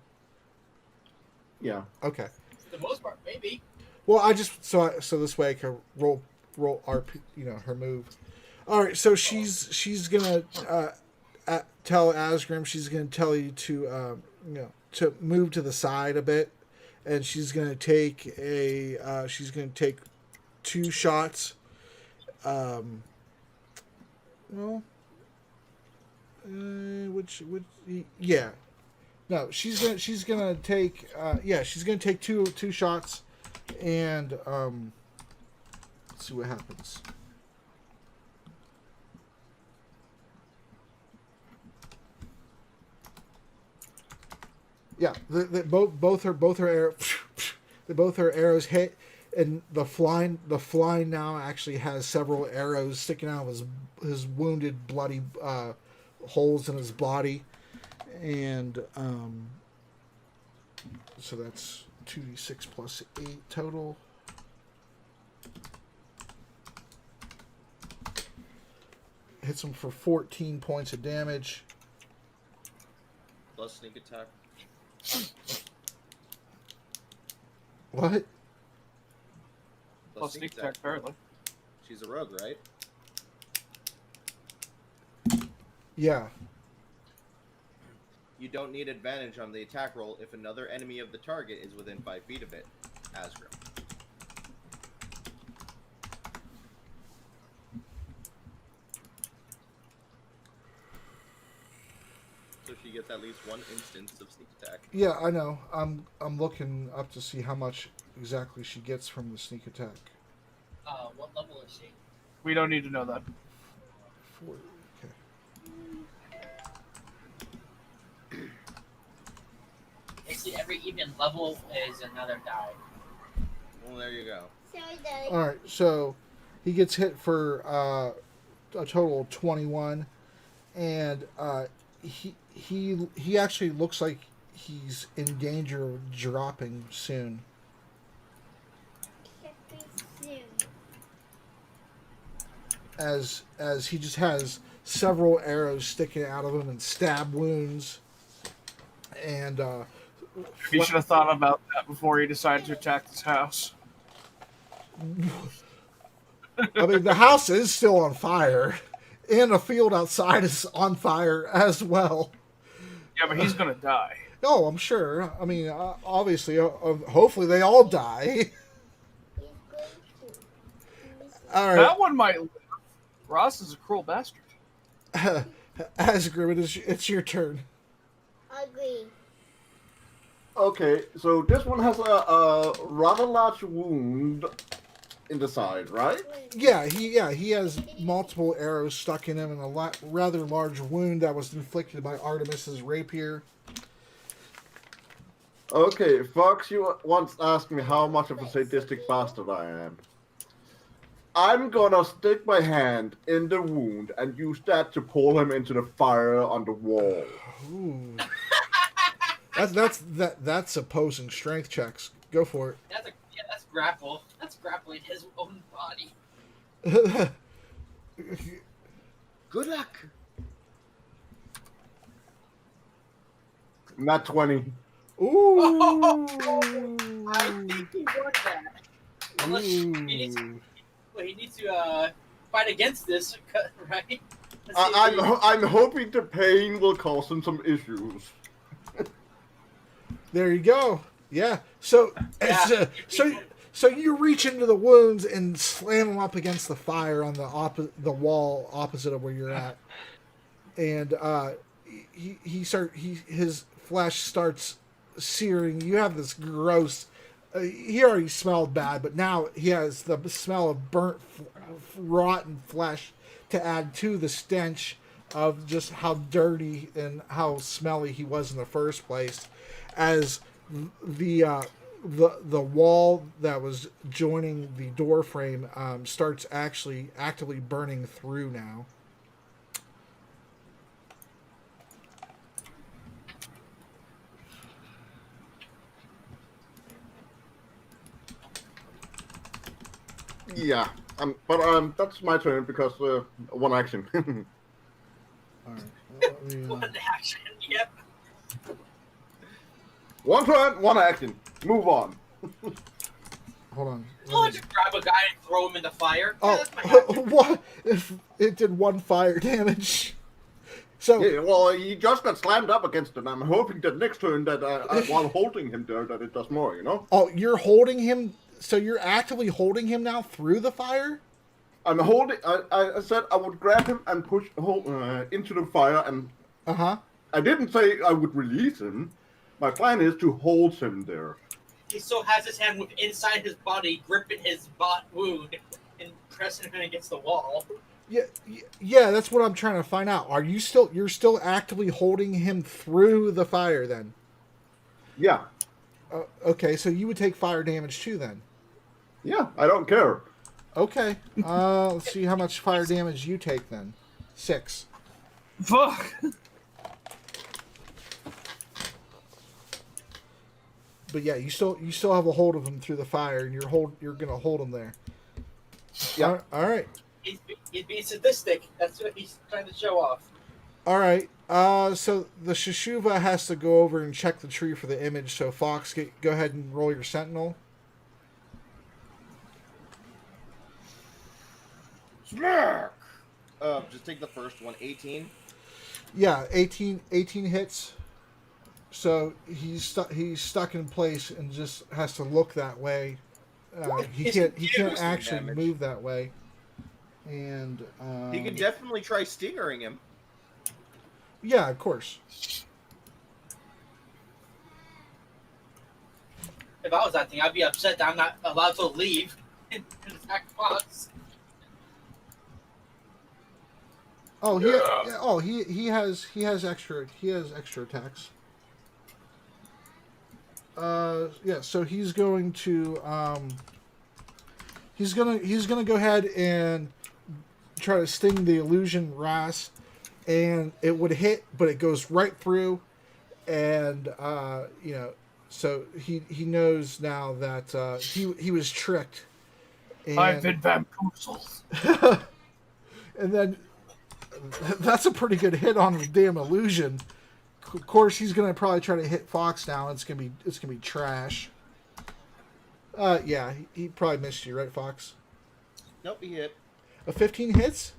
Yeah. Okay. For the most part, maybe. Well, I just so this way I can roll our her move. All right, so she's gonna tell Asgrim she's gonna tell you to to move to the side a bit, and she's gonna take 2 shots. No, she's gonna take 2 shots And let's see what happens. Yeah, both her arrows hit, and the flying now actually has several arrows sticking out of his wounded, bloody holes in his body, and so that's 2d6 plus 8 total. Hits him for 14 points of damage. Plus sneak attack. What? Plus sneak attack, apparently. She's a rogue, right? Yeah. You don't need advantage on the attack roll if another enemy of the target is within 5 feet of it. Asgrim. So she gets at least one instance of sneak attack. Yeah, I know. I'm looking up to see how much exactly she gets from the sneak attack. What level is she? We don't need to know that. 40. Okay. Basically, every even level is another die. Well, there you go. All right, so he gets hit for a total of 21, and he actually looks like he's in danger of dropping soon. As he just has several arrows sticking out of him and stab wounds, and He should have thought about that before he decided to attack this house. I mean, the house is still on fire, and the field outside is on fire as well. Yeah, but he's gonna die. No, I'm sure. I mean, obviously, hopefully they all die. All right. That one might live. Ross is a cruel bastard. Asgrim, it's your turn. Agree. Okay, so this one has a rather large wound in the side, right? Yeah, he has multiple arrows stuck in him and a rather large wound that was inflicted by Artemis's rapier. Okay, Fox, you once asked me how much of a sadistic bastard I am. I'm gonna stick my hand in the wound and use that to pull him into the fire on the wall. Ooh. That's opposing strength checks. Go for it. That's grapple. That's grappling his own body. Good luck. Not 20. Ooh. I think he won that. Unless he needs to fight against this, right? I'm hoping the pain will cause him some issues. There you go. Yeah. So you reach into the wounds and slam them up against the fire on the wall opposite of where you're at, and his flesh starts searing. You have this gross. He already smelled bad, but now he has the smell of burnt, rotten flesh to add to the stench of just how dirty and how smelly he was in the first place. As the wall that was joining the door frame starts actually actively burning through now. Yeah, but that's my turn because one action. All right. One action. Yep. One turn, one action. Move on. Hold on. I'll just grab a guy and throw him in the fire. Oh, Yeah, that's my what? If it did 1 fire damage. So Yeah, well, he just got slammed up against it. I'm hoping that next turn that while holding him there, that it does more. You know. oh, you're holding him. So you're actively holding him now through the fire. I'm holding. I said I would grab him and push into the fire, and Uh-huh. I didn't say I would release him. My plan is to hold him there. he still has his hand with inside his body, gripping his bot wound and pressing him against the wall. Yeah, that's what I'm trying to find out. You're still actively holding him through the fire then? Yeah. Okay, so you would take fire damage too then. Yeah, I don't care. Okay. Let's see how much fire damage you take then. 6. Fuck. But yeah, you still have a hold of him through the fire, and you're gonna hold him there. Yeah. All right. He's being sadistic. That's what he's trying to show off. All right. So the Shishuva has to go over and check the tree for the image. So Fox, go ahead and roll your Sentinel. Smack! Just take the first one. 18. Yeah, 18 hits. So he's stuck in place and just has to look that way. He can't actually damage. move that way. And He can definitely try stingering him. yeah, of course. If I was that thing, I'd be upset that I'm not allowed to leave and attack Fox. Oh, he has extra attacks. Yeah, so he's going to he's gonna go ahead and try to sting the illusion Ras, and it would hit, but it goes right through, and so he knows now that he was tricked. And, I've been bamboozled. and then that's a pretty good hit on the damn illusion. Of course, he's gonna probably try to hit Fox now. It's gonna be trash. Yeah, he probably missed you, right, Fox? Nope, he hit. A 15 hits?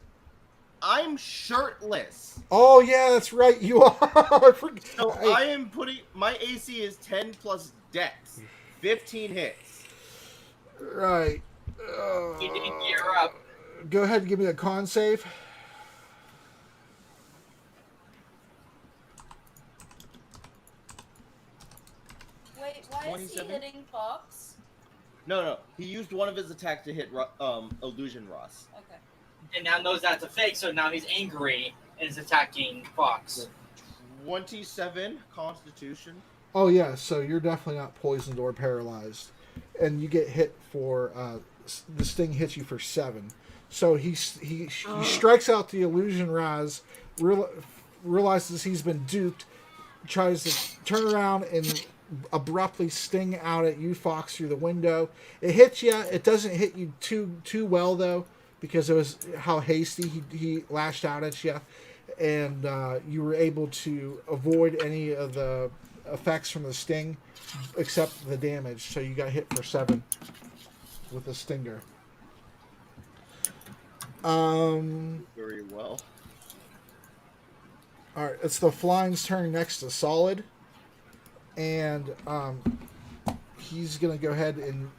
I'm shirtless. Oh yeah, that's right. You are. So I am putting my AC is 10 plus Dex. 15 hits. Right. He didn't gear up. Go ahead and give me a con save. Wait, why is he 27? hitting Fox? No. He used one of his attacks to hit Illusion Ross. Okay. And now knows that's a fake, so now he's angry and is attacking Fox. 27 Constitution. Oh yeah, so you're definitely not poisoned or paralyzed, and you get hit for the sting hits you for 7. So he strikes out the illusion Raz, realizes he's been duped, tries to turn around and abruptly sting out at you, Fox, through the window. It hits you. It doesn't hit you too well though, because it was how hasty he lashed out at you, and you were able to avoid any of the effects from the sting, except the damage. So you got hit for 7 with the stinger. Very well. All right, it's the flying's turn next to Solid, and he's gonna go ahead and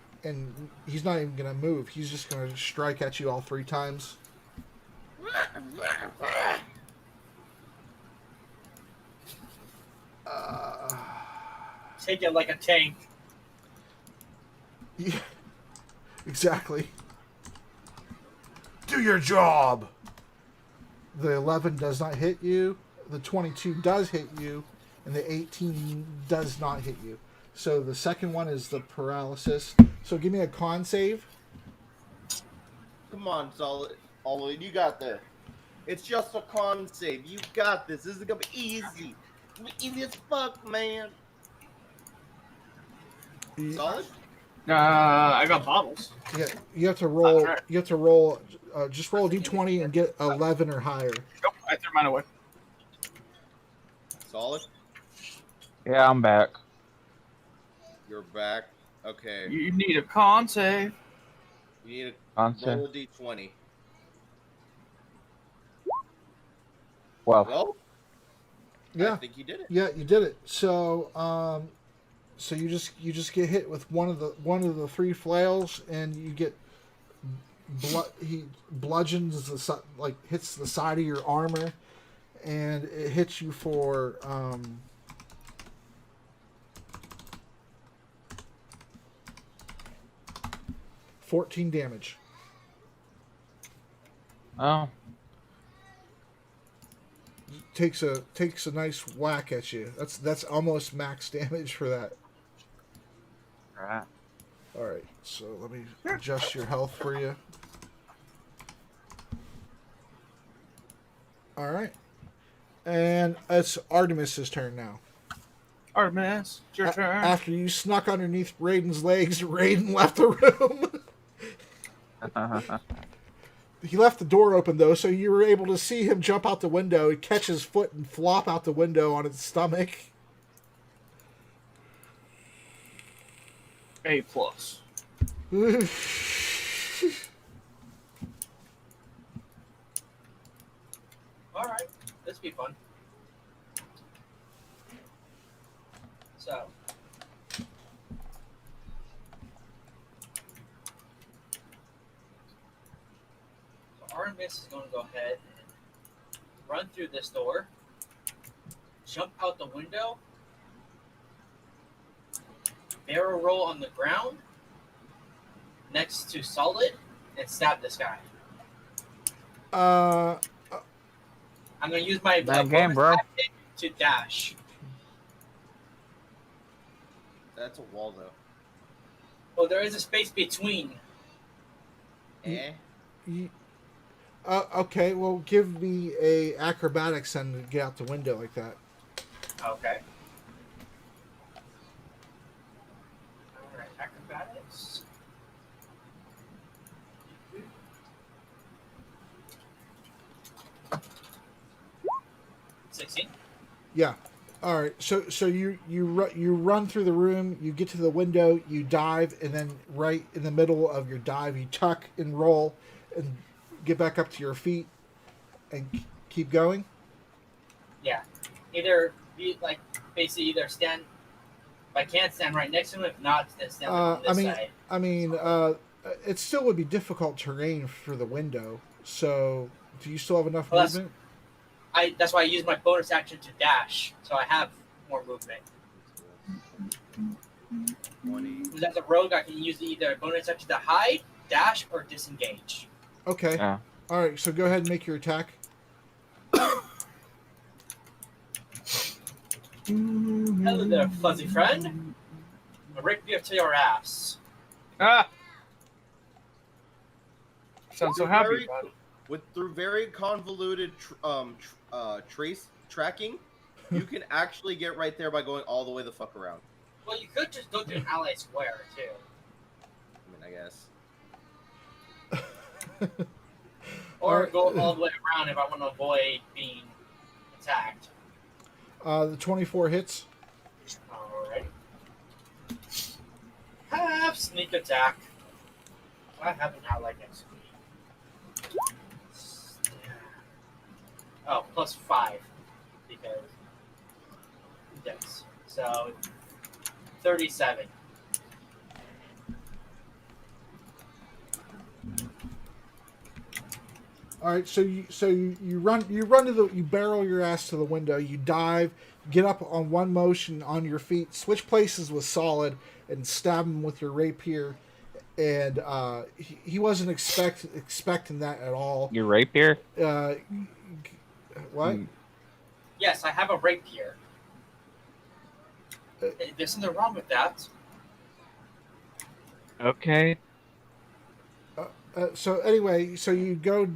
he's not even gonna move. He's just gonna strike at you all 3 times. Take it like a tank. Yeah, exactly. Do your job. The 11 does not hit you. The 22 does hit you, and the 18 does not hit you. So the second one is the paralysis. So give me a con save. Come on, Solid. You got this. It's just a con save. You got this. This is gonna be easy. Easy as fuck, man. Solid? I got bottles. Yeah, you have to roll. You have to roll. Just roll a d20 and get 11 or higher. Nope, I threw mine away. Solid? Yeah, I'm back. You're back. Okay. You need a con save. You need a Concept. roll a d20. Well, I Yeah, think you did it. yeah, you did it. So, so you just get hit with one of the 3 flails, and you get he bludgeons hits the side of your armor, and it hits you for 14 damage. Oh, Takes a nice whack at you. That's almost max damage for that. right. All right, so let me adjust your health for you. All right, and it's Artemis's turn now. Artemis, it's your turn. After you snuck underneath Raiden's legs, Raiden left the room. He left the door open, though, so you were able to see him jump out the window, catch his foot, and flop out the window on its stomach. A+. Alright, this will be fun. So. Artemis is going to go ahead and run through this door, jump out the window, barrel roll on the ground next to Solid, and stab this guy. I'm going to use my Bad game, bro. tactic to dash. That's a wall, though. Well, there is a space between. Eh? Okay, well, give me a acrobatics and to get out the window like that. Okay. Alright, acrobatics. 16. Yeah. All right. So you run through the room. You get to the window. You dive, and then right in the middle of your dive, you tuck and roll, and get back up to your feet, and keep going. Yeah. Either be like basically either stand. If I can't stand right next to him, if not, then stand on this side. It still would be difficult terrain for the window. So, do you still have enough Well, movement? That's why I use my bonus action to dash, so I have more movement. 20. Because as a rogue, I can use either a bonus action to hide, dash, or disengage. Okay. Yeah. All right. So go ahead and make your attack. Hello there, fuzzy friend. A rapier to your ass. Ah! Sounds so happy Very- about it. Through very convoluted trace tracking, you can actually get right there by going all the way the fuck around. Well, you could just go to an ally square, too. I mean, I guess. Or go all the way around if I want to avoid being attacked. The 24 hits. Alright. Have sneak attack. I have an ally next to me. Oh, plus 5. Because. Yes. So. 37. All right, so you run to you barrel your ass to the window, you dive, get up on one motion on your feet, switch places with Solid, and stab him with your rapier, and he wasn't expecting that at all. Your rapier? What? Yes, I have a rapier. There's nothing wrong with that. Okay. So anyway, so you go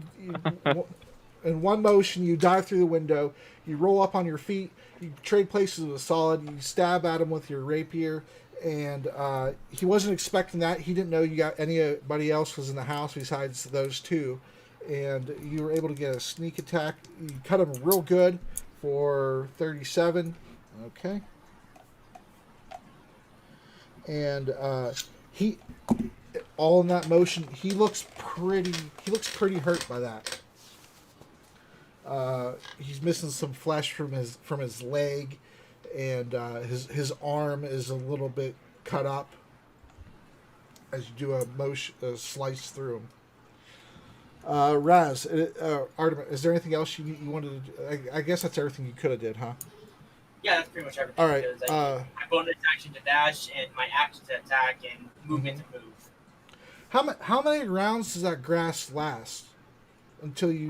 in one motion, you dive through the window, you roll up on your feet, you trade places with Solid, you stab at him with your rapier, and he wasn't expecting that. He didn't know you got anybody else was in the house besides those two, and you were able to get a sneak attack. You cut him real good for 37. Okay. And he, all in that motion, he looks pretty hurt by that. He's missing some flesh from his leg, and his arm is a little bit cut up as you do a slice through him. Raz, Artemis, is there anything else you wanted to do? I guess that's everything you could have did, huh? Yeah, that's pretty much everything. All right, Because my bonus action to dash and my action to attack and movement to move. How many rounds does that grass last until you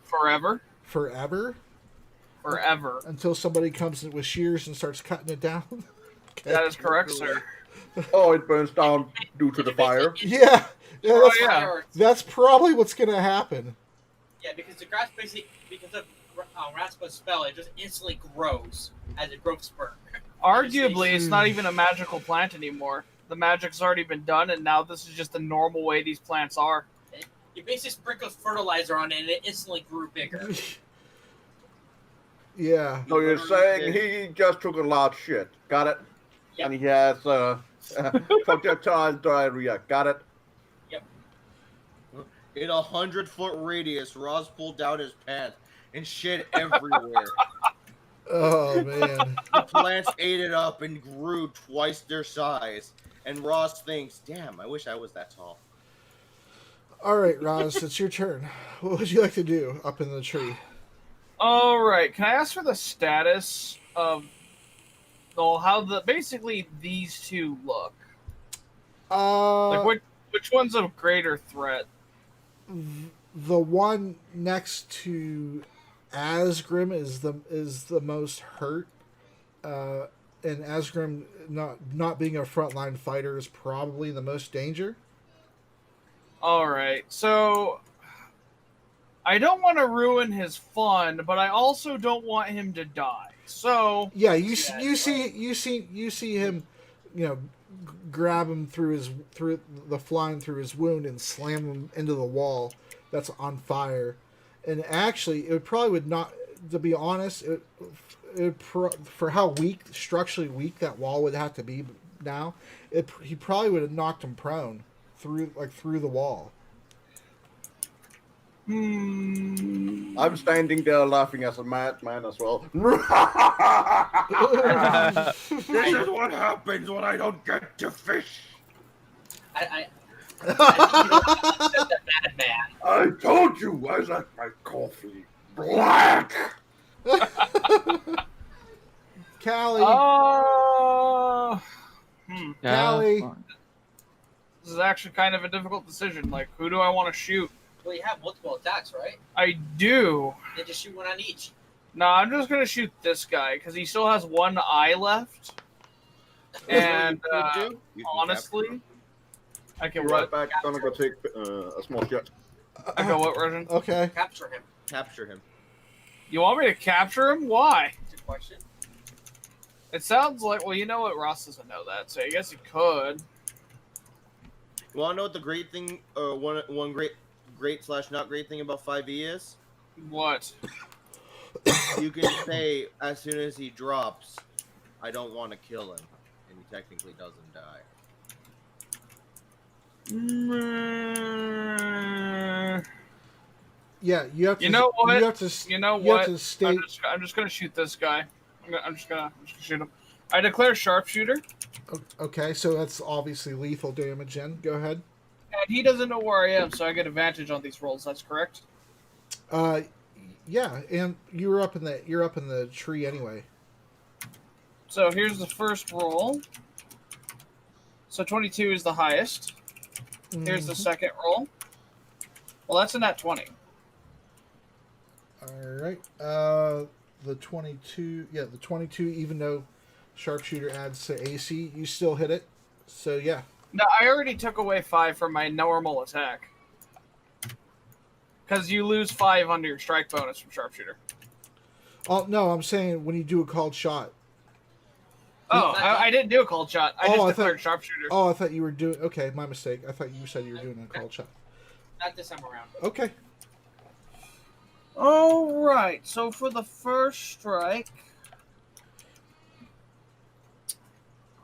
Forever. forever? Forever. Until somebody comes in with shears and starts cutting it down. Okay. That is correct, sir. Oh, it burns down due to the fire. Yeah, Oh, yeah. that's probably what's gonna happen. Yeah, because the grass basically, because of Raspa's spell, it just instantly grows as a growth spurt. Arguably, it's not even a magical plant anymore. The magic's already been done, and now this is just the normal way these plants are. You basically sprinkle fertilizer on it, and it instantly grew bigger. Yeah. So you're saying he just took a large shit. Got it? Yep. And he has projectile diarrhea. Got it? Yep. In a 100-foot radius, Ross pulled down his pants and shit everywhere. Oh man. The plants ate it up and grew twice their size. And Ross thinks, damn, I wish I was that tall. All right, Roz, it's your turn. What would you like to do up in the tree? All right. Can I ask for the status of how basically these two look? Like which one's a greater threat? The one next to Asgrim is the most hurt, and Asgrim not being a frontline fighter is probably the most danger. All right, so I don't want to ruin his fun, but I also don't want him to die. So yeah, you see him, grab him through the flying through his wound and slam him into the wall that's on fire. And actually, it probably would not. To be honest, for how structurally weak that wall would have to be now, he probably would have knocked him prone through the wall. I'm standing there laughing as a madman as well. This is what happens when I don't get to fish. I think the madman. I told you I like my coffee black. Callie. Callie. This is actually kind of a difficult decision. Like, who do I want to shoot? Well, you have multiple attacks, right? I do. Then just shoot one on each. No, I'm just going to shoot this guy because he still has one eye left. And honestly, I can right back. Gonna go take a small shot. I go what version? Okay. Capture him. Capture him. You want me to capture him? Why? Good question. It sounds like, well, you know what? Ross doesn't know that, so I guess he could. You want to know what the great thing, one great / not great thing about 5e is? What? You can say as soon as he drops, I don't want to kill him, and he technically doesn't die. Yeah, you have to. You know what? You have to state. I'm just gonna shoot this guy. I'm just gonna shoot him. I declare sharpshooter. Okay, so that's obviously lethal damage. Then go ahead. And he doesn't know where I am, so I get advantage on these rolls. That's correct. Yeah, and you're up in the tree anyway. So here's the first roll. So 22 is the highest. Here's the second roll. Well, that's a nat 20. All right. The 22. Yeah, the 22. Even though sharpshooter adds to AC, you still hit it. So yeah. No, I already took away 5 from my normal attack. Because you lose 5 under your strike bonus from sharpshooter. Oh no, I'm saying when you do a called shot. Oh, I didn't do a called shot. I just declared sharpshooter. Oh, I thought you were doing. Okay, my mistake. I thought you said you were doing a called shot. Not this time around. Okay. All right. So for the first strike,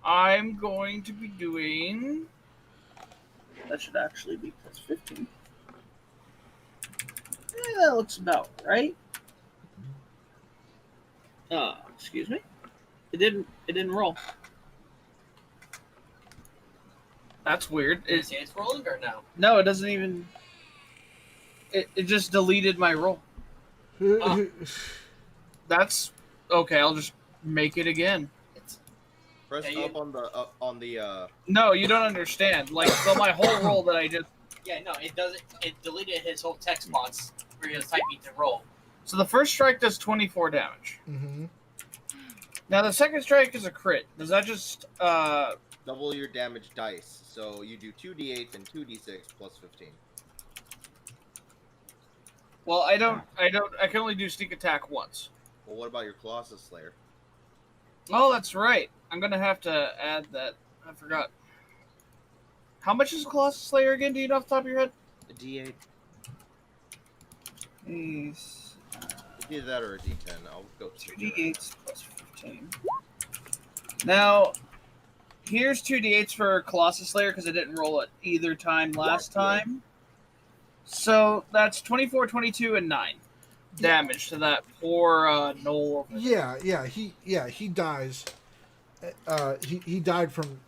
I'm going to be doing. That should actually be plus 15. Yeah, that looks about right. Excuse me. It didn't roll. That's weird. Did it say it's rolling or no? No, it doesn't even. It just deleted my roll. That's okay. I'll just make it again. Press Yeah, up on the. No, you don't understand. Like, so my whole roll that I just. Yeah, no, it doesn't. It deleted his whole text box where he was typing to roll. So the first strike does 24 damage. Mm-hmm. Now the second strike is a crit. Does that just Double your damage dice. So you do 2d8 and 2d6 plus 15. Well, I can only do sneak attack once. Well, what about your Colossus Slayer? Oh, that's right. I'm gonna have to add that. I forgot. How much is a Colossus Slayer again? Do you know off the top of your head? A d8. He's Either that or a d10. I'll go 2d8s plus 15. Now, here's 2d8s for Colossus Slayer because I didn't roll it either time last time. So that's 24, 22, and 9 damage to that poor Noel. Yeah, he dies. He died from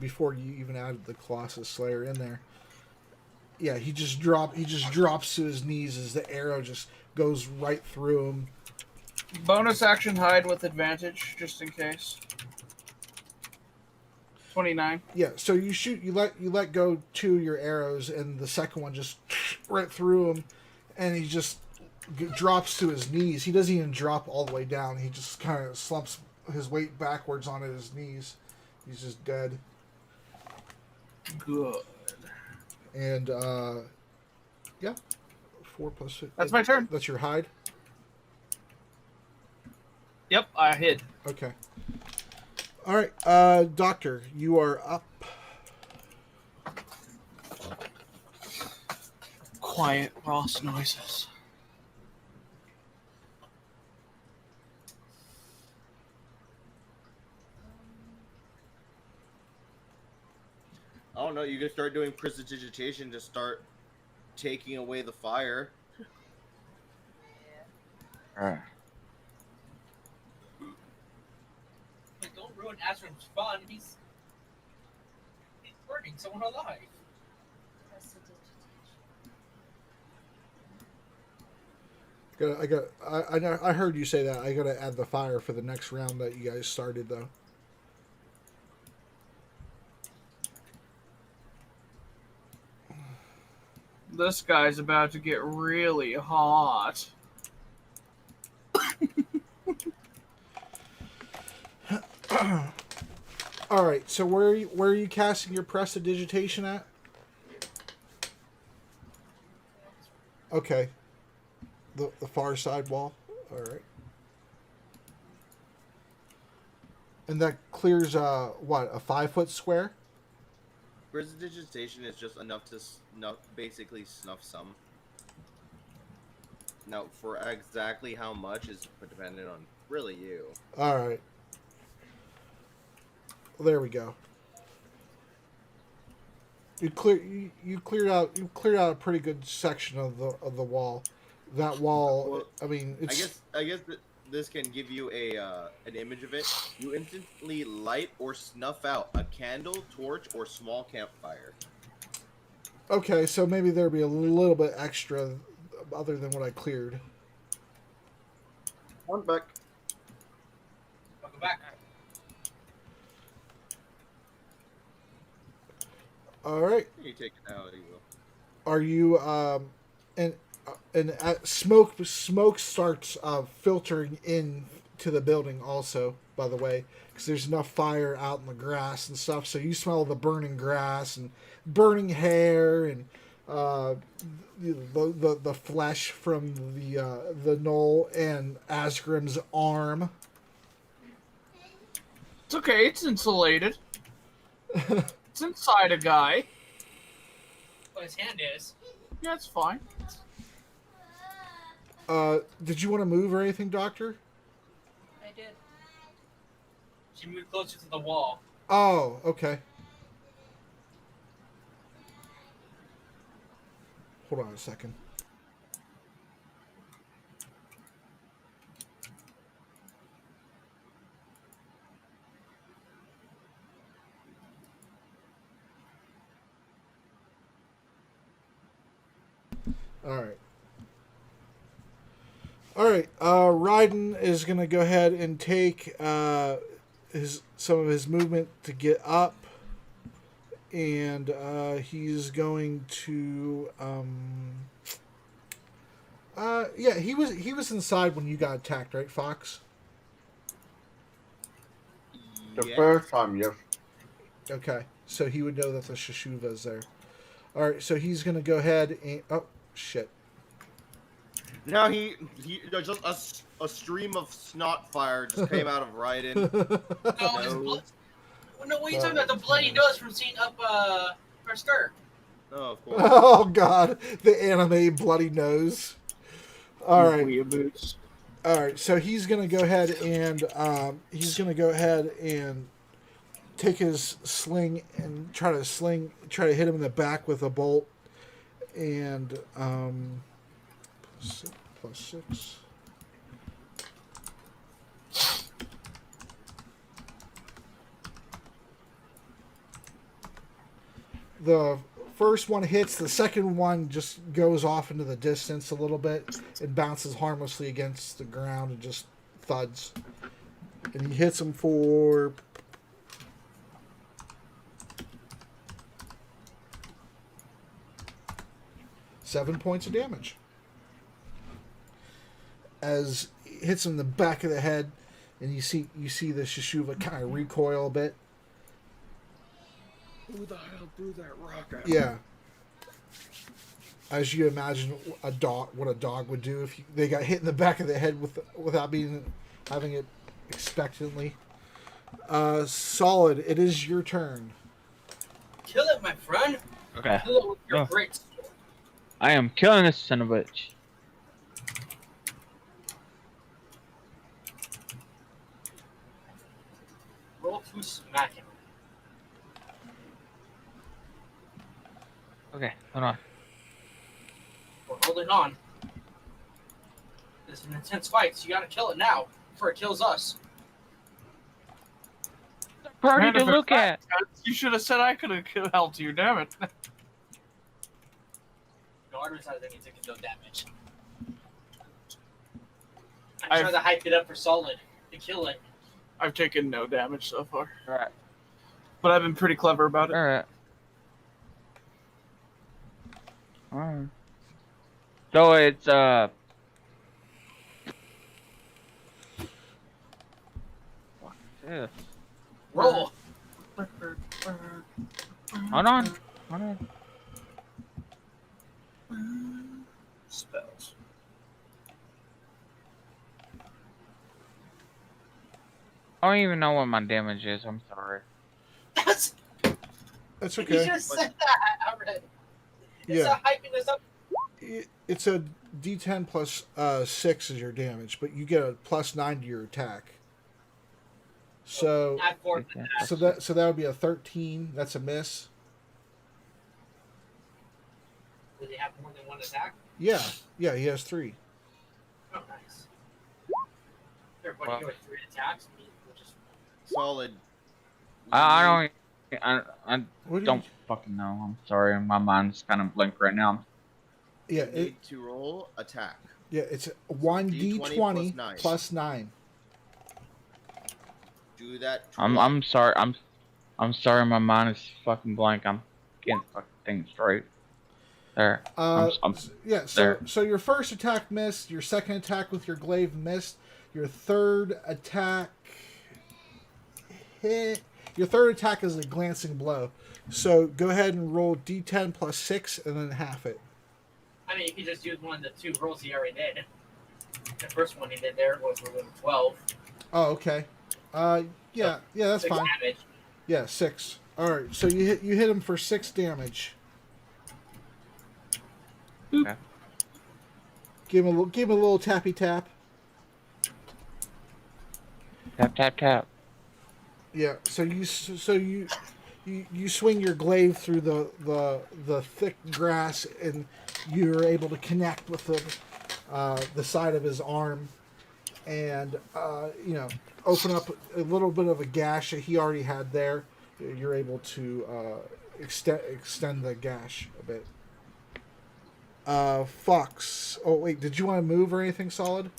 before you even added the Colossus Slayer in there. Yeah, he just drops to his knees as the arrow just goes right through him. Bonus action hide with advantage, just in case. 29. Yeah, so you let go two of your arrows, and the second one just right through him, and he just drops to his knees. He doesn't even drop all the way down. He just kind of slumps his weight backwards onto his knees. He's just dead. Good. And yeah, 4 plus 6. That's my turn. That's your hide. Yep, I hid. Okay. All right, Doctor, you are up. Quiet Ross noises. I don't know. You can start doing prestidigitation to start taking away the fire. Alright. Like, don't ruin Azrim's fun. He's burning someone alive. I heard you say that. I gotta add the fire for the next round that you guys started though. This guy's about to get really hot. All right. So where are you casting your prestidigitation at? Okay. The far side wall. All right. And that clears what, a 5-foot square? Prestidigitation is just enough to basically snuff some. Now, for exactly how much is dependent on really you. All right. Well, there we go. You cleared out a pretty good section of the wall. That wall, Well, I mean, it's. I guess that this can give you an image of it. You instantly light or snuff out a candle, torch, or small campfire. Okay, so maybe there'd be a little bit extra other than what I cleared. I'm back. Welcome back. All right. You take it out, you will. Are you and smoke starts filtering in to the building also, by the way, because there's enough fire out in the grass and stuff, so you smell the burning grass and burning hair and the flesh from the knoll and Asgrim's arm. It's okay, it's insulated. It's inside a guy. What his hand is. Yeah, it's fine. Did you want to move or anything, Doctor? I did. She moved closer to the wall. Oh, okay. Hold on a second. All right. Ryden is going to go ahead and take some of his movement to get up, and he's going to yeah, he was inside when you got attacked, right, Fox? The Yeah. first time, yes. Okay, so he would know that the Shashuva is there. All right, so he's gonna go ahead and shit. Now he just a stream of snot fire just came out of Ryden. No, it's blood. No, what are you talking about? The bloody nose from seeing up her skirt. Oh, of course. Oh god, the anime bloody nose. All right. Weeaboos. All right, so he's gonna go ahead and take his sling and try to hit him in the back with a bolt, and plus 6. The first one hits, the second one just goes off into the distance a little bit and bounces harmlessly against the ground and just thuds. And he hits him for 7 points of damage. As it hits him in the back of the head, and you see the Shashuva kind of recoil a bit. Who the hell threw that rock at? Yeah. As you imagine what a dog would do if they got hit in the back of the head without having it expectantly. Solid, it is your turn. Kill it, my friend. Okay. Kill it with your Oh. great sword. I am killing this son of a bitch. Roll to smack him. Okay, hold on. We're holding on. This is an intense fight, so you gotta kill it now before it kills us. Party Man, to if it's look that at. intense, you should have said I could have helped you, damn it. No, I realize I need to get no damage. I'm I've- trying to hype it up for solid to kill it. I've taken no damage so far. Alright, But I've been pretty clever about it. alright. Alright. So it's, Fuck this. Roll. Hold on. Hold on. Spells. I don't even know what my damage is. I'm sorry. That's That's you okay. just said that already. It's Yeah. not hyping this up. It's a D10 plus 6 is your damage, but you get a plus 9 to your attack. So Add 4. Okay. so that would be a 13. That's a miss. Do they have more than one attack? Yeah, he has 3. Oh, nice. Everybody Wow. go with 3 attacks. Me, we'll just Solid. I What do don't fucking know. I'm sorry. My mind's kind of blank right now. Yeah, You need to roll attack. it's 1d20 plus 9. plus 9. Do that. I'm sorry. I'm sorry. My mind is fucking blank. I'm getting fucking things straight. There. I'm Yeah, there. so your first attack missed, your second attack with your glaive missed, your third attack hit. Your third attack is a glancing blow. So go ahead and roll d10 plus 6 and then half it. I mean, you can just use one of the 2 rolls he already did. The first one he did there was a 12. Oh, okay. Yeah, that's 6 fine. damage. Yeah, 6. All right, so you hit him for 6 damage. Okay. Give him a little tappy tap. Tap tap tap. Yeah, so you swing your glaive through the thick grass, and you're able to connect with the side of his arm, and open up a little bit of a gash that he already had there. You're able to extend the gash a bit. Fox. Oh wait, did you want to move or anything, Solid?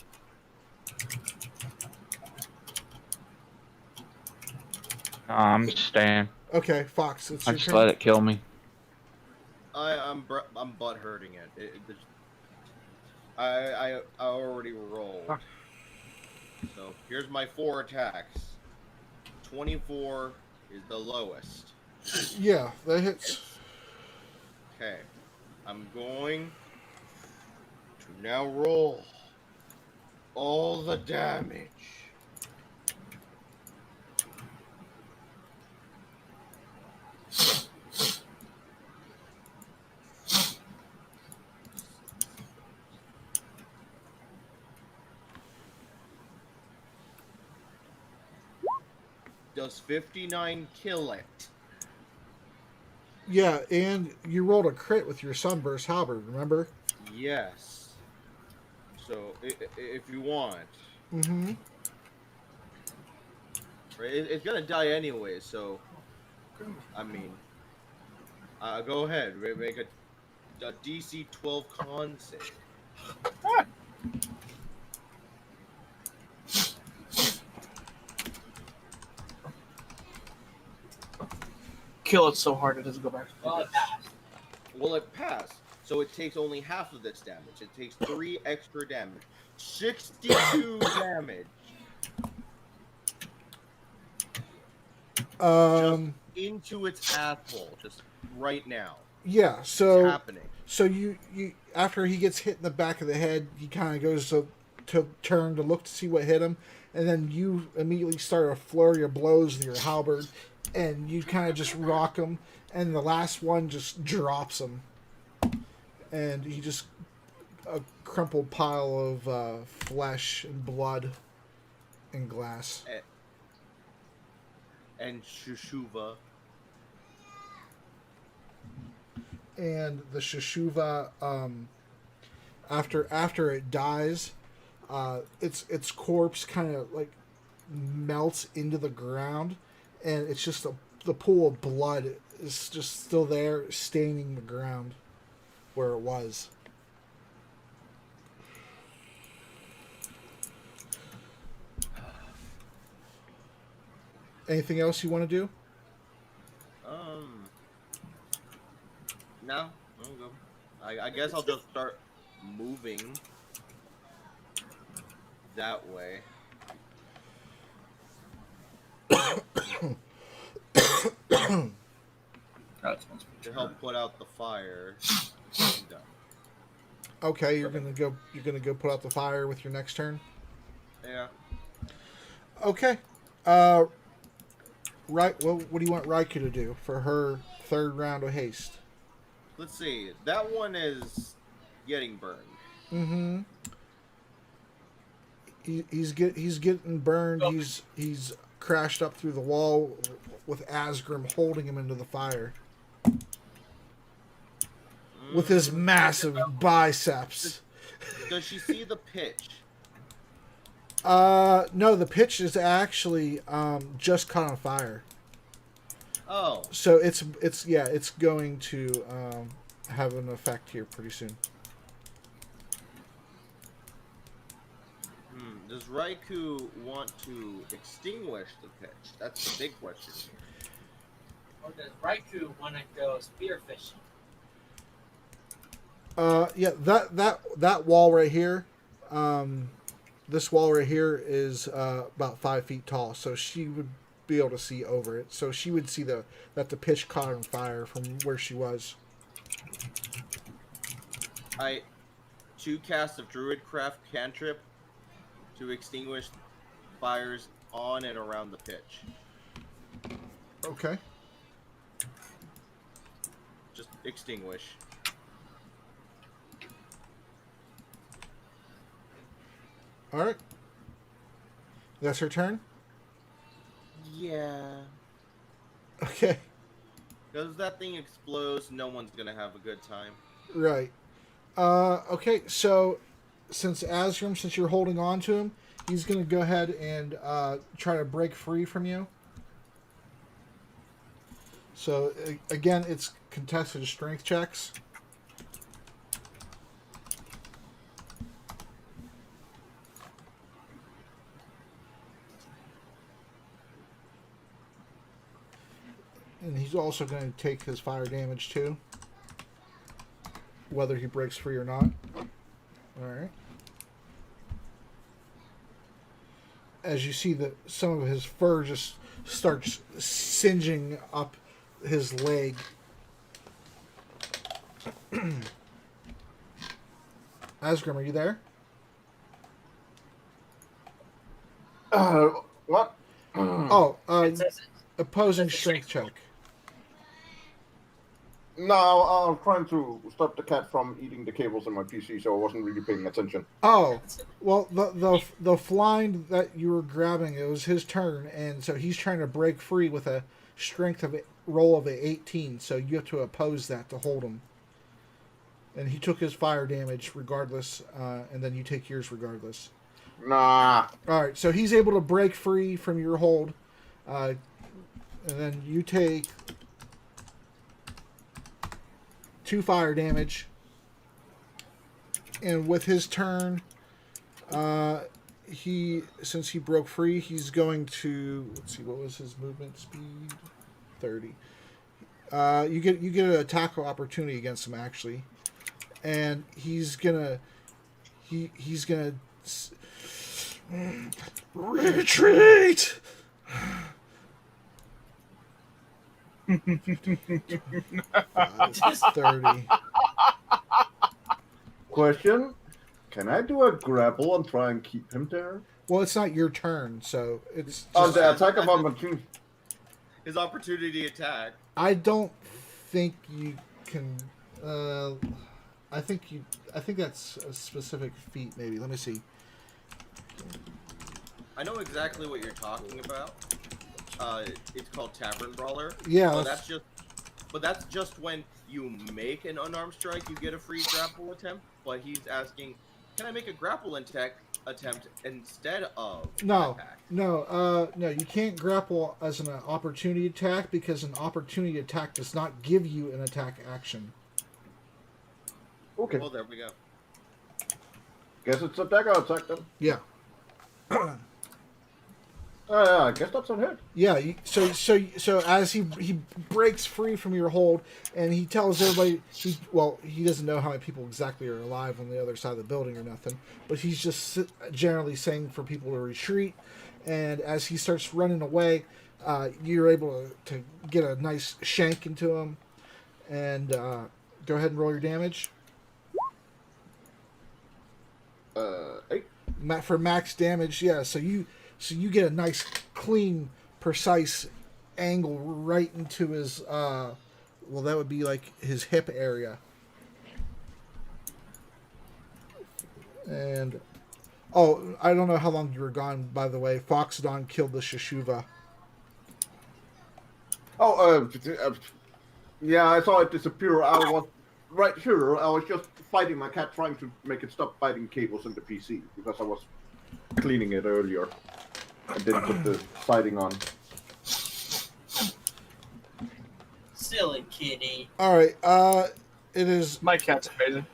I'm staying. Okay, Fox, it's I your just turn. let it kill me. I'm butt hurting it. I already rolled. Fuck. So here's my 4 attacks. 24 is the lowest. Yeah, that hits. Okay. I'm going to now roll all the damage. Does 59 kill it? Yeah, and you rolled a crit with your Sunburst Halberd, remember? Yes. So if you want, Mm-hmm. right, it's gonna die anyway. So I mean, go ahead, make a DC 12 con save. Kill it so hard it doesn't go back. Well, it passed. Well, it passed, so it takes only half of this damage. It takes 3 extra damage. 62 damage. Just into its asshole, just right now. Yeah, It's so happening. so you after he gets hit in the back of the head, he kind of goes to turn to look to see what hit him, and then you immediately start a flurry of blows with your halberd, and you kind of just rock him, and the last one just drops him, and he just a crumpled pile of flesh and blood and glass. And Shushuva. And the Shushuva, after it dies, its corpse kind of like melts into the ground, and it's just the pool of blood is just still there, staining the ground where it was. Anything else you want to do? No, I'll go. I guess I'll just start moving that way. To help put out the fire. Done. Okay, you're gonna go put out the fire with your next turn. Yeah. Okay. Right. Well, what do you want Raikou to do for her third round of haste? Let's see. That one is getting burned. Mm-hmm. He's getting burned. Oh. He's crashed up through the wall with Asgrim holding him into the fire with his massive biceps. Does she see the pitch? No, the pitch is actually just caught on fire. Oh. So it's going to have an effect here pretty soon. Does Raikou want to extinguish the pitch? That's the big question here. Or does Raikou want to go spearfishing? Yeah, that wall right here, this wall right here is about 5 feet tall, so she would be able to see over it. So she would see that the pitch caught on fire from where she was. Two casts of Druidcraft cantrip to extinguish fires on and around the pitch. Okay. Just extinguish. All right. That's her turn? Yeah. Okay. Because that thing explodes, no one's gonna have a good time. Right. Okay, so since you're holding on to him, he's going to go ahead and try to break free from you. So, again, it's contested strength checks. he's also going to take his fire damage too, whether he breaks free or not. All right. As you see that some of his fur just starts singeing up his leg. Asgrim, are you there? What? Oh, It says opposing it's a strength strength check. No, I'm trying to stop the cat from eating the cables in my PC, so I wasn't really paying attention. Oh, well, the flying that you were grabbing, it was his turn, and so he's trying to break free with a strength of roll of a 18. So you have to oppose that to hold him. And he took his fire damage regardless, and then you take yours regardless. Nah. All right, so he's able to break free from your hold, and then you take 2 fire damage. And with his turn, since he broke free, he's going to, let's see, what was his movement speed? 30. You get an attack opportunity against him actually, and he's gonna retreat. 30. Question: can I do a grapple and try and keep him there? Well, it's not your turn, so it's. Oh, Just, the attack of opportunity. His opportunity attack. I don't think you can. I think that's a specific feat. Maybe. Let me see. I know exactly what you're talking about. It's called Tavern Brawler. Yeah. But that's just when you make an unarmed strike, you get a free grapple attempt. But he's asking, can I make a grapple attempt instead of No, attack? no, you can't grapple as an opportunity attack because an opportunity attack does not give you an attack action. Okay. Well, there we go. Guess it's a dagger attack then. Yeah. Yeah, I guess that's on hit. Yeah, so as he breaks free from your hold, and he tells everybody, he doesn't know how many people exactly are alive on the other side of the building or nothing, but he's just generally saying for people to retreat, and as he starts running away, you're able to get a nice shank into him, and go ahead and roll your damage. 8. For max damage, yeah, so you get a nice, clean, precise angle right into his, that would be like his hip area. And, I don't know how long you were gone, by the way. Foxodon killed the Shashuva. Yeah, I saw it disappear. I was right here. I was just fighting my cat, trying to make it stop biting cables in the PC because I was cleaning it earlier. I didn't put the siding on. silly kitty. All right, it is. My cat's amazing.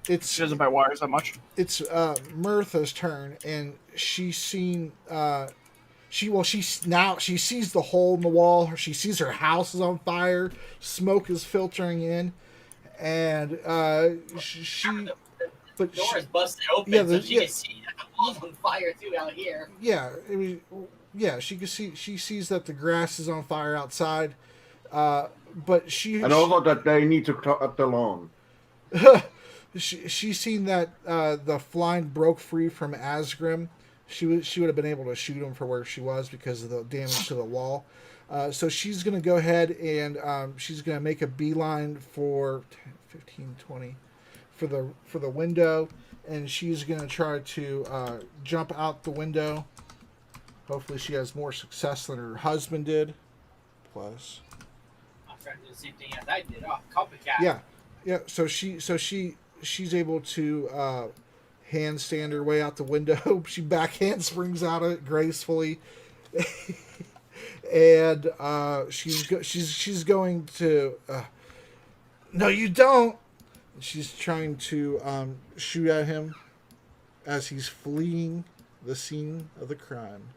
She doesn't bite wires that much. It's Mertha's turn, and she's seen. She sees the hole in the wall. She sees her house is on fire. Smoke is filtering in, and The door is busted open, so she can see that the wall's on fire too out here. Yeah, she can see. She sees that the grass is on fire outside, but And also that they need to cut the lawn. she's seen that the flying broke free from Asgrim. She would have been able to shoot him for where she was because of the damage to the wall. So she's going to go ahead and she's going to make a beeline for 10, 15, 20 for the window, and she's going to try to jump out the window. Hopefully she has more success than her husband did. Plus. I'm trying to do the same thing as I did. Oh, copycat. Yeah. So she's able to handstand her way out the window. She backhand springs out of it gracefully, and she's going to. No, you don't. She's trying to shoot at him as he's fleeing the scene of the crime.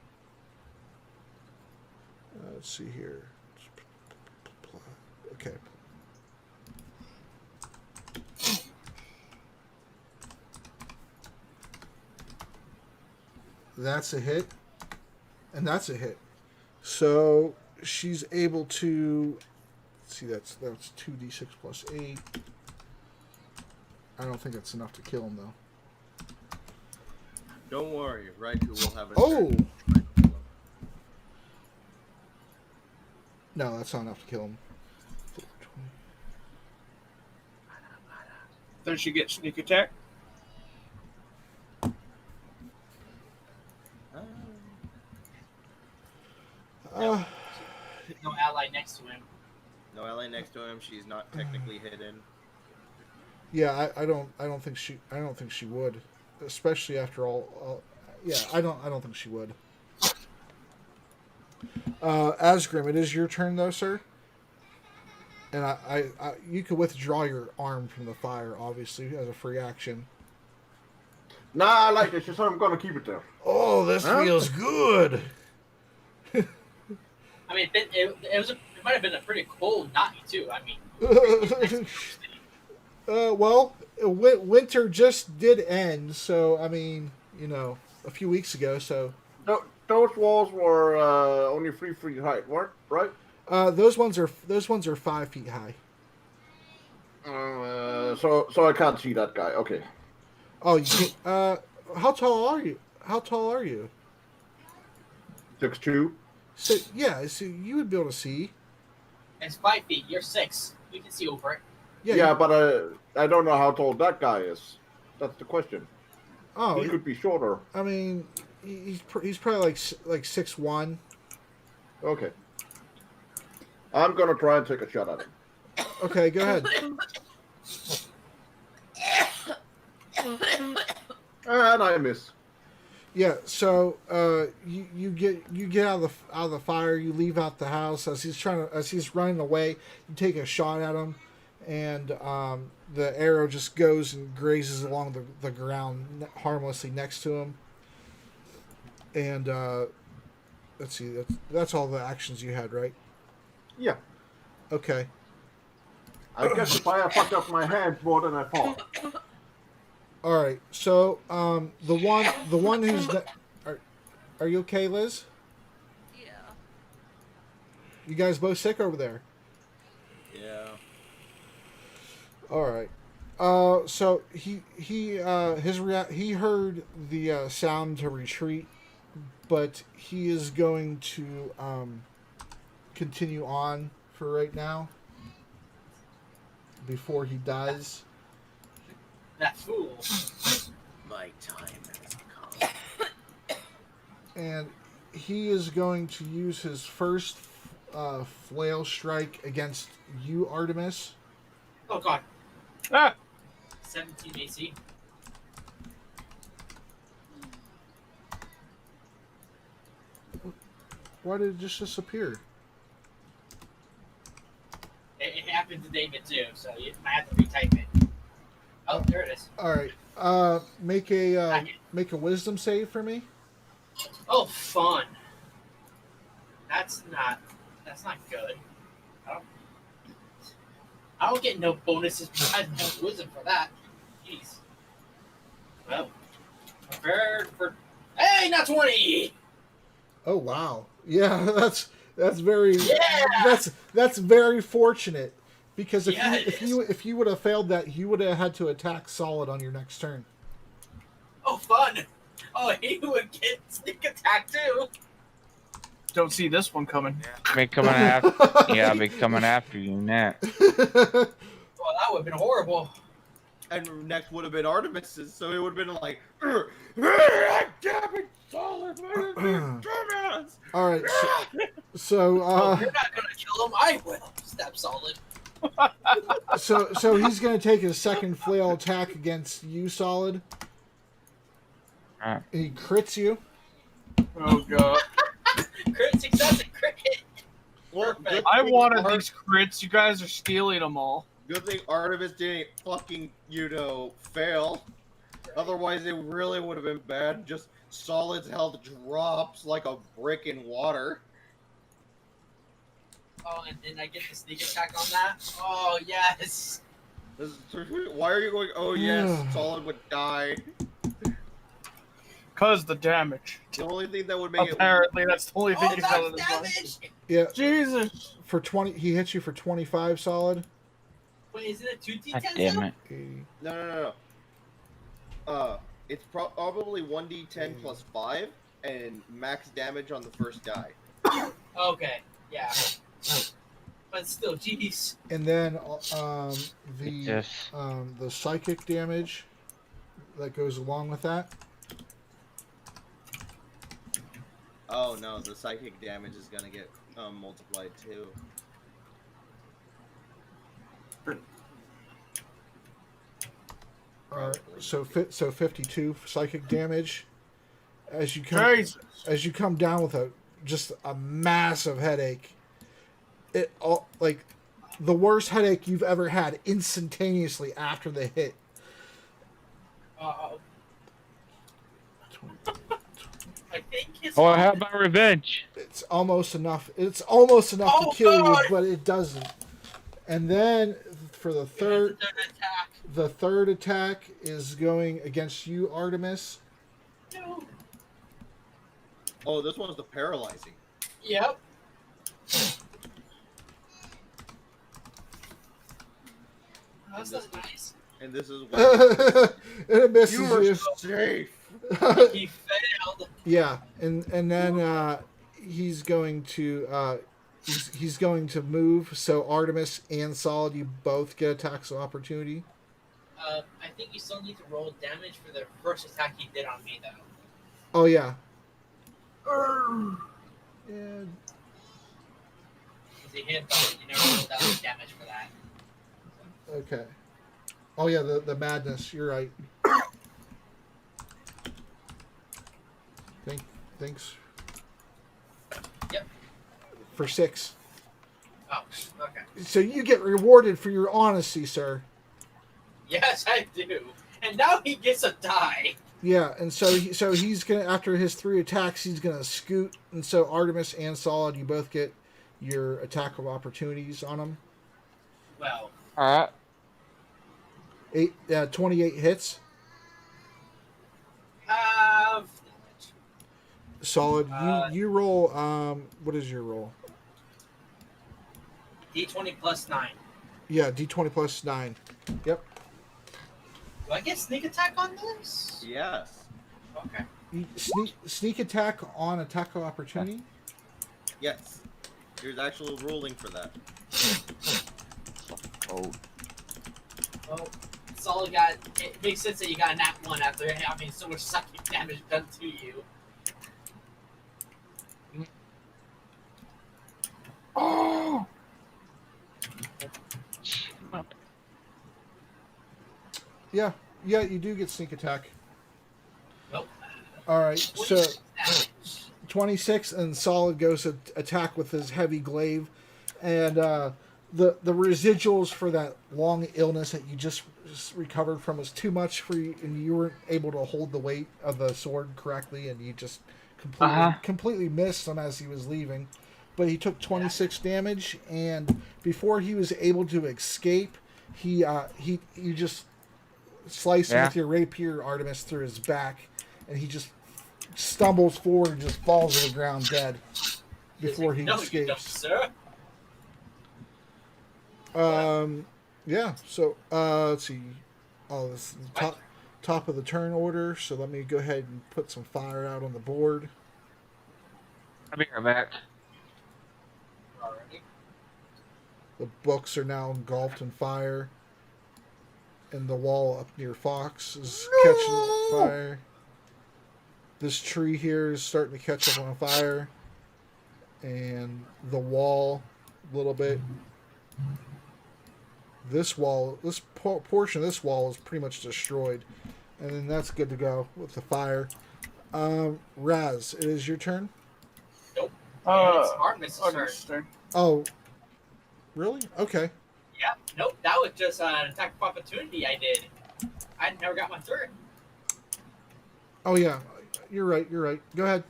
Let's see here. Okay. That's a hit. And that's a hit. So she's able to... Let's see, that's 2d6 plus 8. I don't think that's enough to kill him, though. Don't worry, Raikou will have a Oh! turn. No, that's not enough to kill him. Then she gets sneak attack. Uh, No ally next to him. No ally next to him. She's not technically hidden. yeah, I don't think she would, especially after all. Yeah, I don't think she would. Asgrim, it is your turn though, sir. And I you could withdraw your arm from the fire, obviously, as a free action. Nah, I like this. So I'm gonna keep it there. Oh, this feels good. I mean, it might have been a pretty cold night too. I mean, Well, winter just did end, so I mean, you know, a few weeks ago. So Those walls were only 3 feet high, weren't right? those ones are 5 feet high. So I can't see that guy. Okay. Oh, you can't, how tall are you? How tall are you? 6'2". So yeah, so you would be able to see. it's 5 feet. You're 6. You can see over it. Yeah, but I don't know how tall that guy is. That's the question. Oh, He could be shorter. I mean, he's probably like 6'1". Okay. I'm gonna try and take a shot at him. Okay, go ahead. And I miss. Yeah, so you get out of the fire, you leave out the house as he's running away, you take a shot at him, and the arrow just goes and grazes along the ground harmlessly next to him. And let's see, that's all the actions you had, right? Yeah. Okay. I guess the fire fucked up my hands more than I thought. All right. So the one who's are you okay, Liz? Yeah. You guys both sick over there? Yeah. All right. So he heard the sound to retreat, but he is going to continue on for right now. Before he dies. That fool. My time has come. And he is going to use his first flail strike against you, Artemis. Oh god. Ah! 17 AC. Why did it just disappear? It happened to David too, so I have to retype it. Oh, there it is. All right. Make a wisdom save for me. Oh, fun. That's not good. I don't get no bonuses besides no wisdom for that. Jeez. Well, prepared for. Hey, not 20. Oh wow. Yeah, that's very Yeah! that's very fortunate because Yeah, if you would have failed that, you would have had to attack solid on your next turn. Oh, fun. Oh, he would get sneak attack too. Don't see this one coming. Be coming after. Yeah, I'll be coming after you next. Well, that would have been horrible. And next would have been Artemis's, so it would have been like, damn it, solid, dumbass. All right. So Oh, you're not gonna kill him. I will. Step solid. so he's going to take his second flail attack against you, solid. Alright. And he crits you. Oh god. Crit success and crit hit. Well, Perfect. I wanted these crits. You guys are stealing them all. Good thing Artemis didn't fucking, fail. Otherwise, it really would have been bad. Just Solid's health drops like a brick in water. Oh, and then I get the sneak attack on that. Oh yes. Why are you going? Oh yes, Solid would die. Cause the damage. The only thing that would make Apparently, that's the only thing Oh, he's that's done in his life. damage. Yeah, Jesus. for 20, he hits you for 25 solid. Wait, isn't it 2d10? God damn it. 80. No. It's probably 1d10 plus 5 and max damage on the first die. Okay, yeah. But still, jeez. And then Yes. the psychic damage that goes along with that. Oh no, the psychic damage is gonna get multiplied too. All right, so 52 psychic damage as you come down with just a massive headache. It all like the worst headache you've ever had instantaneously after the hit. I think his. Oh, how about revenge? It's almost enough. It's almost enough Oh, to kill God! you, but it doesn't. And then for the third attack. the third attack is going against you, Artemis. No. Oh, this one's the paralyzing. Yep. That's not nice. And this is And it misses you are you. safe. He failed. Yeah, and then he's going to he's going to move. So Artemis and Solid, you both get attacks of opportunity. I think you still need to roll damage for the first attack he did on me, though. Oh yeah. Because And he hit, but you never rolled that much damage for that. okay. Oh yeah, the madness. You're right. Thanks. Yep. For 6. Oh, okay. So you get rewarded for your honesty, sir. Yes, I do. And now he gets a die. Yeah, and so he's gonna, after his 3 attacks, he's gonna scoot, and so Artemis and Solid, you both get your attack of opportunities on him. Well, Alright. 28 hits. have Solid. You roll. What is your roll? D20 plus 9. Yeah, D20 plus 9. Yep. Do I get sneak attack on this? Yes. Okay. Sneak attack on attack of opportunity. Yes. There's actual ruling for that. Oh. Well, it's all got. It makes sense that you got a nat 1 after having so much psychic damage done to you. Oh! Yeah, you do get sneak attack. Nope. All right, so 26 damage. 26, and Solid goes to attack with his heavy glaive, and the residuals for that long illness that you just recovered from was too much for you, and you weren't able to hold the weight of the sword correctly, and you just completely missed him as he was leaving. But he took 26 damage, and before he was able to escape, you just sliced him with your rapier, Artemis, through his back, and he just stumbles forward and just falls to the ground dead before he No, escapes. you don't, sir. Yeah. So let's see. Oh, this is the top of the turn order. So let me go ahead and put some fire out on the board. I'll be right back. Alrighty. The books are now engulfed in fire, and the wall up near Fox is catching fire. This tree here is starting to catch up on fire, and the wall a little bit. This wall, this portion of this wall is pretty much destroyed, and then that's good to go with the fire. Raz, it is your turn. Nope. It's Artemis' turn. Oh, really? Okay. Yep. Nope. That was just an attack of opportunity I did. I never got my turn. Oh yeah, you're right. Go ahead.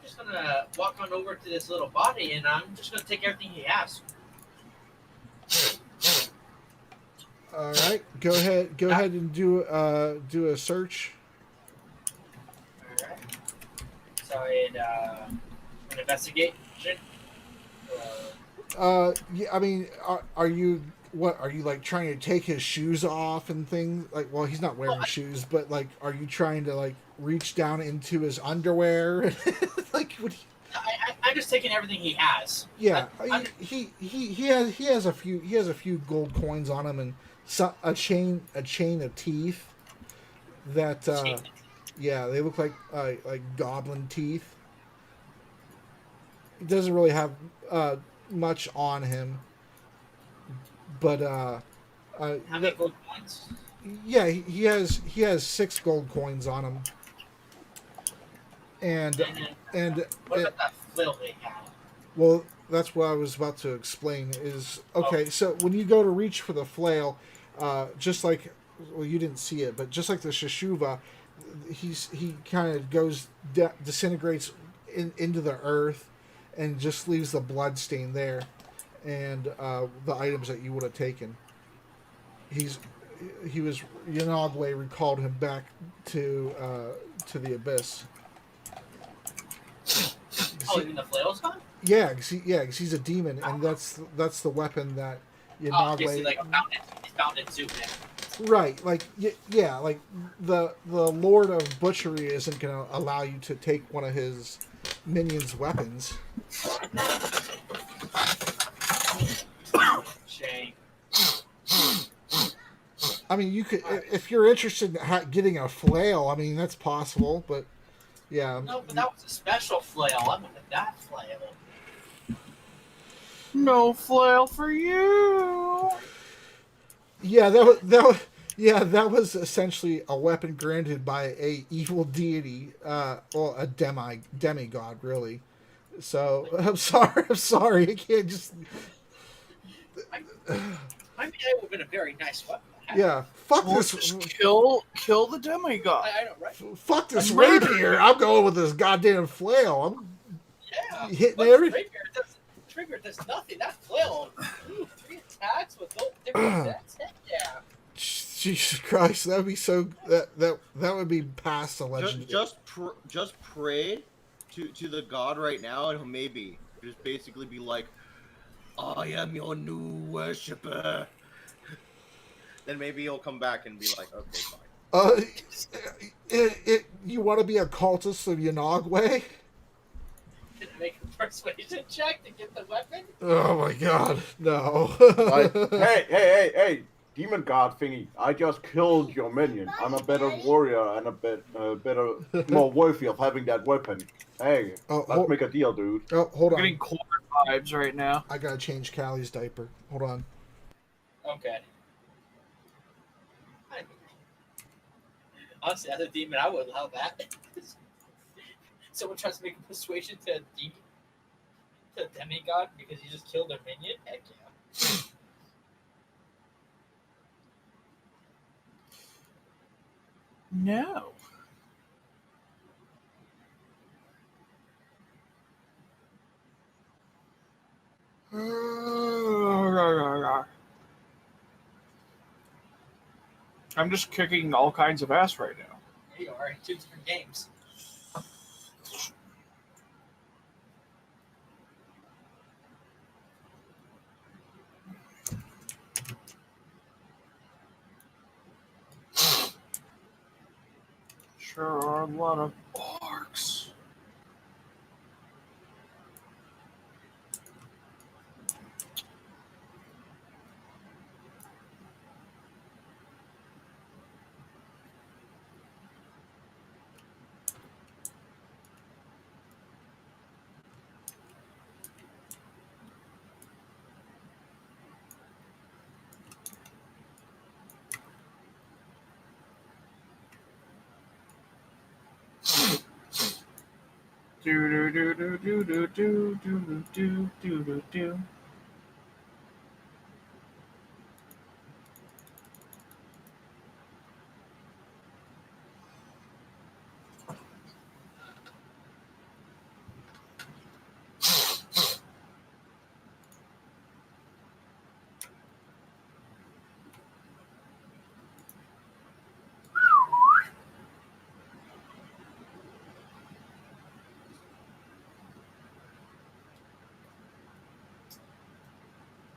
just gonna walk on over to this little body, and I'm just gonna take everything he has. All right, go ahead. Go ahead and do a search. All right. So it an investigation. Yeah, I mean, are you what? Are you like trying to take his shoes off and things? Like, well, he's not wearing shoes, but like, are you trying to like reach down into his underwear? Like, would he, I'm just taking everything he has. yeah, I'm- he has a few gold coins on him and a chain of teeth that yeah, they look like goblin teeth. He doesn't really have much on him, but How many gold coins? yeah, he has 6 gold coins on him, and What about that flail they had? well, that's what I was about to explain. Is okay. So when you go to reach for the flail, just like, well, you didn't see it, but just like the Shashuva, he kind of goes disintegrates into the earth, and just leaves the blood stain there, and the items that you would have taken. He was Yanagwe recalled him back to the abyss. Oh, even the flail's gone? Yeah, 'cause he's a demon, and that's the weapon that Oh, you see, Yanagwe. like it's found in Zoo now. Right, like yeah, like the Lord of Butchery isn't gonna allow you to take one of his minions' weapons. Shame. I mean, you could if you're interested in getting a flail. I mean, that's possible, but yeah. No, but that was a special flail. I wanted that flail. No flail for you. Yeah, that was essentially a weapon granted by a evil deity, well, a demigod, really. So I'm sorry, I can't just. I mean, it would have been a very nice weapon. Yeah, fuck Well, this. just kill the demigod. I know, right? Fuck this A murder. rapier. I'm going with this goddamn flail. I'm Yeah. hitting But every. Trigger does nothing. That flail. Ooh, 3 attacks with no different stats. Heck yeah. Jesus Christ, that would be so. That would be past the legend. Just pray to the god right now, and he'll maybe just basically be like, "I am your new worshipper." Then maybe he'll come back and be like, "Okay, fine." You want to be a cultist of Yanagwe? Can I make a persuasion check to get the weapon? Oh my god, no. Like, hey, demon god thingy! I just killed your minion. I'm a better warrior and a better, more worthy of having that weapon. Hey, let's make a deal, dude. Oh, hold I'm on. getting core vibes right now. I gotta change Callie's diaper. Hold on. Okay. Honestly, as a demon, I would allow that. Someone tries to make a persuasion to a demon, to a demigod because he just killed their minion. Heck yeah. No. I'm just kicking all kinds of ass right now. There you are in 2 different games. Sure are a lot of orcs. Do do do do do do do do do do do.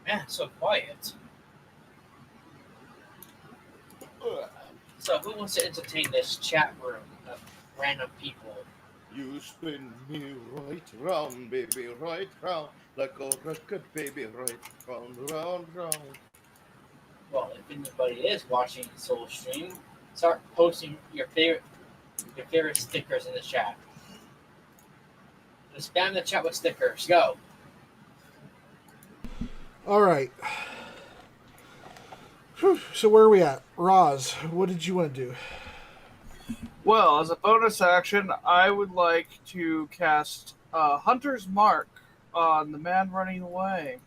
Man, so quiet. So, who wants to entertain this chat room of random people? You spin me right round, baby, right round, like a record, baby, right round, round, round. Well, if anybody is watching the Soul Stream, start posting your favorite stickers in the chat. Just spam the chat with stickers. Go. All right. Whew. So where are we at? Roz, what did you want to do? Well, as a bonus action, I would like to cast Hunter's Mark on the man running away.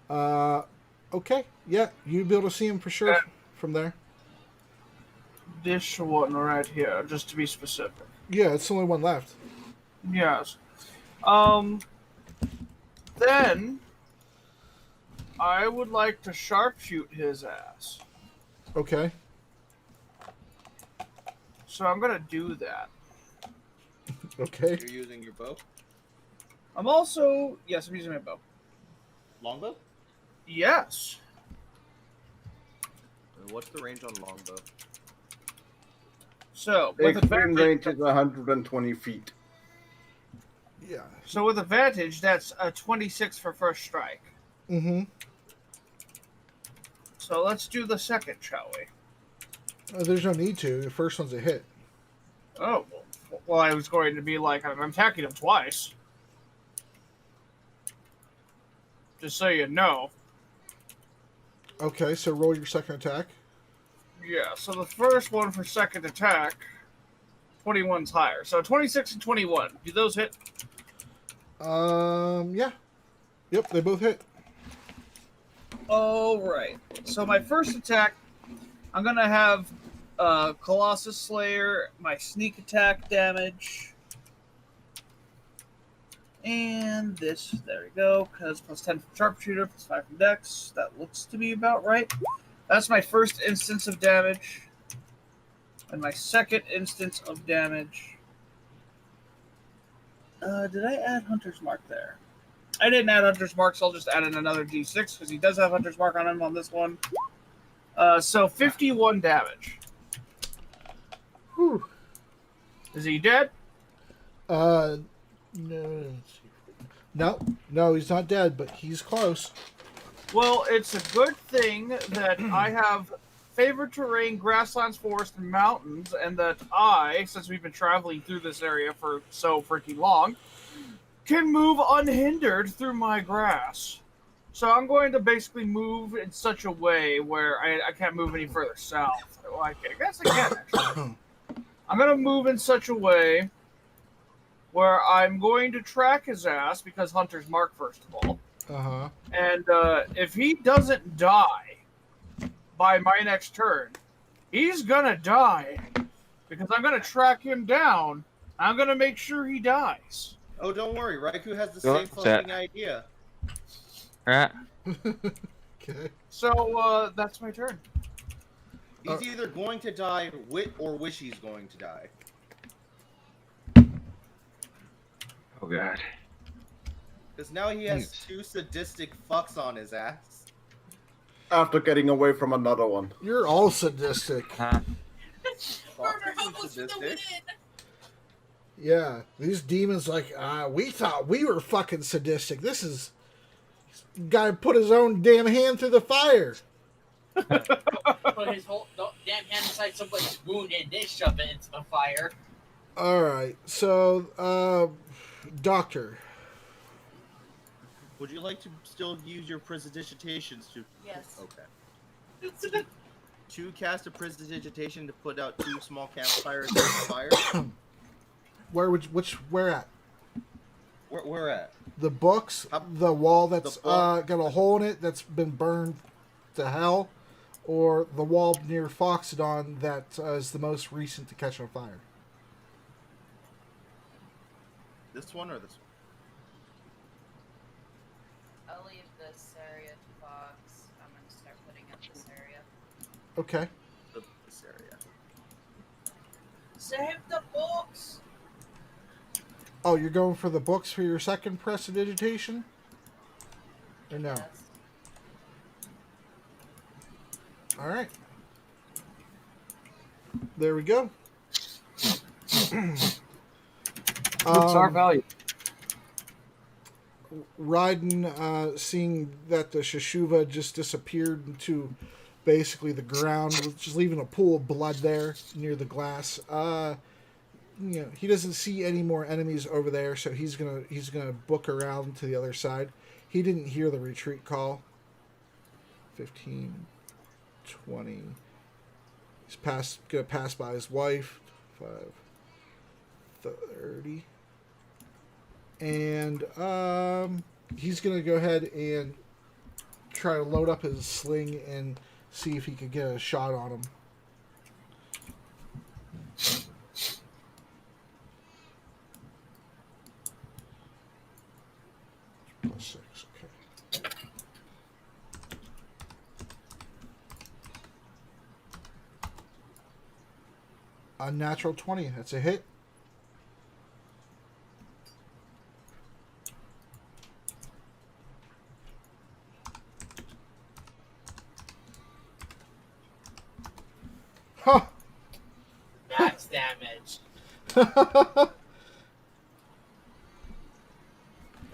Okay. Yeah, you'd be able to see him for sure from there. This one right here, just to be specific. Yeah, it's the only one left. Yes. Then I would like to sharpshoot his ass. Okay. So I'm gonna do that. Okay. You're using your bow? I'm also I'm using my bow. Longbow? Yes. What's the range on longbow? So with Extreme range advantage, is 120 feet. Yeah. so with advantage, that's a 26 for first strike. Mm-hmm. So let's do the second, shall we? There's no need to. The first one's a hit. Oh, well, I was going to be like, I'm attacking him twice. Just so you know. Okay, so roll your second attack. Yeah, so the first one for second attack, 21's higher. So 26 and 21. Do those hit? Yeah. Yep, they both hit. All right. So my first attack, I'm going to have Colossus Slayer, my sneak attack damage. And this, there we go, because plus 10 from Sharpshooter, plus 5 from Dex. That looks to be about right. That's my first instance of damage. And my second instance of damage. Did I add Hunter's Mark there? I didn't add Hunter's Mark, so I'll just add in another D6, because he does have Hunter's Mark on him on this one. So 51 damage. Whew. Is he dead? No. No, he's not dead, but he's close. Well, it's a good thing that I have favored terrain, grasslands, forest, and mountains, and that I, since we've been traveling through this area for so freaking long, can move unhindered through my grass. So I'm going to basically move in such a way where I can't move any further south. Well, I guess I can, actually. I'm going to move in such a way where I'm going to track his ass, because Hunter's Mark, first of all. Uh-huh. And if he doesn't die by my next turn, he's gonna die. Because I'm gonna track him down. I'm gonna make sure he dies. Oh, don't worry. Raikou has the Go same upset. fucking idea. Alright. Okay. So that's my turn. He's either going to die or wish he's going to die. Oh god. Because now he has two sadistic fucks on his ass. After getting away from another one. You're all sadistic. Huh? Murder Fuck, hobos for the win! sadistic. Yeah, these demons we thought we were fucking sadistic. This is guy put his own damn hand through the fire. Put his whole damn hand inside somebody's wound and then shove it into the fire. All right, so doctor. Would you like to still use your prestidigitations to... Yes. Okay. To cast a prestidigitation to put out 2 small campfires in the fire? Where at? Where at? The books, the wall that's The book. got a hole in it that's been burned to hell, or the wall near Foxodon that is the most recent to catch on fire? This one or this one? I'll leave this area to Fox. I'm gonna start putting up this area. Okay. This area. Save the books! Oh, you're going for the books for your second prestidigitation? Or no? Yes. All right. There we go. What's our value? Ryden, seeing that the Shashuva just disappeared into basically the ground, just leaving a pool of blood there near the glass. He doesn't see any more enemies over there, so he's gonna book around to the other side. He didn't hear the retreat call. 15, 20. He's gonna pass by his wife. 5, 30. And he's gonna go ahead and try to load up his sling and see if he can get a shot on him. +6, okay. Unnatural 20, that's a hit. Huh. Max damage.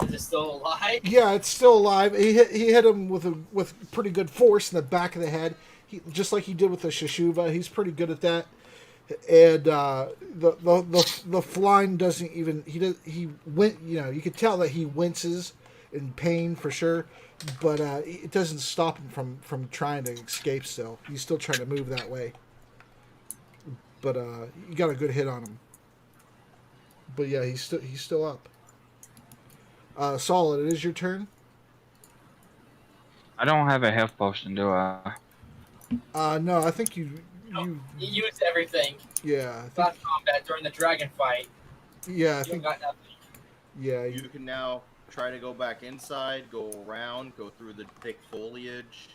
Is it still alive? Yeah, it's still alive. He hit him with pretty good force in the back of the head. Just like he did with the Shashuva. He's pretty good at that. And the flying doesn't even he went. You could tell that he winces in pain for sure, but it doesn't stop him from trying to escape. Still, he's still trying to move that way. But you got a good hit on him. But yeah, he's still up. Solid, it is your turn. I don't have a health potion, do I? No, I think you You used everything. yeah. Got combat during the dragon fight. Yeah, I You think got nothing. yeah. You can now try to go back inside, go around, go through the thick foliage.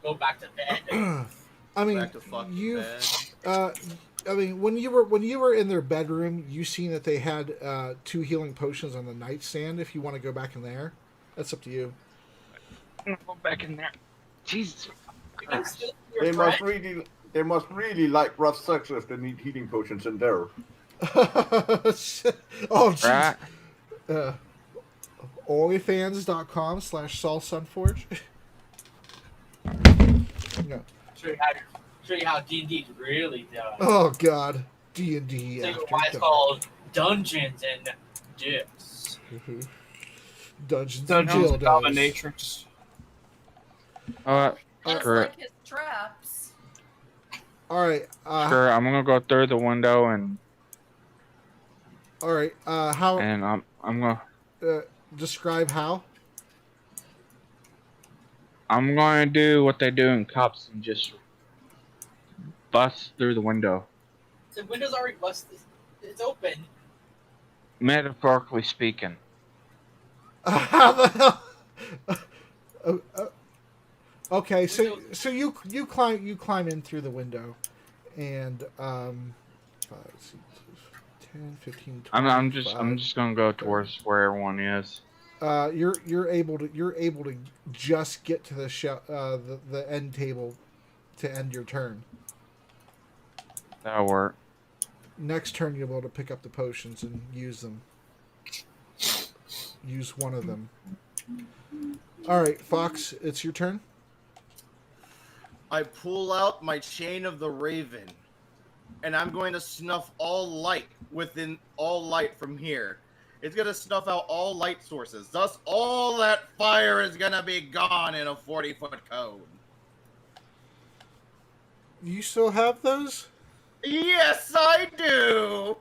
Go back to bed. I mean, Back to fucking you. bed. I mean, when you were in their bedroom, you seen that they had 2 healing potions on the nightstand. If you want to go back in there, that's up to you. I'm gonna go back in there. Jesus. You can still be your They friend. must really like rough sex if they need healing potions in there. Oh, jeez. Right? Onlyfans.com/SaulSunforge. No. Show you how D&D really does. Oh God, D&D So after why it's dark. called Dungeons and Dips. Dungeons Dungeons and and dildos. Dominatrix. Just Screw it. like his traps. All right. Screw it. I'm gonna go through the window and All right. How? I'm gonna Describe how. I'm gonna do what they do in Cops and just bust through the window. The window's already busted. It's open. Metaphorically speaking. How the hell? Okay, so you climb in through the window, and 5, 6, 10, 15, 20. I'm just gonna go towards where everyone is. You're able to just get to the end table to end your turn. That'll work. Next turn you'll be able to pick up the potions and use them. Use one of them. All right, Fox, it's your turn. I pull out my chain of the raven, and I'm going to snuff all light from here. It's going to snuff out all light sources. Thus, all that fire is going to be gone in a 40-foot cone. You still have those? Yes, I do!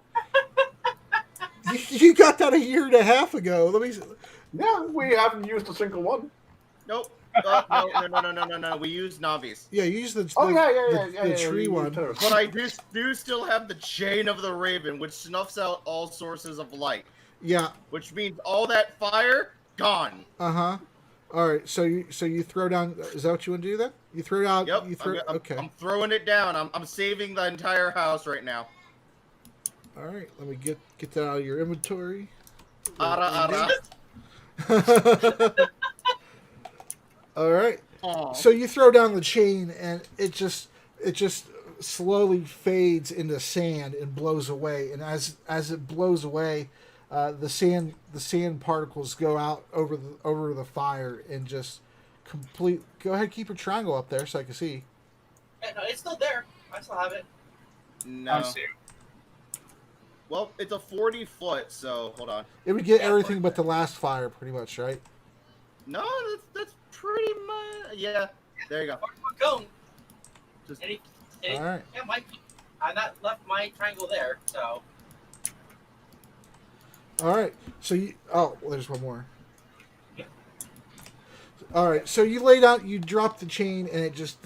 You got that a year and a half ago. Let me. Yeah, we haven't used a single one. Nope. No. We use Navis. Yeah, you use the tree we one. used her. But I do still have the chain of the raven, which snuffs out all sources of light. Yeah. Which means all that fire, gone. All right. So you throw down. Is that what you want to do then? You throw down. Yep. You throw. Okay. I'm throwing it down. I'm saving the entire house right now. All right. Let me get that out of your inventory. Ara. All right. Aw. So you throw down the chain, and it just slowly fades into sand and blows away. And as it blows away, the sand particles go out over the fire and just complete. Go ahead, keep your triangle up there so I can see. Yeah, no, it's still there. I still have it. No. I'm seeing. Well, it's a 40-foot, so hold on. It would get Yeah, everything but the last fire, pretty much, right? No, that's pretty much. Yeah, there you go. We're going. Just All right. Yeah, I not left my triangle there, so. All right. So you. Oh, well, there's one more. All right. So you lay down. You drop the chain, and it just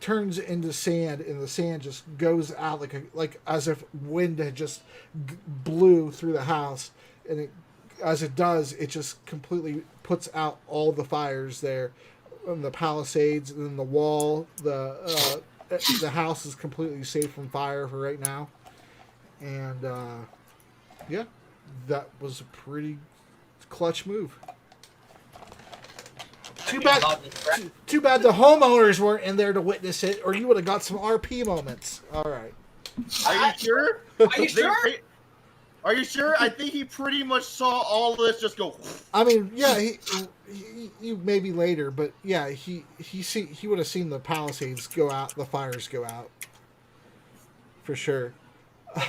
turns into sand, and the sand just goes out like as if wind had just blew through the house, and as it does, it just completely puts out all the fires there, on the palisades, and then the wall. The house is completely safe from fire for right now, and yeah, that was a pretty clutch move. Too bad the homeowners weren't in there to witness it, or you would have got some RP moments. All right. Are you sure? Are you sure? Are you sure? I think he pretty much saw all this just go. I mean, yeah, he maybe later, but yeah, he would have seen the palisades go out, the fires go out, for sure.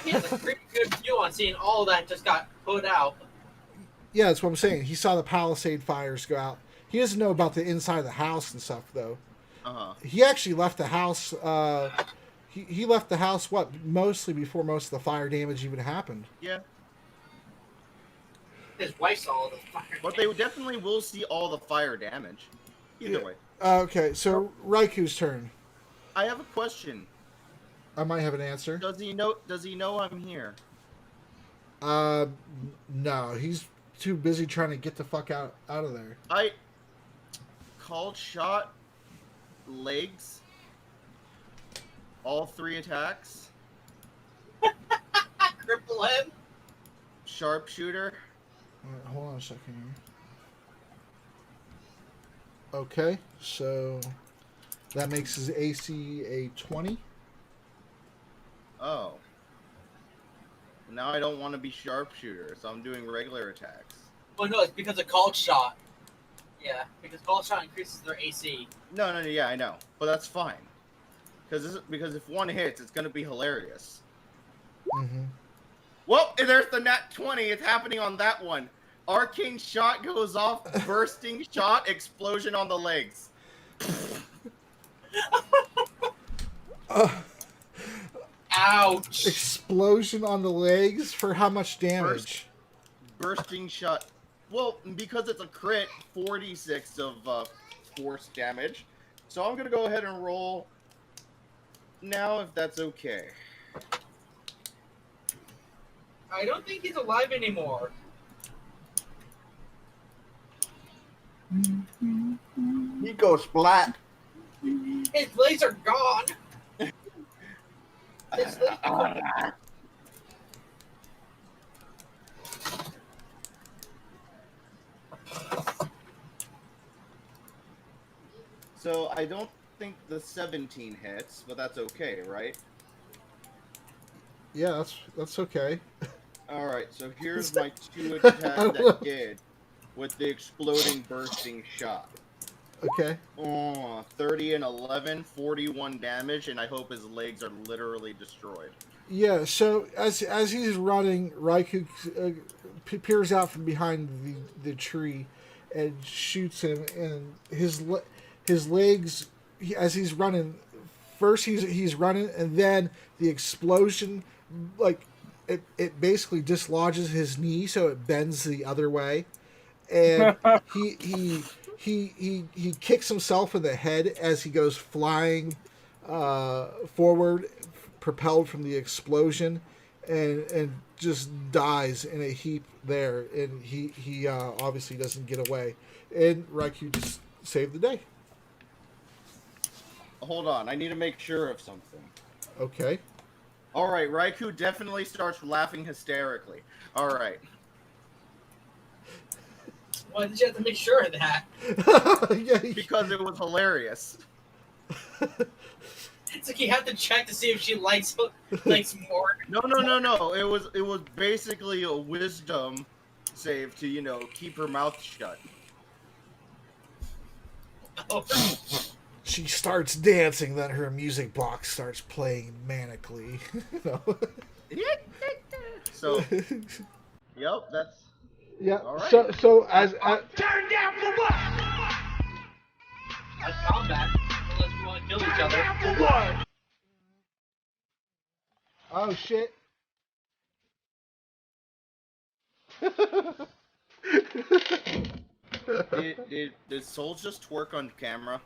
He has a pretty good view on seeing all that just got put out. Yeah, that's what I'm saying. He saw the palisade fires go out. He doesn't know about the inside of the house and stuff, though. He actually left the house. He left the house mostly before most of the fire damage even happened. Yeah. His wife saw all the fire. But they definitely will see all the fire damage. Either way. Okay, so Raiku's turn. I have a question. I might have an answer. Does he know I'm here? No, he's too busy trying to get the fuck out of there. I called shot, legs, all 3 attacks, Cripple him. sharpshooter. All right, hold on a second here. Okay, so that makes his AC a 20. Oh. Now I don't want to be sharpshooter, so I'm doing regular attacks. Oh no, it's because of called shot. Yeah, because called shot increases their AC. No, yeah, I know, but that's fine. Because if one hits, it's gonna be hilarious. Mm-hmm. Well, there's the nat 20. It's happening on that one. Arcane shot goes off, bursting shot, explosion on the legs. Ouch! Explosion on the legs for how much damage? Bursting shot. Well, because it's a crit, 46 of force damage. So I'm gonna go ahead and roll now, if that's okay. I don't think he's alive anymore. He goes splat. His legs are gone. His legs are gone. So I don't think the 17 hits, but that's okay, right? Yeah, that's okay. Alright, so here's my 2 attacks that did with the exploding bursting shot. Okay. Oh, 30 and 11, 41 damage, and I hope his legs are literally destroyed. Yeah, so as he's running, Raikou peers out from behind the tree and shoots him, and his legs, as he's running, first he's running, and then the explosion, like, it basically dislodges his knee, so it bends the other way, and he kicks himself in the head as he goes flying forward, propelled from the explosion, and just dies in a heap there, and he obviously doesn't get away, and Raikou just saved the day. Hold on, I need to make sure of something. Okay. Alright, Raikou definitely starts laughing hysterically. Alright. Why did you have to make sure of that? Yeah, Because it was hilarious. It's like you have to check to see if she likes more. No. It was basically a wisdom save to keep her mouth shut. Oh. she starts dancing, then her music box starts playing manically. So, yep, that's Yeah. all right. So as Turn down for what? That's combat. Unless we want to kill each other. For what? oh shit. Did Souls just twerk on camera?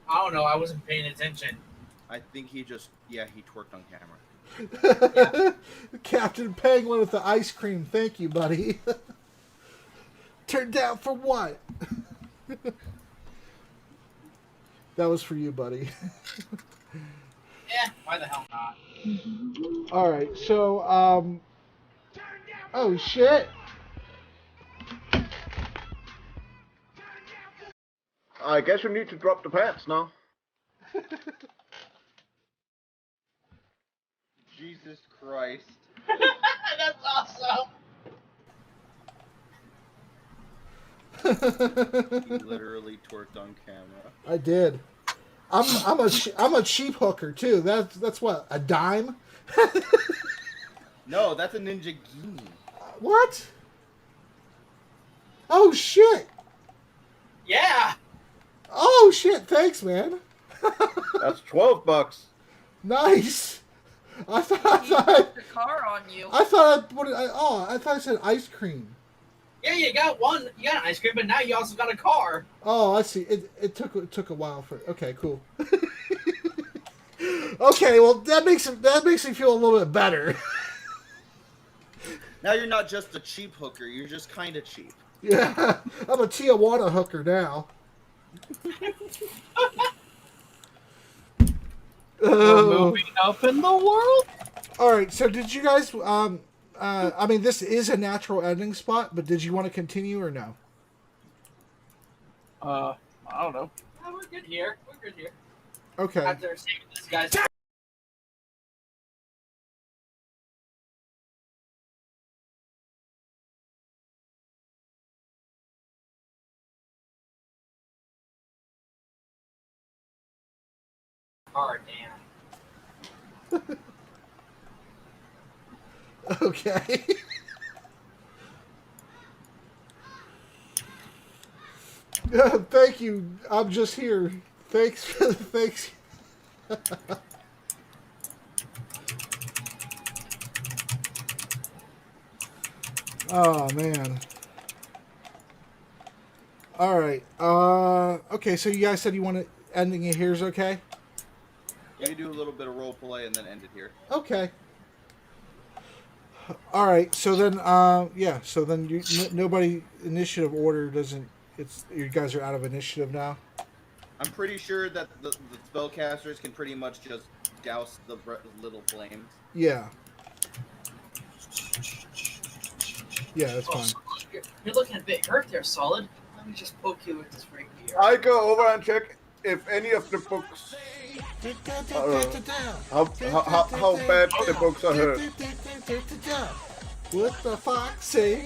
I don't know. I wasn't paying attention. I think he twerked on camera. Captain Penguin with the ice cream. Thank you, buddy. Turned down for what? That was for you, buddy. Yeah, why the hell not? All right, so oh shit. I guess you need to drop the pants now. Jesus Christ. That's awesome. He literally twerked on camera. I did. I'm a cheap hooker too. That's what, a dime? No, that's a ninja gini. What? Oh shit. Yeah. Oh shit. Thanks, man. That's $12. Nice. I He thought put the car on you. I thought I said ice cream. Yeah, you got one. You got an ice cream, but now you also got a car. Oh, I see. It took a while for. Okay, cool. Okay, well that makes me feel a little bit better. Now you're not just a cheap hooker, you're just kind of cheap. Yeah, I'm a Tijuana hooker now. Moving up in the world? All right. So did you guys? I mean, this is a natural ending spot, but did you want to continue or no? I don't know. Oh, we're good here. We're good here. Okay. After saving this guy's car, damn. Okay. Thank you. I'm just here. Thanks. Thanks. Oh man. All right. Okay. So you guys said you want to ending it here is okay. You can do a little bit of role play and then end it here. Okay. All right. So then, yeah. So then, nobody initiative order doesn't. It's you guys are out of initiative now. I'm pretty sure that the spellcasters can pretty much just douse the little flames. Yeah. Yeah, that's fine. You're looking a bit hurt there, Solid. Let me just poke you with this rapier. I go over and check if any of the books. How bad the books are hurt. What the fox say?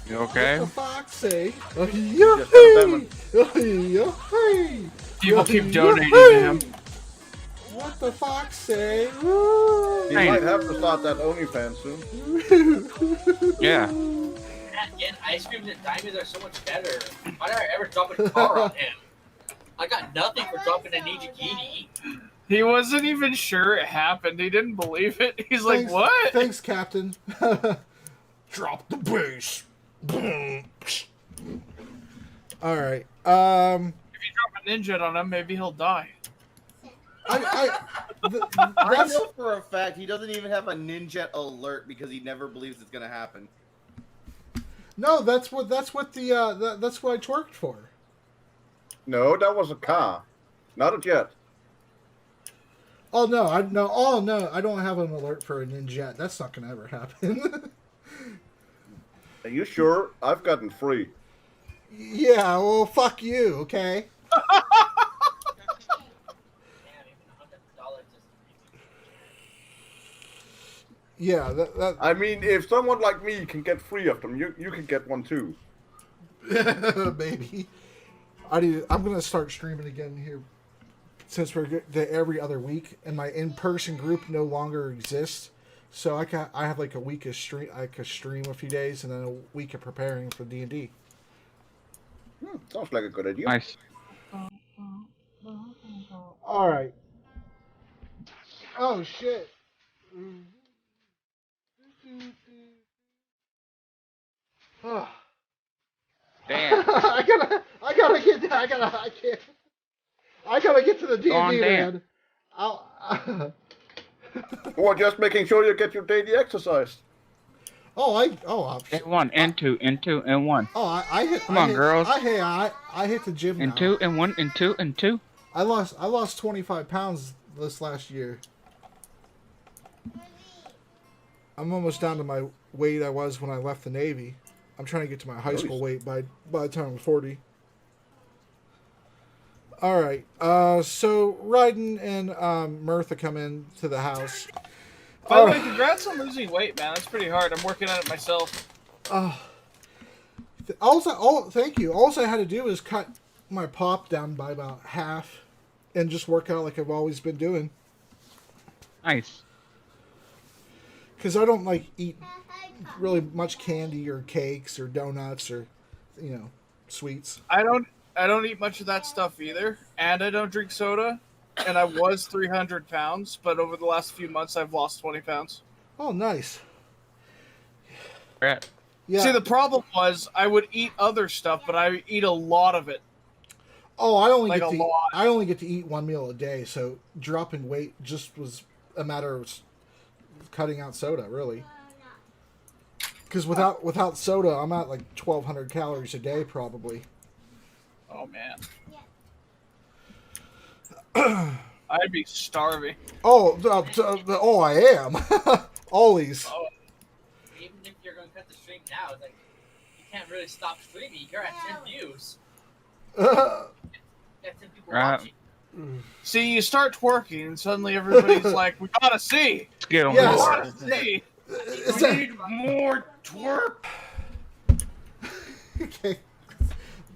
You okay? What the fox say? People keep donating to him. What the fox say? You might have to start that OnlyFans soon. Yeah. Getting ice creams and diamonds are so much better. Why did I ever drop a car on him? I got nothing for dropping a Nijigini. He wasn't even sure it happened. He didn't believe it. He's like, what? Thanks, Captain. Drop the bass. All right. If you drop a ninja on him, maybe he'll die. I That's, know for a fact he doesn't even have a ninja alert because he never believes it's gonna happen. no, that's what that's what I twerked for. No, that was a car, not a jet. Oh no, I no. Oh no, I don't have an alert for a ninja. That's not gonna ever happen. Are you sure? I've gotten free. Yeah, well, fuck you. Okay. Damn, even $100 Yeah, that I mean, if someone like me can get free of them, you can get one too. maybe. I'm gonna start streaming again here since we're every other week, and my in-person group no longer exists. So I have like a week of stream. I could stream a few days, and then a week of preparing for D&D. Sounds like a good idea. Nice. All right. Oh shit. Dan. I gotta get. I gotta get to the Go on, D&D, Dan. man. I'll. Or just making sure you get your daily exercise. And one, and two, and two, and one. I hit. Come on, girls. I hit the gym And now. two, and one, and two, and two. I lost 25 pounds this last year. I'm almost down to my weight I was when I left the Navy. I'm trying to get to my high school weight by the time I'm 40. All right. So Ryden and Mertha come into the house. By the way, congrats on losing weight, man. That's pretty hard. I'm working on it myself. Thank you. All I had to do is cut my pop down by about half and just work out like I've always been doing. Nice. Because I don't like eat really much candy or cakes or donuts or, sweets. I don't eat much of that stuff either, and I don't drink soda. And I was 300 pounds, but over the last few months, I've lost 20 pounds. Oh, nice. Right. Yeah. See, the problem was I would eat other stuff, but I eat a lot of it. Oh, I only get to eat one meal a day, so dropping weight just was a matter of cutting out soda, really. Because without soda, I'm at like 1,200 calories a day, probably. Oh, man. I'd be starving. Oh, I am. Always. Oh, even if you're going to cut the stream now, it's like, you can't really stop streaming. You're at 10 views. You have 10 people watching. See, you start twerking, and suddenly everybody's like, we gotta see. Let's get on Yes. We board. gotta see. We need more twerp. Okay.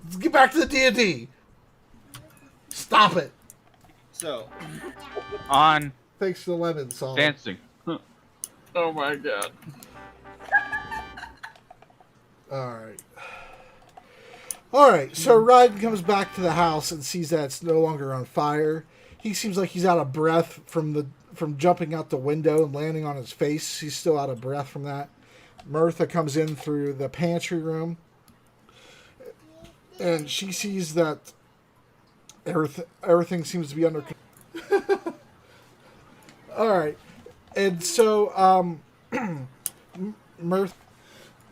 Let's get back to the D&D. Stop it. So, On Thanks for the lemon salt. dancing. Oh my god. All right, so Ryden comes back to the house and sees that it's no longer on fire. He seems like he's out of breath from jumping out the window and landing on his face. He's still out of breath from that. Mertha comes in through the pantry room, and she sees that everything seems to be under control. All right, and so Mertha.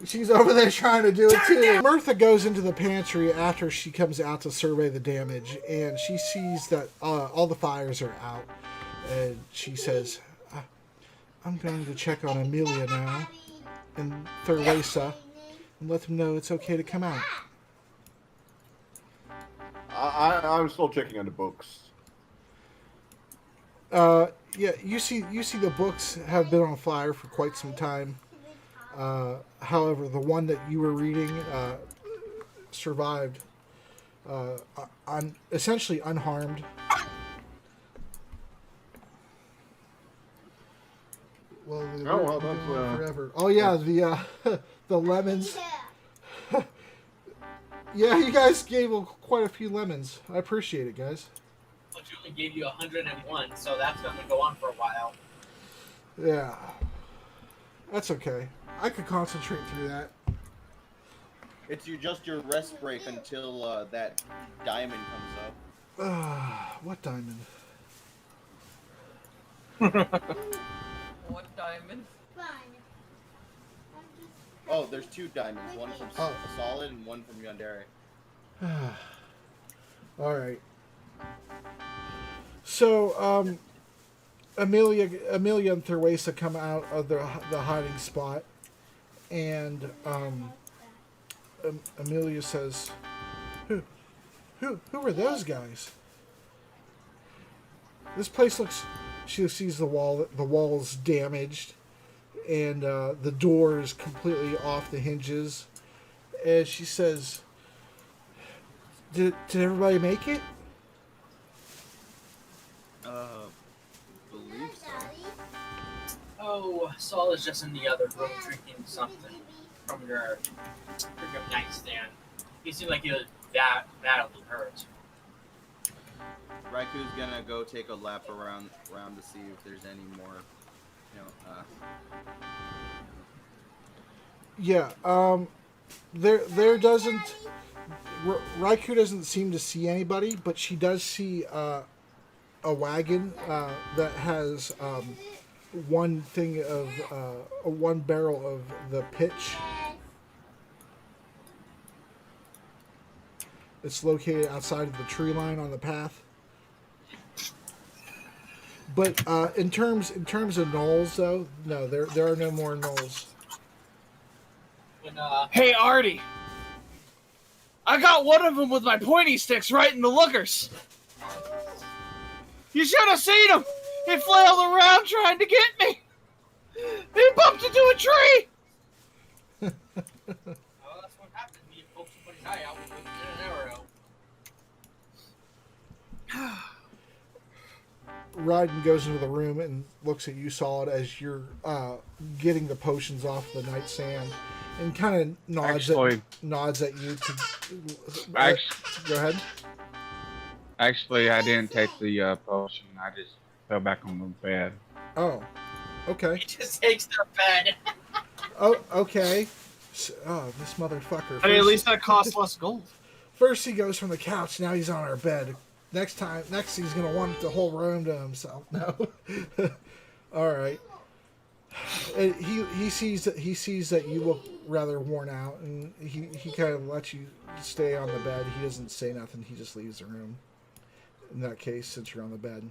She's over there trying to do it too. Mertha goes into the pantry after she comes out to survey the damage, and she sees that all the fires are out. And she says, I'm going to check on Amelia now and Theresa and let them know it's okay to come out. I'm still checking on the books. Yeah, you see the books have been on fire for quite some time. However, the one that you were reading survived, essentially unharmed. Well, That's forever. Oh yeah, the lemons. Yeah, you guys gave quite a few lemons. I appreciate it, guys. But you only gave you 101, so that's going to go on for a while. Yeah, that's okay. I could concentrate through that. it's just your rest break until that diamond comes up. What diamond? What diamond? Oh, there's two diamonds. One from Oh. Solid and one from Yandere. All right. So, Amelia and Theresa come out of the hiding spot, and Amelia says, "Who who are those guys? This place looks." She sees the wall. The wall's damaged, and the door is completely off the hinges. And she says, "Did everybody make it?" Believe so. Oh, Saul is just in the other room drinking something from your nightstand. He seemed like he was badly hurt. Raiku's gonna go take a lap around to see if there's any more, Yeah. There doesn't. Raikou doesn't seem to see anybody, but she does see a wagon that has one thing of one barrel of the pitch. It's located outside of the tree line on the path. But in terms of gnolls, though, no, there are no more gnolls. When, Hey, Artie. I got one of them with my pointy sticks right in the lookers. You should have seen him. He flailed around trying to get me. He bumped into a tree. well, that's what happened when you poke somebody's eye out with an arrow. Ryden goes into the room and looks at you, Solid, as you're getting the potions off the nightstand, and kind of nods at you to. Go ahead. Actually, I didn't take the potion. I just fell back on the bed. Oh, okay. He just takes their bed. Oh, okay. Oh, this motherfucker. Hey, at least that costs less gold. First he goes from the couch, now he's on our bed. Next he's gonna want the whole room to himself. No. All right. He sees that you look rather worn out, and he kind of lets you stay on the bed. He doesn't say nothing. He just leaves the room. In that case, since you're on the bed.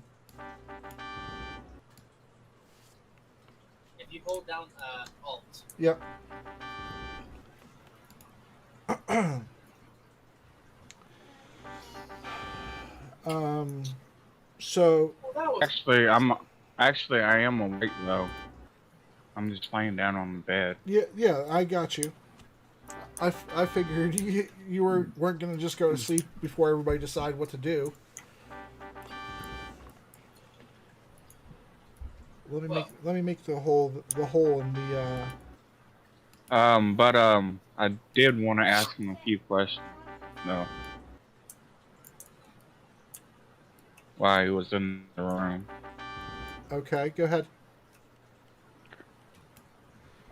If you hold down Alt. Yep. So Actually, I am awake though. I'm just laying down on the bed. yeah, I got you. I figured you weren't gonna just go to sleep before everybody decide what to do. Let me make the hole in the. I did want to ask him a few questions. No. While he was in the room. Okay, go ahead.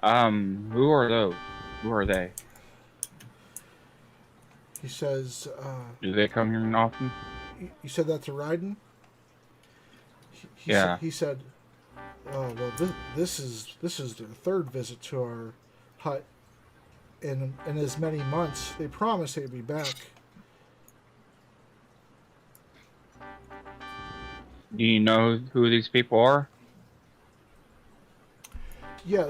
Who are those? Who are they? He says. Do they come here often? You said that to Ryden? Yeah. He said, "Oh well, this is their third visit to our hut in as many months. They promised they'd be back." Do you know who these people are? Yeah,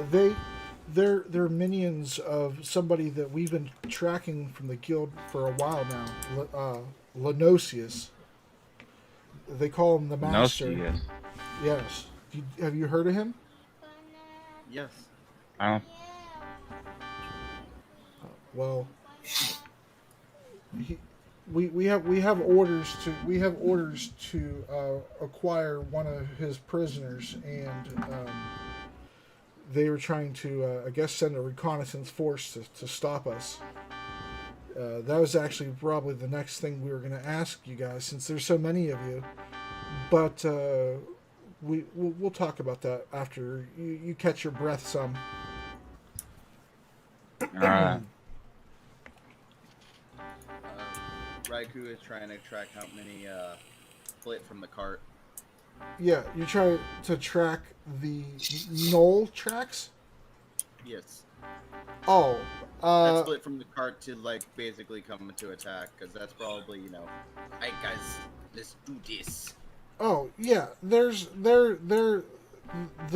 they're minions of somebody that we've been tracking from the guild for a while now. Lenosius. They call him the Master. Lenosius. Yes. Have you heard of him? Yes. I don't. Well, we have orders to acquire one of his prisoners, and they were trying to I guess send a reconnaissance force to stop us. That was actually probably the next thing we were going to ask you guys, since there's so many of you. But we'll talk about that after you catch your breath some. Alright. Raikou is trying to track how many split from the cart. Yeah, you try to track the knoll tracks? Yes. Oh, That split from the cart to like basically come to attack, because that's probably, alright guys, let's do this. Oh yeah, the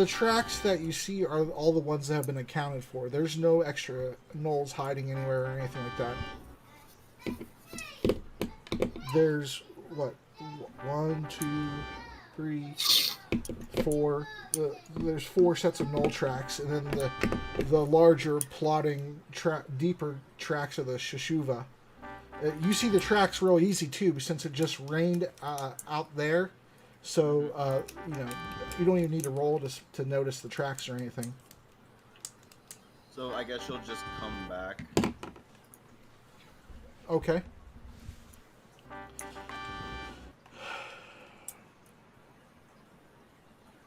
tracks that you see are all the ones that have been accounted for. There's no extra gnolls hiding anywhere or anything like that. There's what, 1, 2, 3, 4. There's 4 sets of gnoll tracks, and then the larger plotting deeper tracks of the Shishuva. You see the tracks real easy too, since it just rained out there. So you don't even need to roll to notice the tracks or anything. So I guess she'll just come back. Okay.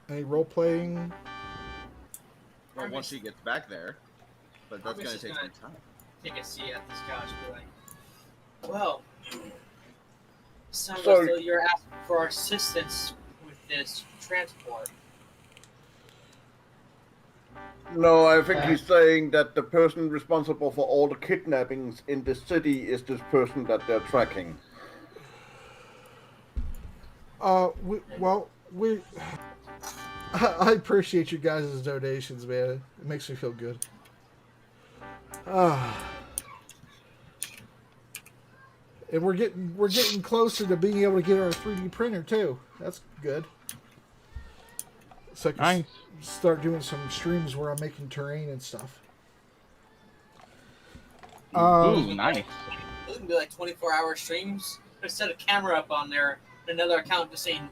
Any role playing? Well, once she gets back there, but that's gonna take some time. Take a seat at this couch, be like, well, sounds as So- though you're asking for our assistance with this transport. No, I think he's saying that the person responsible for all the kidnappings in the city is this person that they're tracking. We I appreciate you guys' donations, man. It makes me feel good. And we're getting closer to being able to get our 3D printer too. That's good. So I can start doing some streams where I'm making terrain and stuff. Ooh, nice. It can be like 24-hour streams. Just set a camera up on there, and another account just saying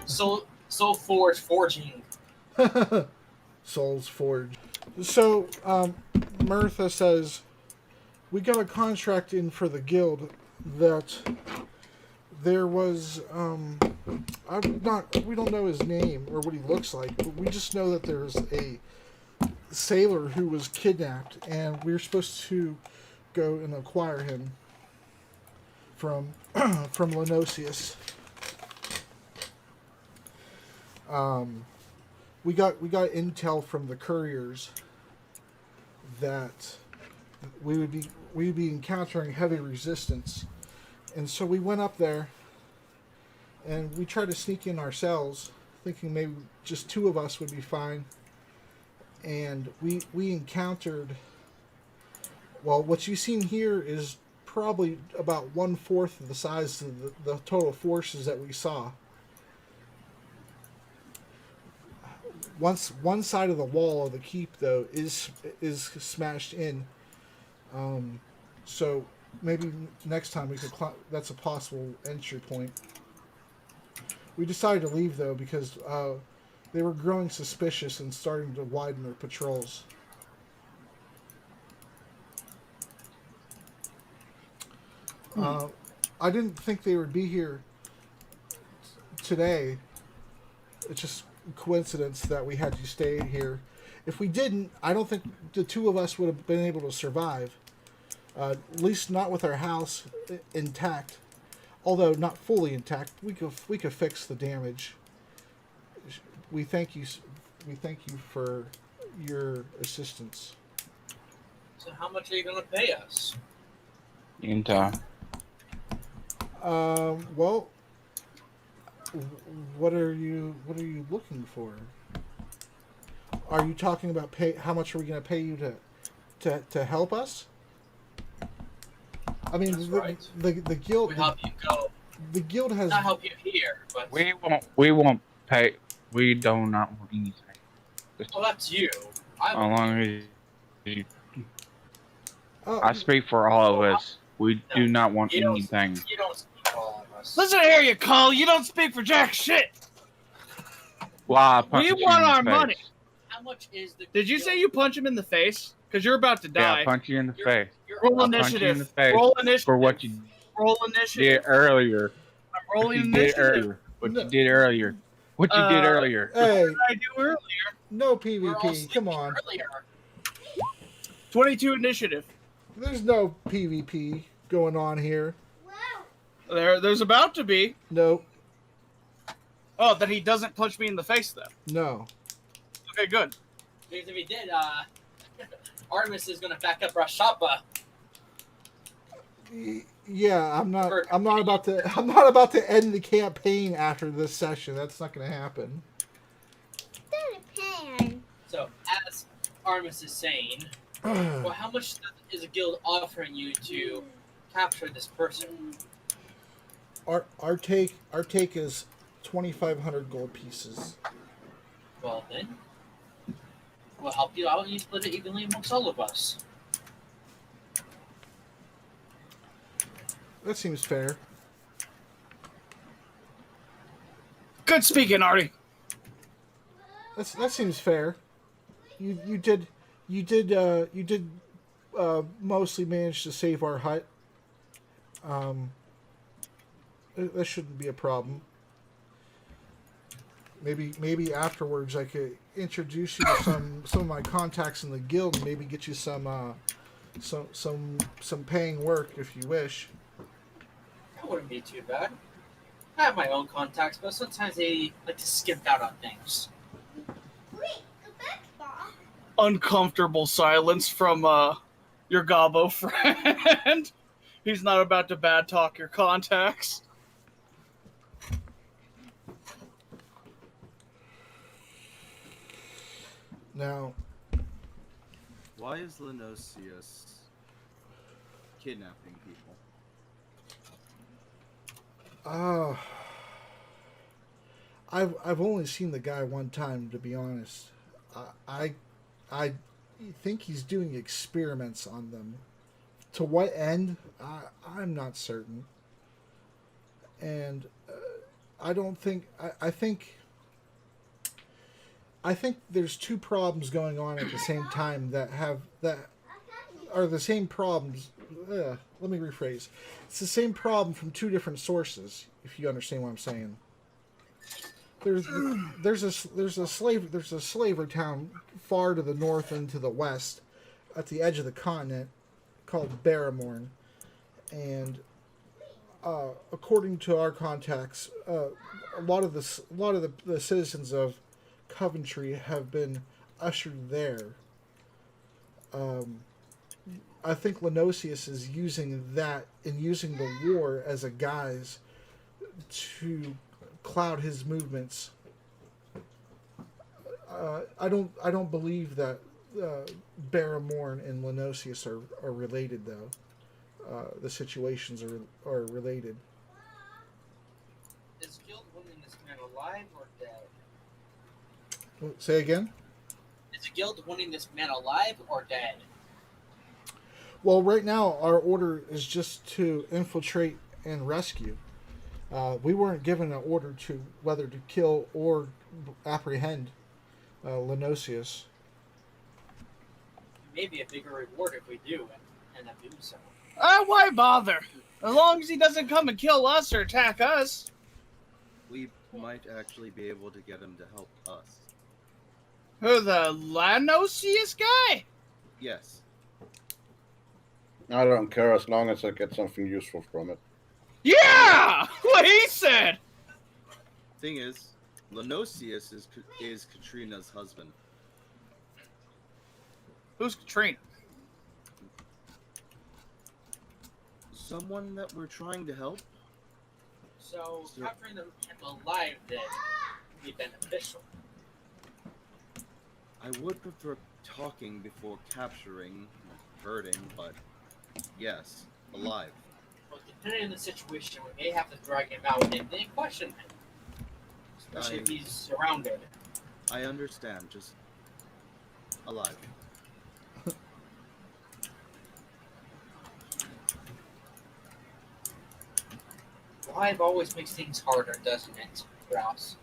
Soul Forge Forging. Souls Forge. So, Mertha says, we got a contract in for the guild that there was, we don't know his name or what he looks like, but we just know that there's a sailor who was kidnapped, and we're supposed to go and acquire him from Lenosius. We got intel from the couriers that we would be encountering heavy resistance, and so we went up there and we tried to sneak in ourselves, thinking maybe just 2 of us would be fine. And we encountered, well, what you've seen here is probably about 1/4 of the size of the total forces that we saw. One side of the wall of the keep, though, is smashed in. So maybe next time we could. That's a possible entry point. We decided to leave though because they were growing suspicious and starting to widen their patrols. I didn't think they would be here today. It's just coincidence that we had to stay here. If we didn't, I don't think the 2 of us would have been able to survive. At least not with our house intact. Although not fully intact, we could fix the damage. We thank you for your assistance. So how much are you going to pay us? Intel. Well, what are you looking for? Are you talking about how much are we going to pay you to help us? I mean, the guild. We help you go. The guild has. Not help you here, but We won't pay. We do not want anything. well, that's you. As long as you, Oh, I speak for all of us. We do not want You don't- anything. You don't speak for all of us. Listen here, you Cole. You don't speak for jack shit. Why? We want our money. How much is the? Did you say you punch him in the face? Because you're about to Yeah, die. I'll punch you in the face. Roll I'll punch you in the initiative. face Roll initiative. for what you Roll initiative. did earlier. I'm What rolling you did initiative. earlier. What you did earlier. What you did earlier. Hey, What did I do earlier? no We're all PvP. sleeping Come on. Earlier. 22 initiative. There's no PvP going on here. There's about to be. Nope. Oh, that he doesn't punch me in the face, though. No. Okay, good. Because if he did, Artemis is going to back up Rashapa. Yeah, I'm not about to end the campaign after this session. That's not going to happen. So, as Armis is saying, well, how much is a guild offering you to capture this person? Our take is 2,500 gold pieces. Well, then, we'll help you out and you split it evenly amongst all of us. That seems fair. Good speaking, Artie. That seems fair. You did mostly manage to save our hut. That shouldn't be a problem. Maybe afterwards I could introduce you to some of my contacts in the guild and maybe get you some paying work if you wish. That wouldn't be too bad. I have my own contacts, but sometimes they like to skimp out on things. Uncomfortable silence from your Gobbo friend. He's not about to bad talk your contacts. Now, why is Lenosius kidnapping people? I've only seen the guy one time, to be honest. I think he's doing experiments on them. To what end? I'm not certain. And I think there's two problems going on at the same time that are the same problems. Let me rephrase. It's the same problem from two different sources, if you understand what I'm saying. There's a slaver town far to the north and to the west, at the edge of the continent, called Barrymorn, and according to our contacts, a lot of the citizens of Coventry have been ushered there. I think Lenosius is using that and using the war as a guise to cloud his movements. I don't believe that Barrymorn and Lenosius are related, though. The situations are related. Is Guild wanting this man alive or dead? Say again? Is the Guild wanting this man alive or dead? Well, right now, our order is just to infiltrate and rescue. We weren't given an order to whether to kill or apprehend Lenosius. Maybe a bigger reward if we do and end up doing so. Why bother? As long as he doesn't come and kill us or attack us. We might actually be able to get him to help us. Who, the Lenosius guy? Yes. I don't care as long as I get something useful from it. Yeah! What he said! Thing is, Lenosius is Katrina's husband. Who's Katrina? Someone that we're trying to help. So capturing him alive then would be beneficial. I would prefer talking before capturing, hurting, but yes, alive. Well, depending on the situation, we may have to drag him out and then question him. Especially if he's surrounded. I understand, just alive. Alive always makes things harder, doesn't it, Rouse?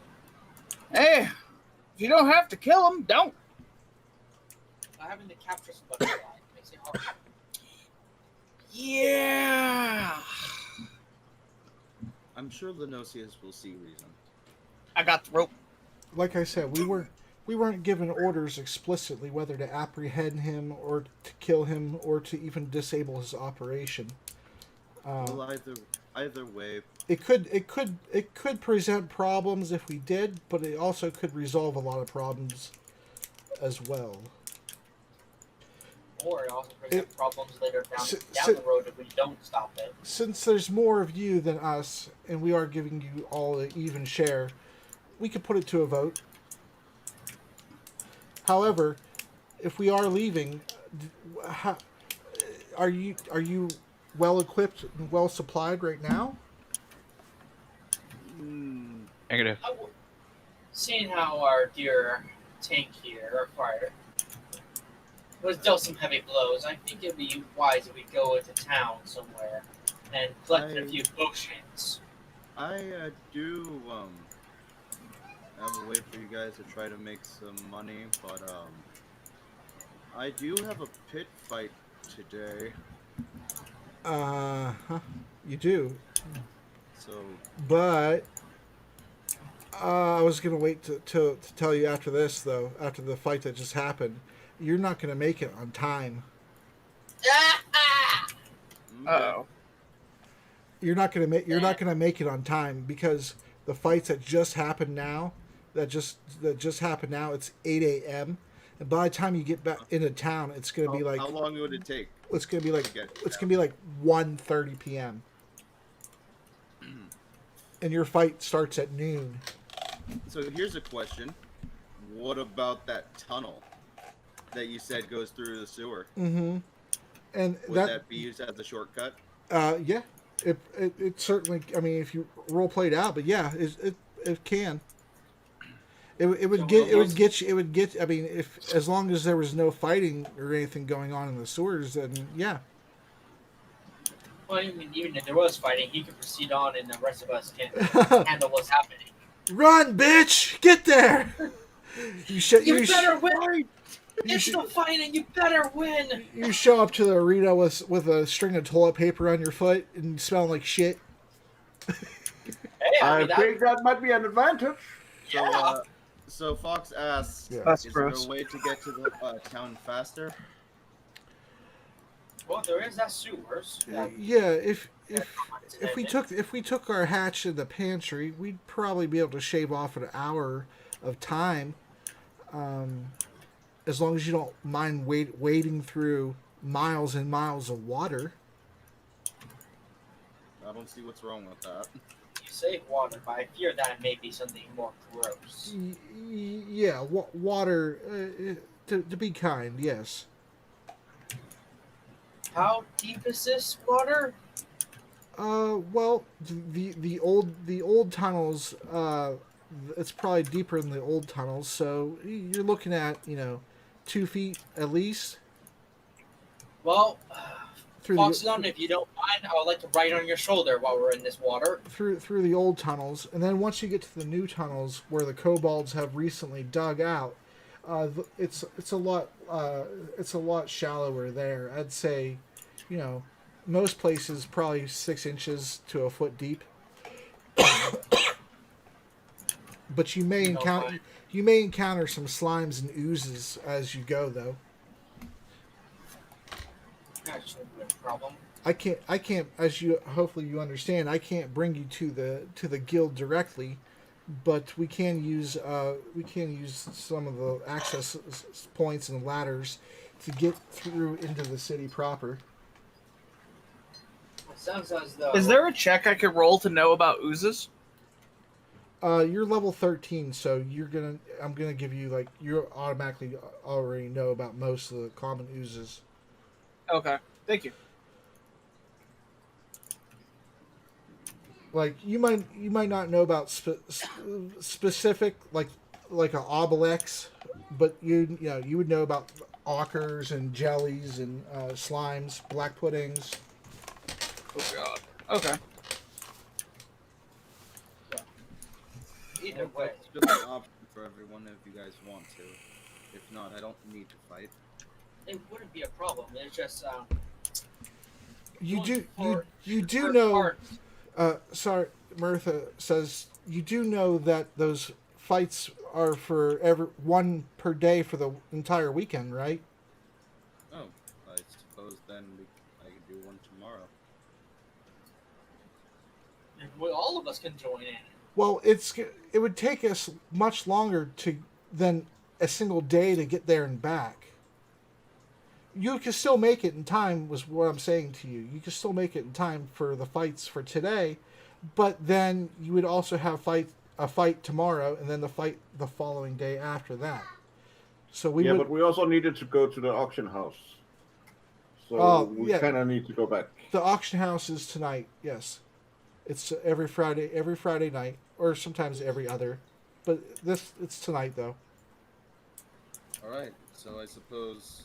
Hey, if you don't have to kill him, don't. Not having to capture somebody alive makes it harder. Yeah. I'm sure Lenosius will see reason. I got the rope. Like I said, we weren't given orders explicitly whether to apprehend him or to kill him or to even disable his operation. Well, either way, it could present problems if we did, but it also could resolve a lot of problems as well. or it also presents problems later down s- the road if we don't stop it. Since there's more of you than us, and we are giving you all an even share, we could put it to a vote. However, if we are leaving, how, are you well equipped and well supplied right now? Negative. Seeing how our dear tank here, or fire, was dealt some heavy blows, I think it'd be wise if we go into town somewhere and collect a few potions. I do have a way for you guys to try to make some money, but I do have a pit fight today. You do. So, But I was gonna wait to tell you after this, though. After the fight that just happened, you're not gonna make it on time. Uh-oh. You're not gonna make it on time because the fights that just happened now, that just happened now, it's 8 a.m. and by the time you get back into town, it's gonna be like how long would it take? it's gonna be like to get it's down? gonna be like 1:30 p.m. and your fight starts at noon. So here's a question: what about that tunnel that you said goes through the sewer? Mm-hmm. And Would that be used as a shortcut? Yeah, it certainly. I mean, if you role played out, but yeah, it can. It would get you. It would get. I mean, if as long as there was no fighting or anything going on in the sewers, then yeah. Well, I mean, even if there was fighting, he could proceed on, and the rest of us can handle what's happening. Run, bitch! Get there! You better win! It's the fighting. You better win! You show up to the arena with a string of toilet paper on your foot and smelling like shit. Hey, I think that might be an advantage. Yeah. So Fox asks, Yeah. That's is gross. there a way to get to the town faster? Well, there is that sewers. Yeah, if we took our hatch in the pantry, we'd probably be able to shave off an hour of time. As long as you don't mind wading through miles and miles of water. I don't see what's wrong with that. You save water, but I fear that it may be something more gross. Yeah, water. To be kind, yes. How deep is this water? Well, the old tunnels. It's probably deeper in the old tunnels, so you're looking at 2 feet at least. Well, Through Foxon, if you don't mind, I would like to ride on your shoulder while we're in this water. through the old tunnels, and then once you get to the new tunnels where the kobolds have recently dug out, it's a lot shallower there. I'd say, most places probably 6 inches to a foot deep. But you may encounter some slimes and oozes as you go, though. That shouldn't be a problem. I can't, as you hopefully you understand, I can't bring you to the guild directly, but we can use some of the access points and ladders to get through into the city proper. It sounds as though. Is there a check I could roll to know about oozes? You're level 13, so I'm gonna give you you automatically already know about most of the common oozes. Okay, thank you. You might not know about specific like a obelix, but you would know about ochres and jellies and slimes, black puddings. Oh god. Okay. Either way, It's just an option for everyone if you guys want to. If not, I don't need to fight. it wouldn't be a problem. It's just You do for know. parts. Sorry, Mertha says you do know that those fights are for one per day for the entire weekend, right? Oh, I suppose then I could do one tomorrow. And all of us can join in. Well, it would take us much longer than a single day to get there and back. you can still make it in time. Was what I'm saying to you. You can still make it in time for the fights for today, but then you would also have a fight tomorrow, and then the fight the following day after that. So we would. but we also needed to go to the auction house. So Oh we yeah, kind of need to go back. the auction house is tonight. Yes, it's every Friday night, or sometimes every other. But it's tonight though. All right, so I suppose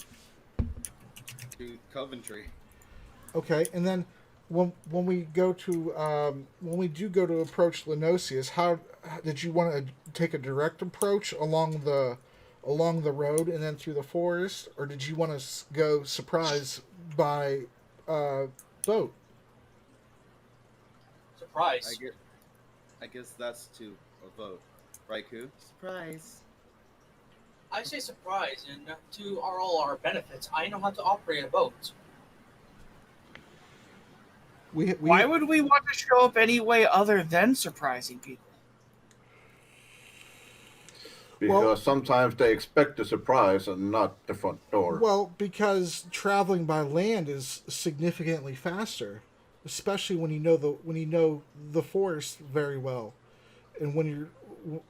to Coventry. Okay, and then when we go to when we do go to approach Lenosius, how did you want to take a direct approach along the road and then through the forest, or did you want to go surprise by boat? Surprise. I guess that's to a vote. Right, Ku? Surprise. I say surprise, and to all our benefits, I know how to operate a boat. Why would we want to show up any way other than surprising people? Because sometimes they expect a surprise and not the front door. Well, because traveling by land is significantly faster, especially when you know the forest very well, and when you're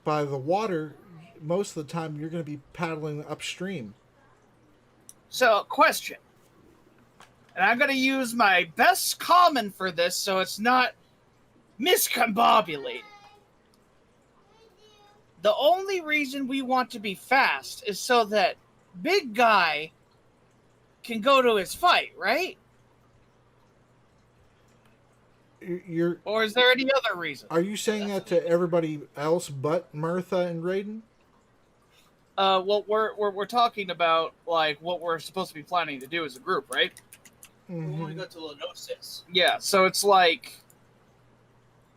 by the water, most of the time you're going to be paddling upstream. So, question. And I'm going to use my best common for this so it's not miscombobulated. The only reason we want to be fast is so that big guy can go to his fight, right? Or is there any other reason? Are you saying that to everybody else but Mertha and Ryden? Well, we're talking about like what we're supposed to be planning to do as a group, right? Mm-hmm. We want to go to Lenosis. Yeah, so it's like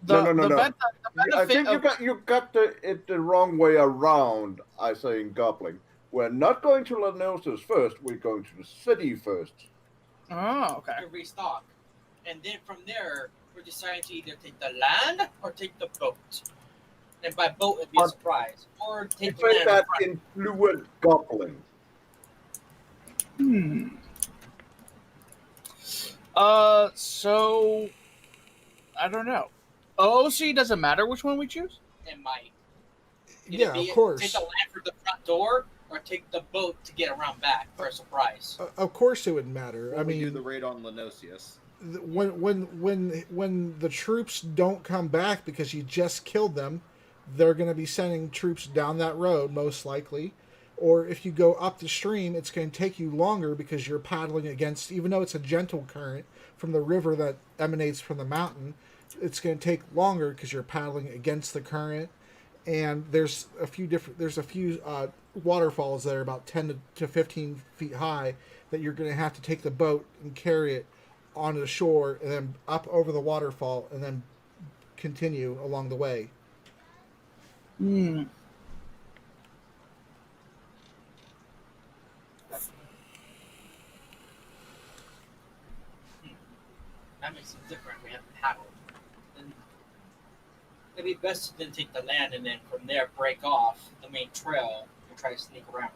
No. the I think you got it the wrong way around. I say in Goblin, we're not going to Lenosis first. We're going to the city first. Oh, okay. To restock, and then from there we're deciding to either take the land or take the boat. And by boat it'd be a surprise, or take the Say land. that in fluent Goblin. So I don't know. Oh, so it doesn't matter which one we choose? It might. Yeah, of course. Take the land for the front door, or take the boat to get around back for a surprise. Of course, it would matter. When I we mean, do the raid on Lenosius. When the troops don't come back because you just killed them, they're going to be sending troops down that road most likely. Or if you go up the stream, it's going to take you longer because you're paddling against, even though it's a gentle current from the river that emanates from the mountain, it's going to take longer because you're paddling against the current. And there's a few waterfalls that are about 10 to 15 feet high that you're going to have to take the boat and carry it onto the shore and then up over the waterfall and then continue along the way. That makes it different. We have to paddle. Then it'd be best to then take the land and then from there break off the main trail and try to sneak around.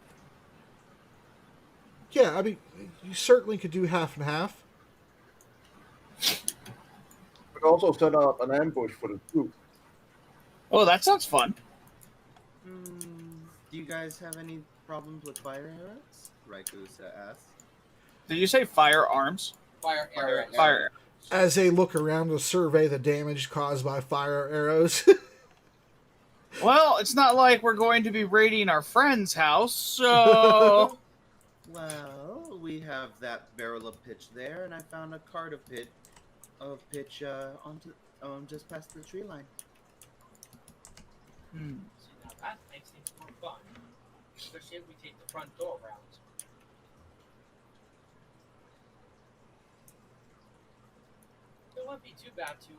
Yeah, I mean, you certainly could do half and half. But also set up an ambush for the troops. Oh, that sounds fun. Do you guys have any problems with fire arrows? Raikusa asked. Did you say firearms? Fire arrows. Fire. As they look around to survey the damage caused by fire arrows. Well, it's not like we're going to be raiding our friend's house, so... Well, we have that barrel of pitch there, and I found a cart of pitch onto just past the tree line. See, now that makes things more fun. Especially if we take the front door around. It wouldn't be too bad to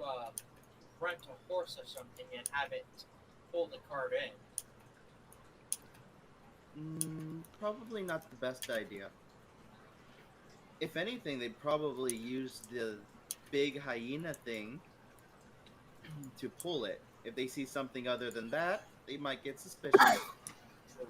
rent a horse or something and have it pull the cart in. Probably not the best idea. If anything, they'd probably use the big hyena thing to pull it. If they see something other than that, they might get suspicious. True.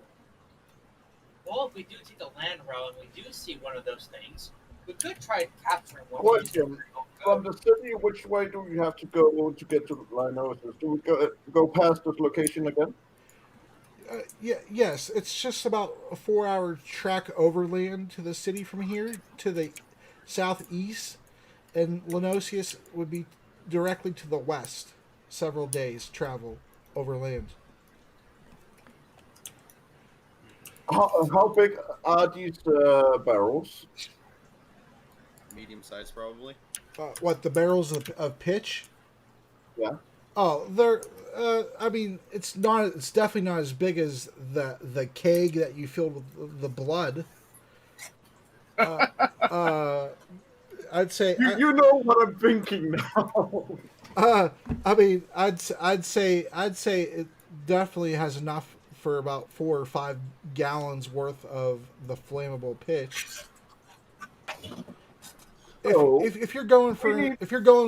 Well, if we do take the land route and we do see one of those things, we could try capturing one. Question. From the city, which way do we have to go to get to Linosis? Do we go past this location again? Yes, it's just about a 4-hour trek overland to the city from here to the southeast, and Lenosius would be directly to the west. Several days travel overland. How big are these barrels? Medium size, probably. What, the barrels of pitch? Yeah. Oh, they're. I mean, it's not. It's definitely not as big as the keg that you filled with the blood. I'd say. You know what I'm thinking now. I mean, I'd say it definitely has enough for about 4 or 5 gallons worth of the flammable pitch. If you're going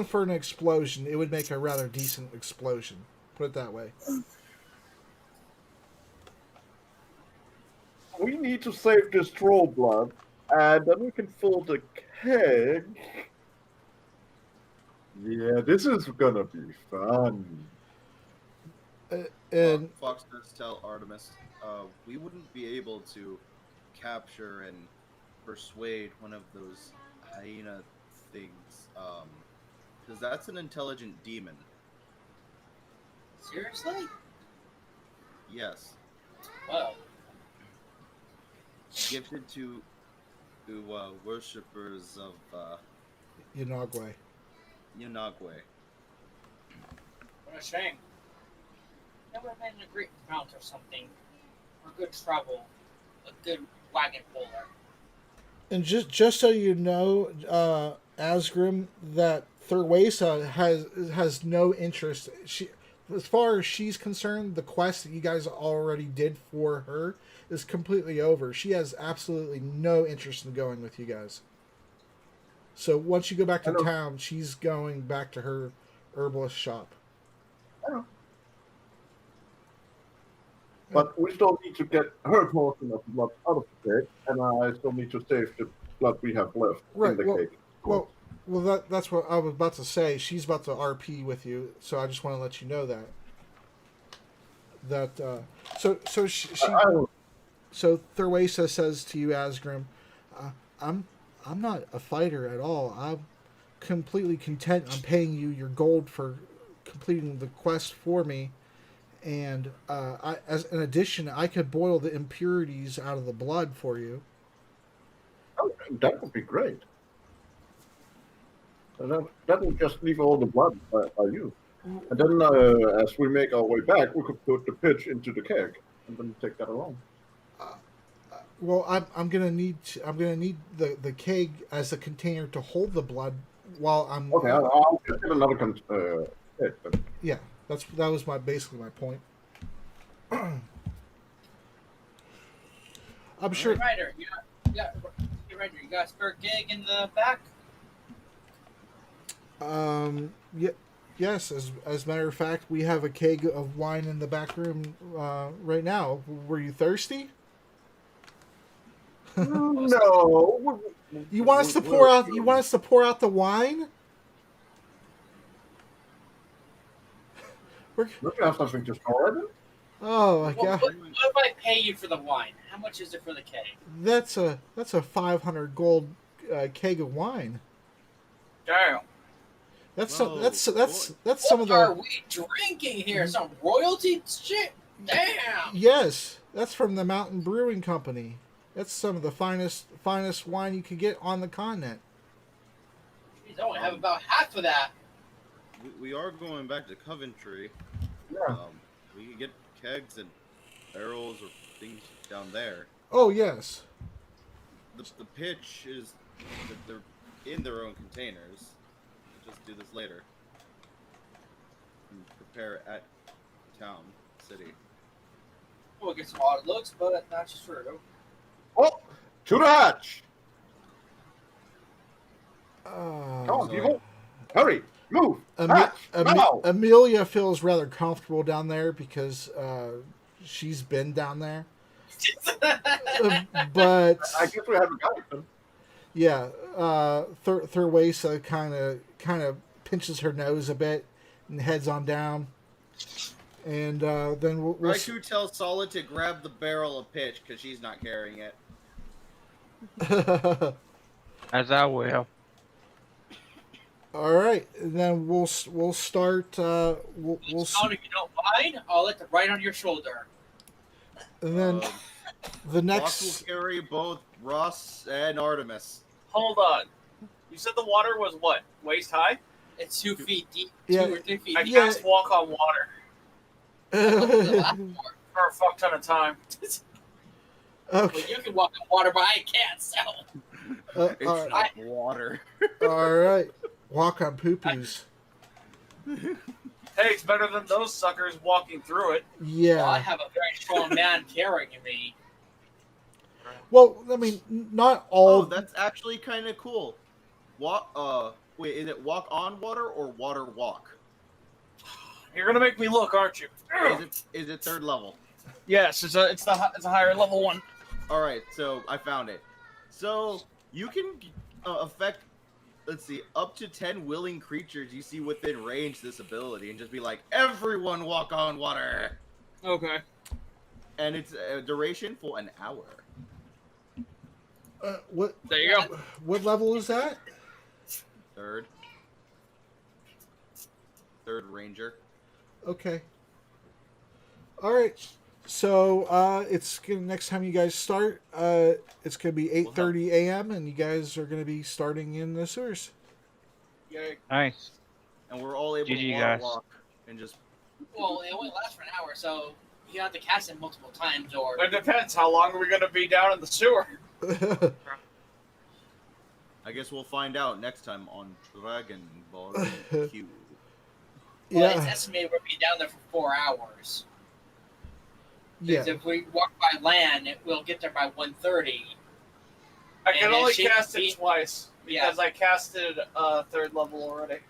for an explosion, it would make a rather decent explosion. Put it that way. We need to save this troll blood, and then we can fill the keg. Yeah, this is gonna be fun. And Fox does tell Artemis, we wouldn't be able to capture and persuade one of those hyena things, because that's an intelligent demon. Seriously? Yes. Well, Gifted to worshippers of Yanagwe. Yanagwe. what a shame. That would have been a great mount or something. Or good travel. A good wagon puller. And just so you know, Asgrim, that Thurwesa has no interest. She, as far as she's concerned, the quest that you guys already did for her is completely over. She has absolutely no interest in going with you guys. So once you go back to town, she's going back to her herbalist shop. But we still need to get her portion of blood out of the cake, and I still need to save the blood we have left in the cake. Well, that's what I was about to say. She's about to RP with you, so I just want to let you know that. So Thurwesa says to you, Asgrim, I'm not a fighter at all. I'm completely content on paying you your gold for completing the quest for me. And as an addition, I could boil the impurities out of the blood for you. Oh, that would be great. That will just leave all the blood by you. And then, as we make our way back, we could put the pitch into the keg and then take that along. Well, I'm gonna need the keg as a container to hold the blood while I'm. Okay, I'll just get another keg. Then. Yeah, that was basically my point. I'm sure. Ryder, you got a spare keg in the back? Yes. As a matter of fact, we have a keg of wine in the back room right now. Were you thirsty? No. You want us to pour out? You want us to pour out the wine? Don't you have something to store it? Oh my god! What if I pay you for the wine? How much is it for the keg? That's a 500 gold keg of wine. Damn. That's Whoa, that's What some of the. are we drinking here? Some royalty shit? Damn. Yes, that's from the Mountain Brewing Company. That's some of the finest wine you could get on the continent. Jeez, I only have about half of that. We are going back to Coventry. Yeah. We can get kegs and barrels or things down there. Oh yes. The pitch is that they're in their own containers. We'll just do this later. And prepare at town, city. We'll get some odd looks, but that's just true. Oh, to the hatch! Come on, people. Hurry, move. Amelia feels rather comfortable down there because she's been down there. But I guess we have a guy. Then. yeah, Thurwasa kind of pinches her nose a bit and heads on down, and then we'll Raikou tells Solid to grab the barrel of pitch because she's not carrying it. As I will. All right, and then we'll start. We'll Scott, if you don't mind, I'll let the right on your shoulder. and then the Ross next. will carry both Ross and Artemis. Hold on. You said the water was what? Waist high? It's 2 feet deep, Yeah. 2 or 3 feet I deep. cast walk on water Okay. for a fuck ton of time. Well, you can walk on water, but I can't. So It's all not water. right. Walk on poo-poos. Hey, it's better than those suckers walking through it. Yeah. well, I have a very strong man carrying me. Well, I mean, not all. Oh, that's actually kind of cool. Wait, is it walk on water or water walk? You're gonna make me look, aren't you? Is it third level? Yes, it's a higher level one. All right, so I found it. So you can affect, let's see, up to 10 willing creatures you see within range this ability, and just be like, everyone walk on water. Okay. And it's a duration for an hour. What There you go. what level is that? Third ranger. Okay. All right. So it's gonna next time you guys start. It's gonna be 8:30 a.m. and you guys are gonna be starting in the sewers. Yay. Nice. And we're all able to GG, water guys. walk and just. Well, it only lasts for an hour, so you have to cast it multiple times, or It depends. How long are we gonna be down in the sewer? I guess we'll find out next time on Dragon Ball Q. well, it's Yeah. estimated we'll be down there for 4 hours. Yeah. Because if we walk by land, we'll get there by 1:30. I can And only then cast it she- twice Yeah. because I casted third level already.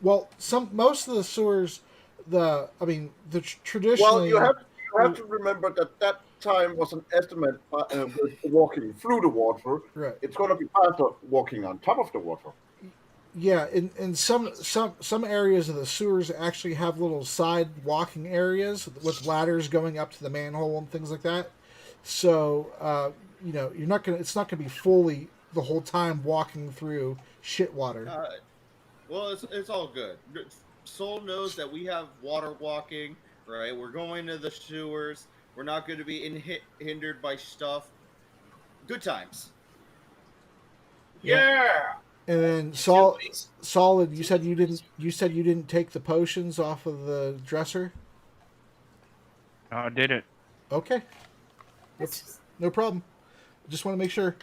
Well, most of the sewers, traditionally. Well, you have to remember that time was an estimate with walking through the water. Right. It's going to be faster walking on top of the water. Yeah, in some areas of the sewers actually have little side walking areas with ladders going up to the manhole and things like that. So you're not gonna. It's not gonna be fully the whole time walking through shit water. Well, it's all good. Soul knows that we have water walking, right? We're going to the sewers. We're not going to be hindered by stuff. Good times. Yeah. And then solid. You said you didn't take the potions off of the dresser. No, I didn't. Okay. No problem. Just want to make sure.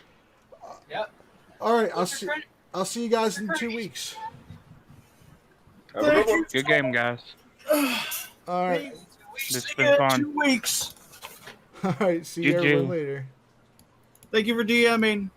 Yep. All right. I'll see you guys in 2 weeks. Have a good one. Good game, guys. All right. It's been fun. 2 weeks. All right. See you GG. everyone later. Thank you for DMing.